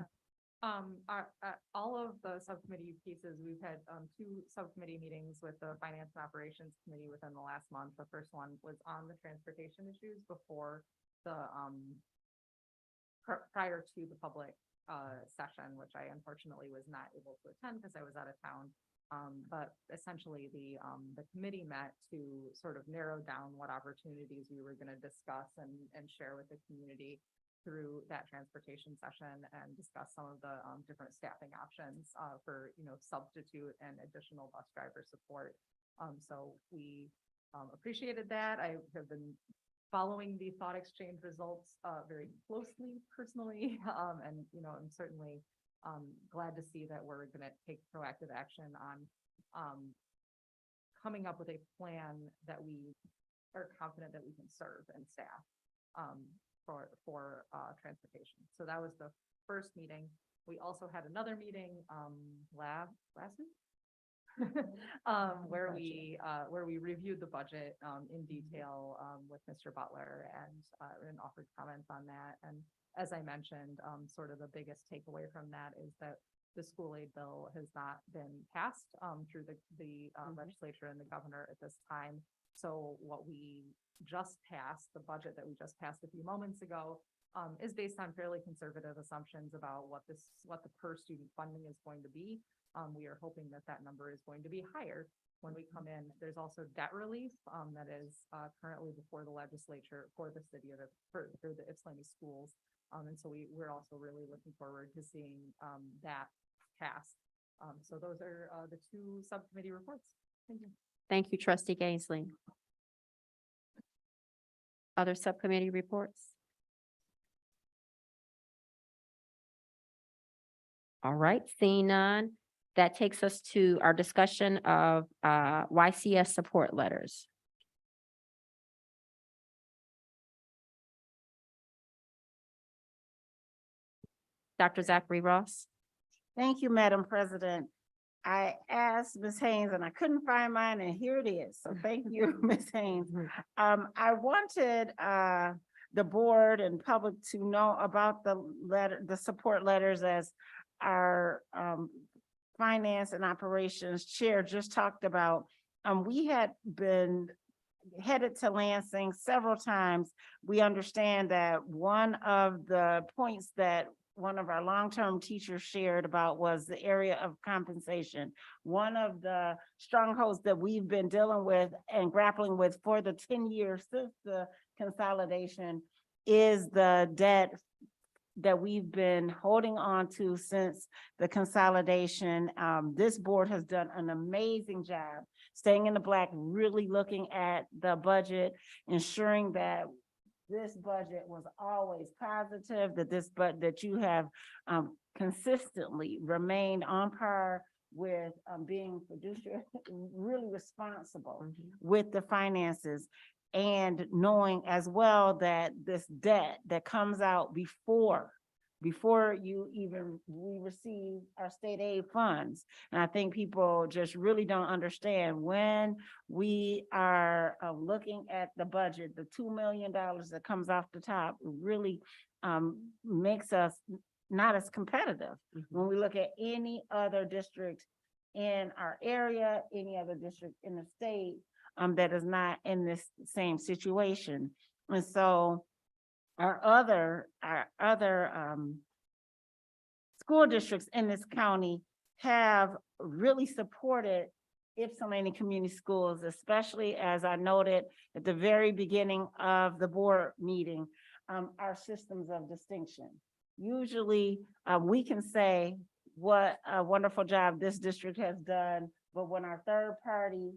All of the subcommittee pieces, we've had, two subcommittee meetings with the Finance and Operations Committee within the last month. The first one was on the transportation issues before the, prior to the public, session, which I unfortunately was not able to attend because I was out of town. But essentially the committee met to sort of narrow down what opportunities we were going to discuss and share with the community through that transportation session and discuss some of the different staffing options for, substitute and additional bus driver support. So we appreciated that. I have been following the thought exchange results very closely personally. And, I'm certainly glad to see that we're going to take proactive action on coming up with a plan that we are confident that we can serve and staff for transportation. So that was the first meeting. We also had another meeting last week where we reviewed the budget in detail with Mr. Butler and offered comments on that. And as I mentioned, sort of the biggest takeaway from that is that the school aid bill has not been passed through the legislature and the governor at this time. So what we just passed, the budget that we just passed a few moments ago, is based on fairly conservative assumptions about what the per student funding is going to be. We are hoping that number is going to be higher when we come in. There's also debt relief that is currently before the legislature for the city for the Ypsilanti schools. And so we're also really looking forward to seeing, that pass. So those are, the two subcommittee reports. Thank you. Thank you, trustee Gainsly. Other subcommittee reports? All right, seeing none, that takes us to our discussion of YCS support letters. Dr. Zachary Ross. Thank you, Madam President. I asked Ms. Haynes and I couldn't find mine, and here it is. So thank you, Ms. Haynes. I wanted the board and public to know about the support letters, as our finance and operations chair just talked about. We had been headed to Lansing several times. We understand that one of the points that one of our long-term teachers shared about was the area of compensation. One of the strongholds that we've been dealing with and grappling with for the 10 years since the consolidation is the debt that we've been holding on to since the consolidation. This board has done an amazing job staying in the black, really looking at the budget, ensuring that this budget was always positive, that you have consistently remained on par with being fiduciary, really responsible with the finances, and knowing as well that this debt that comes out before we receive our state aid funds. And I think people just really don't understand when we are looking at the budget, the $2 million that comes off the top really makes us not as competitive. When we look at any other district in our area, any other district in the state that is not in this same situation. And so our other school districts in this county have really supported Ypsilanti Community Schools, especially as I noted at the very beginning of the board meeting, our systems of distinction. Usually we can say what a wonderful job this district has done, but when our third party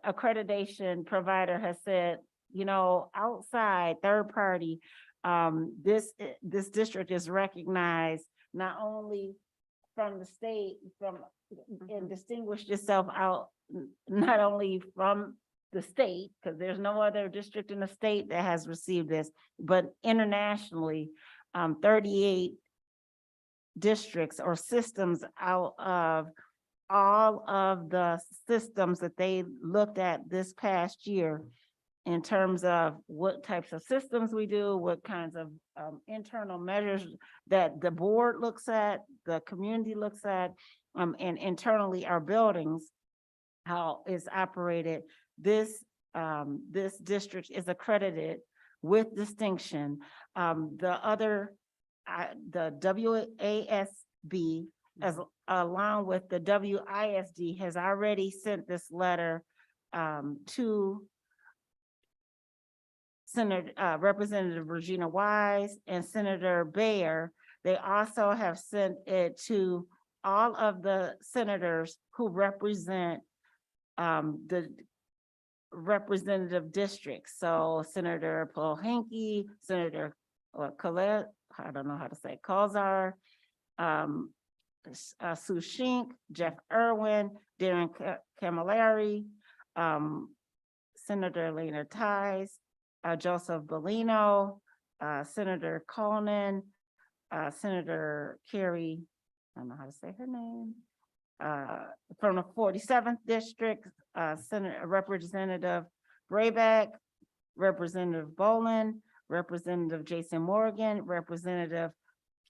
accreditation provider has said, you know, outside third party, this district is recognized not only from the state, and distinguished itself out not only from the state, because there's no other district in the state that has received this, but internationally, 38 districts or systems out of all of the systems that they looked at this past year in terms of what types of systems we do, what kinds of internal measures that the board looks at, the community looks at, and internally our buildings, how it's operated. This district is accredited with distinction. The WASB, along with the WISD, has already sent this letter to Representative Regina Wise and Senator Bayer. They also have sent it to all of the senators who represent the representative districts. So Senator Pohanky, Senator Colette, I don't know how to say it, Kozar, Sue Shink, Jeff Irwin, Darren Camilleri, Senator Elena Tice, Joseph Bellino, Senator Conan, Senator Carrie, I don't know how to say her name, from the 47th district, Senator Representative Brayback, Representative Boland, Representative Jason Morgan, Representative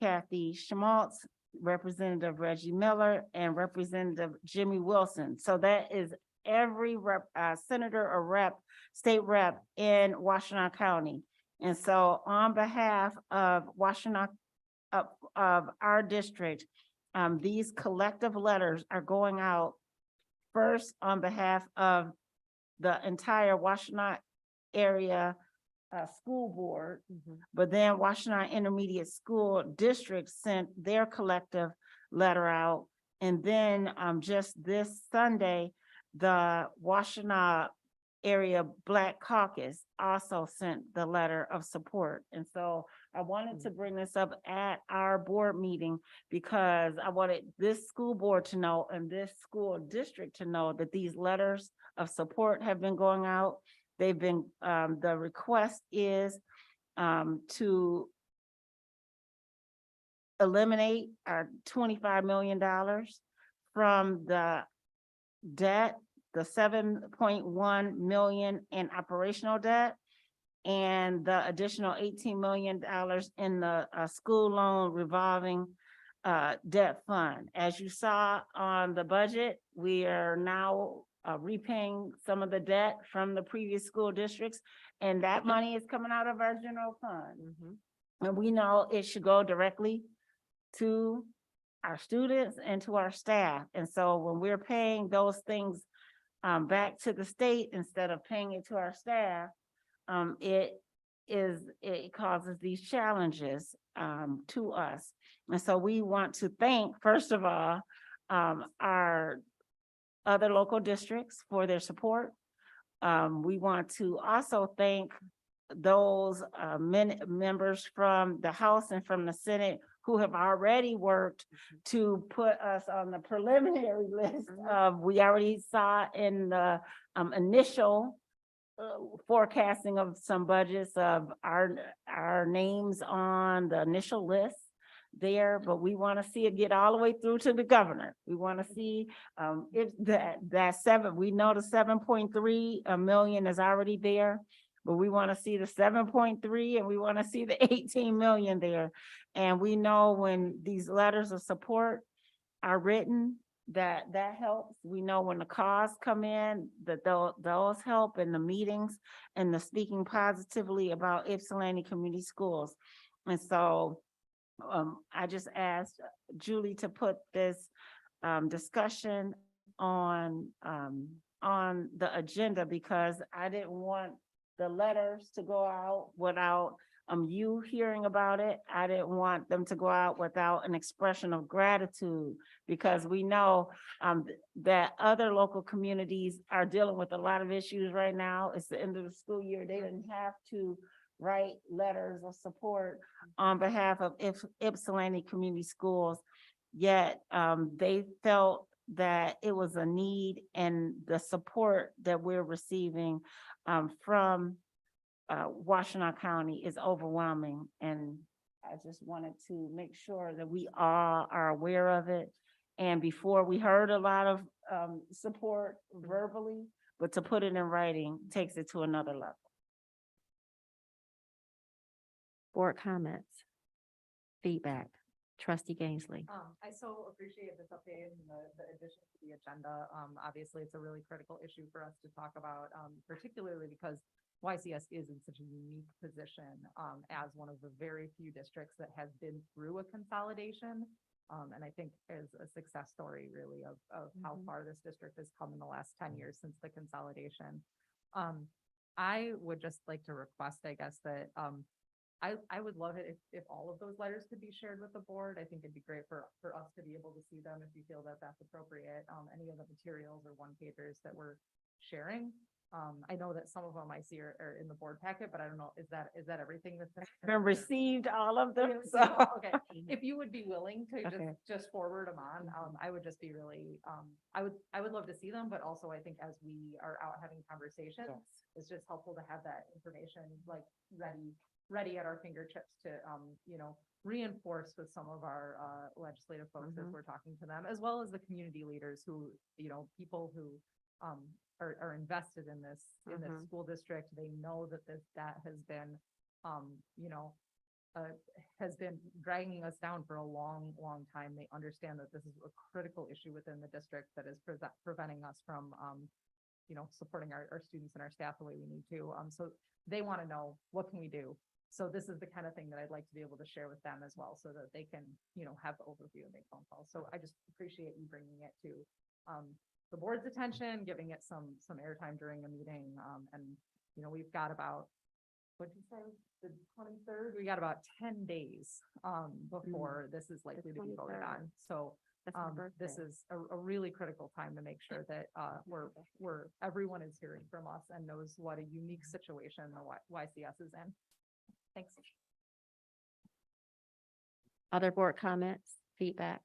Kathy Schmaltz, Representative Reggie Miller, and Representative Jimmy Wilson. So that is every senator or rep, state rep in Washtenaw County. And so on behalf of Washtenaw, of our district, these collective letters are going out first on behalf of the entire Washtenaw area school board. But then Washtenaw Intermediate School District sent their collective letter out. And then, just this Sunday, the Washtenaw Area Black Caucus also sent the letter of support. And so I wanted to bring this up at our board meeting because I wanted this school board to know and this school district to know that these letters of support have been going out. They've been, the request is to eliminate our $25 million from the debt, the 7.1 million in operational debt, and the additional $18 million in the school loan revolving debt fund. As you saw on the budget, we are now repaying some of the debt from the previous school districts, and that money is coming out of our general fund. And we know it should go directly to our students and to our staff. And so when we're paying those things back to the state instead of paying it to our staff, it causes these challenges to us. And so we want to thank, first of all, our other local districts for their support. We want to also thank those members from the House and from the Senate who have already worked to put us on the preliminary list of, we already saw in the initial forecasting of some budgets of our names on the initial list there, but we want to see it get all the way through to the governor. We want to see if we know the 7.3 million is already there, but we want to see the 7.3 and we want to see the 18 million there. And we know when these letters of support are written, that helps. We know when the calls come in, that those help in the meetings and the speaking positively about Ypsilanti Community Schools. And so I just asked Julie to put this discussion on the agenda because I didn't want the letters to go out without you hearing about it. I didn't want them to go out without an expression of gratitude because we know that other local communities are dealing with a lot of issues right now. It's the end of the school year. They didn't have to write letters of support on behalf of Ypsilanti Community Schools, yet they felt that it was a need, and the support that we're receiving from Washtenaw County is overwhelming. And I just wanted to make sure that we all are aware of it. And before, we heard a lot of support verbally, but to put it in writing takes it to another level. Board comments, feedback. Trustee Gainsly. I so appreciate this update and the addition to the agenda. Obviously, it's a really critical issue for us to talk about, particularly because YCS is in such a unique position as one of the very few districts that has been through a consolidation. And I think is a success story really of how far this district has come in the last 10 years since the consolidation. I would just like to request, I guess, that I would love it if all of those letters could be shared with the board. I think it'd be great for us to be able to see them if you feel that that's appropriate. Any of the materials or one-pagers that we're sharing. I know that some of them I see are in the board packet, but I don't know, is that everything that's Been received all of them, so. Okay, if you would be willing to just forward them on, I would just be really, I would love to see them, but also I think as we are out having conversations, it's just helpful to have that information like ready at our fingertips to, reinforce with some of our legislative folks as we're talking to them, as well as the community leaders who, people who are invested in this school district. They know that that has been, has been dragging us down for a long, long time. They understand that this is a critical issue within the district that is preventing us from, supporting our students and our staff the way we need to. So they want to know, what can we do? So this is the kind of thing that I'd like to be able to share with them as well, so that they can, have the overview and make phone calls. So I just appreciate you bringing it to the board's attention, giving it some airtime during a meeting. And, we've got about what'd you say, the 23rd? We got about 10 days, before this is likely to be voted 23rd. on. So, That's my this birthday. is a really critical time to make sure that, everyone is hearing from us and knows what a unique situation the YCS is in. Thanks. Other board comments, feedback?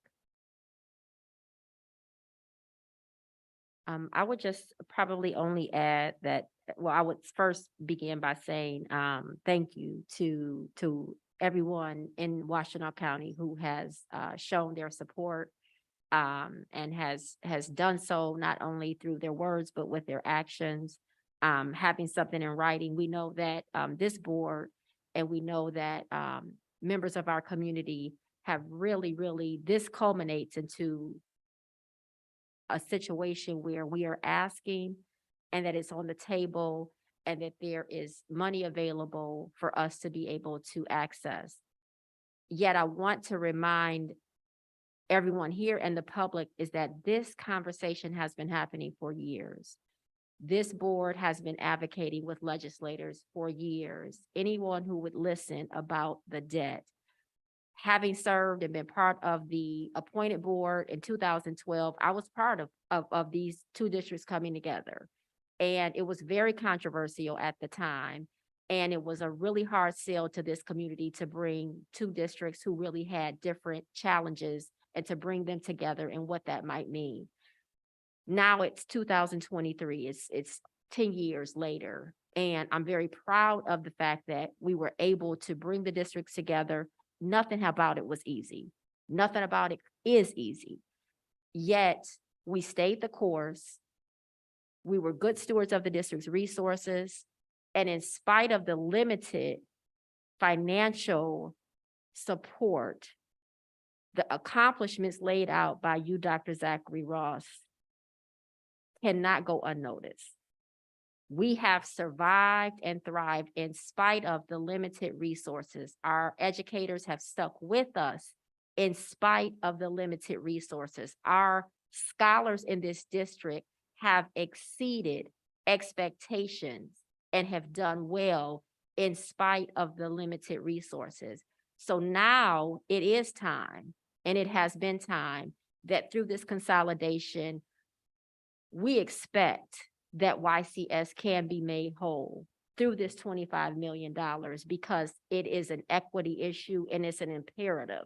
I would just probably only add that, well, I would first begin by saying, thank you to everyone in Washtenaw County who has, shown their support, and has done so not only through their words, but with their actions. Having something in writing, we know that, this board, and we know that, members of our community have really, this culminates into a situation where we are asking, and that it's on the table, and that there is money available for us to be able to access. Yet I want to remind everyone here and the public is that this conversation has been happening for years. This board has been advocating with legislators for years. Anyone who would listen about the debt. Having served and been part of the appointed board in 2012, I was part of these two districts coming together. And it was very controversial at the time. And it was a really hard sell to this community to bring two districts who really had different challenges and to bring them together and what that might mean. Now it's 2023, it's 10 years later. And I'm very proud of the fact that we were able to bring the districts together. Nothing about it was easy. Nothing about it is easy. Yet we stayed the course. We were good stewards of the district's resources. And in spite of the limited financial support, the accomplishments laid out by you, Dr. Zachary Ross, cannot go unnoticed. We have survived and thrived in spite of the limited resources. Our educators have stuck with us in spite of the limited resources. Our scholars in this district have exceeded expectations and have done well in spite of the limited resources. So now it is time, and it has been time, that through this consolidation, we expect that YCS can be made whole through this $25 million, because it is an equity issue and it's an imperative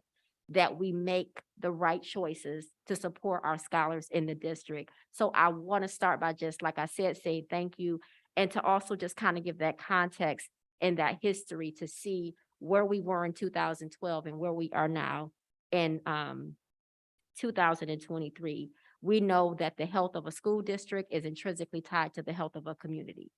that we make the right choices to support our scholars in the district. So I want to start by just, like I said, say thank you, and to also just kind of give that context and that history to see where we were in 2012 and where we are now in 2023. We know that the health of a school district is intrinsically tied to the health of a community.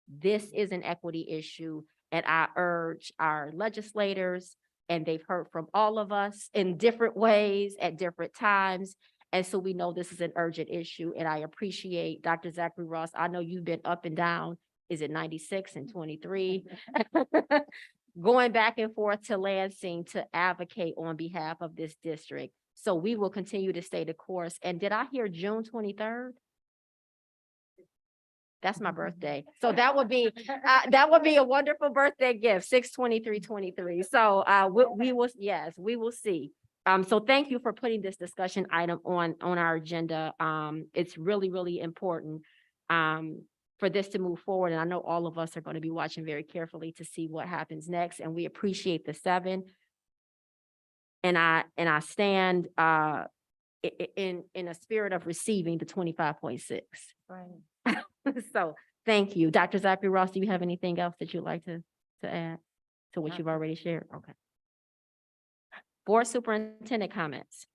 This is an equity issue, and I urge our legislators, and they've heard from all of us in different ways at different times. And so we know this is an urgent issue, and I appreciate Dr. Zachary Ross. I know you've been up and down. Is it 96 and 23? Going back and forth to Lansing to advocate on behalf of this district. So we will continue to stay the course. And did I hear June 23rd? That's my birthday. So that would be a wonderful birthday gift, 6/23/23. So we will, yes, we will see. So thank you for putting this discussion item on our agenda. It's really important for this to move forward. And I know all of us are going to be watching very carefully to see what happens next. And we appreciate the 7. And I stand in a spirit of receiving the 25.6. Right. So thank you. Dr. Zachary Ross, do you have anything else that you'd like to add to what you've already shared? Okay. Board superintendent comments.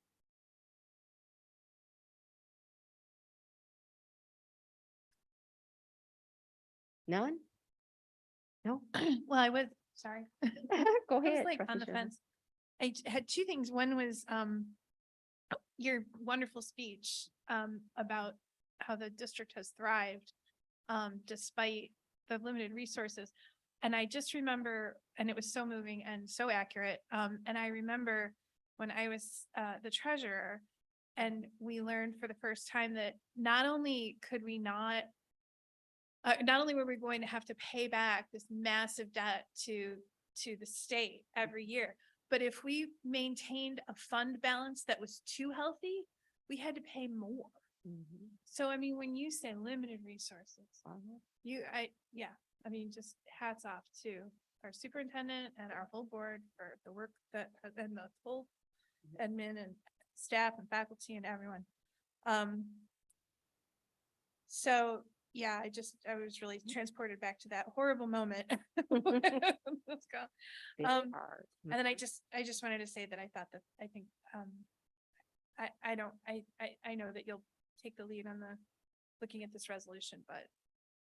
None? No? Well, I was, sorry. Go I was ahead. like Trustee on the Sherman. fence. I had two things. One was your wonderful speech about how the district has thrived despite the limited resources. And I just remember, and it was so moving and so accurate. And I remember when I was the treasurer, and we learned for the first time that not only could we not not only were we going to have to pay back this massive debt to the state every year, but if we maintained a fund balance that was too healthy, we had to pay more. So, I mean, when you say limited resources, just hats off to our superintendent and our whole board for the work that, and the whole admin and staff and faculty and everyone. So, yeah, I was really transported back to that horrible moment. Let's go. And then I just wanted to say that I thought that, I know that you'll take the lead on looking at this resolution, but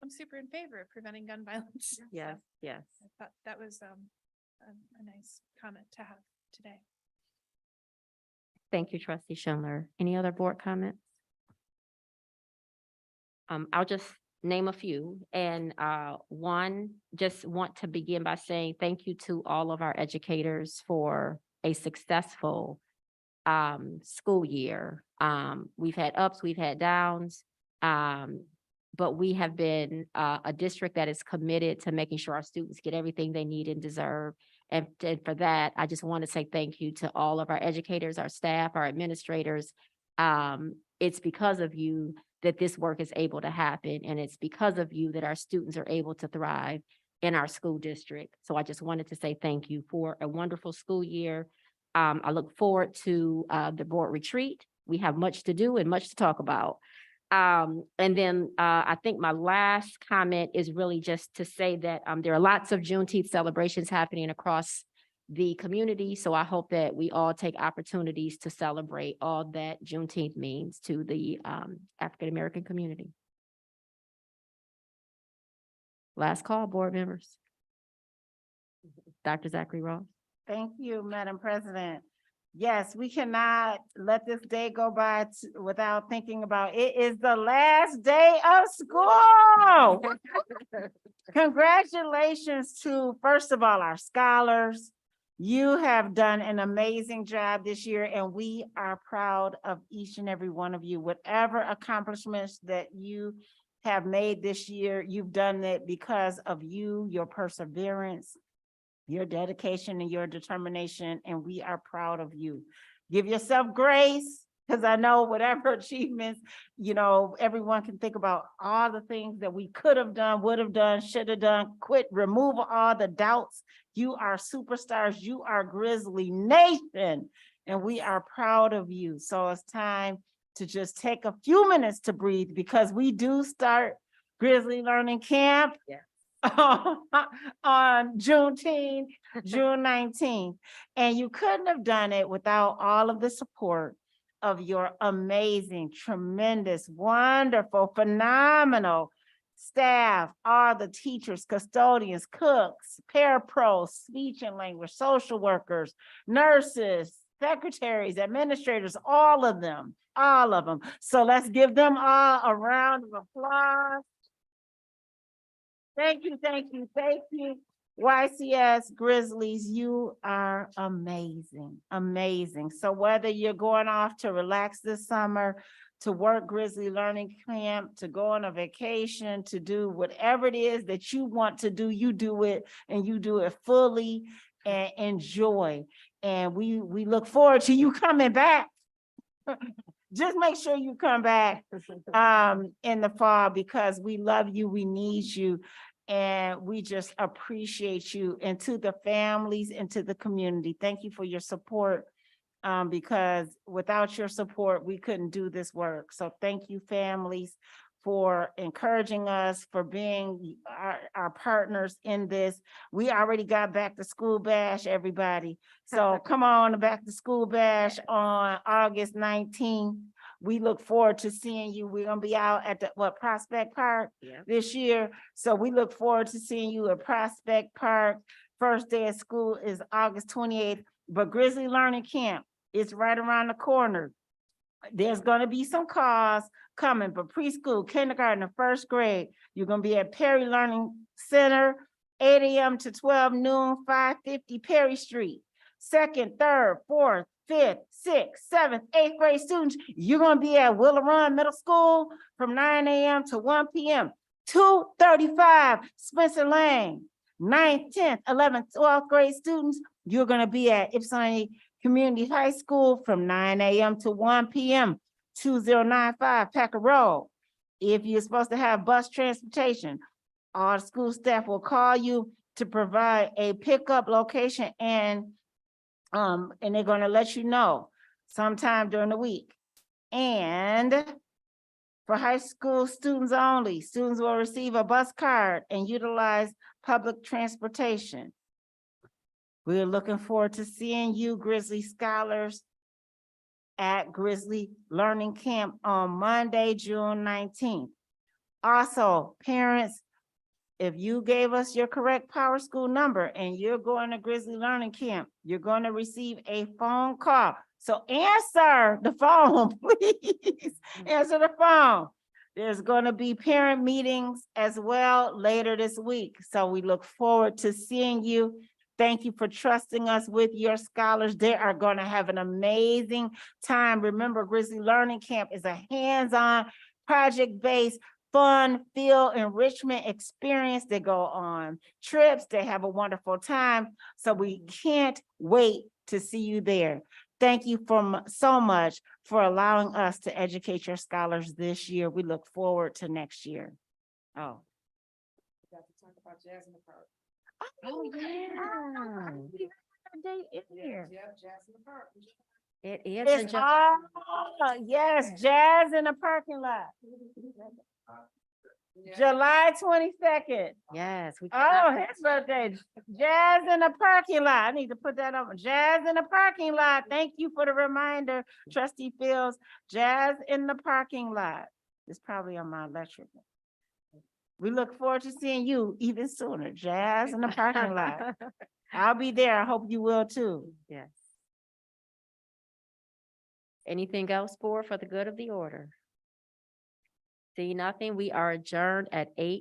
I'm super in favor of preventing gun violence. Yes, yes. I thought that was, a nice comment to have today. Thank you, trustee Schindler. Any other board comments? I'll just name a few. And one, just want to begin by saying thank you to all of our educators for a successful school year. We've had ups, we've had downs, but we have been a district that is committed to making sure our students get everything they need and deserve. And for that, I just want to say thank you to all of our educators, our staff, our administrators. It's because of you that this work is able to happen. And it's because of you that our students are able to thrive in our school district. So I just wanted to say thank you for a wonderful school year. I look forward to the board retreat. We have much to do and much to talk about. And then I think my last comment is really just to say that there are lots of Juneteenth celebrations happening across the community. So I hope that we all take opportunities to celebrate all that Juneteenth means to the African-American community. Last call, board members. Dr. Zachary Ross. Thank you, Madam President. Yes, we cannot let this day go by without thinking about it is the last day of school. Congratulations to, first of all, our scholars. You have done an amazing job this year, and we are proud of each and every one of you. Whatever accomplishments that you have made this year, you've done it because of you, your perseverance, your dedication, and your determination, and we are proud of you. Give yourself grace, because I know whatever achievements, everyone can think about all the things that we could have done, would have done, should have done, quit, remove all the doubts. You are superstars. You are Grizzly Nation, and we are proud of you. So it's time to just take a few minutes to breathe, because we do start Grizzly Learning Camp. Yeah. On Juneteenth, June 19th. And you couldn't have done it without all of the support of your amazing, tremendous, wonderful, phenomenal staff, all the teachers, custodians, cooks, parapros, speech and language, social workers, nurses, secretaries, administrators, all of them. So let's give them all a round of applause. Thank you, thank you, thank you. YCS Grizzlies, you are amazing, amazing. So whether you're going off to relax this summer, to work Grizzly Learning Camp, to go on a vacation, to do whatever it is that you want to do, you do it, and you do it fully and enjoy. And we look forward to you coming back. Just make sure you come back in the fall, because we love you, we need you, and we just appreciate you. And to the families and to the community, thank you for your support, because without your support, we couldn't do this work. So thank you, families, for encouraging us, for being our partners in this. We already got back to school bash, everybody. So come on, back to school bash on August 19th. We look forward to seeing you. We're gonna be out at Prospect Park this year. So we look forward to seeing you at Prospect Park. First day of school is August 28th, but Grizzly Learning Camp is right around the corner. There's gonna be some calls coming, but preschool, kindergarten, and first grade, you're gonna be at Perry Learning Center, 8 a.m. to 12 noon, 550 Perry Street. Second, third, fourth, fifth, sixth, seventh, eighth grade students, you're gonna be at Willow Run Middle School from 9 a.m. to 1 p.m. 235 Spencer Lane. 9th, 10th, 11th, 12th grade students, you're gonna be at Ypsilanti Community High School from 9 a.m. to 1 p.m. 2095 Packer Road. If you're supposed to have bus transportation, our school staff will call you to provide a pickup location and they're gonna let you know sometime during the week. And for high school students only, students will receive a bus card and utilize public transportation. We're looking forward to seeing you Grizzly Scholars at Grizzly Learning Camp on Monday, June 19th. Also, parents, if you gave us your correct Power School number and you're going to Grizzly Learning Camp, you're going to receive a phone call. So answer the phone, please. Answer the phone. There's going to be parent meetings as well later this week. So we look forward to seeing you. Thank you for trusting us with your scholars. They are going to have an amazing time. Remember, Grizzly Learning Camp is a hands-on, project-based, fun, field enrichment experience. They go on trips. They have a wonderful time. So we can't wait to see you there. Thank you so much for allowing us to educate your scholars this year. We look forward to next year. Oh. We got to talk about Jazz in the Park. Oh, yeah. Here. Yeah, Jazz in the Park. It is. in It's Ju- yes, Jazz in the parking lot. July 22nd. Yes. we Oh, cannot- his birthday. Jazz in the parking lot. I need to put that on. Jazz in the parking lot. Thank you for the reminder, Trustee Fields. Jazz in the parking lot. It's probably on my electric. We look forward to seeing you even sooner. Jazz in the parking lot. I'll be there. I hope you will too. Yes. Anything else for the good of the order? See nothing, we are adjourned at 8:00.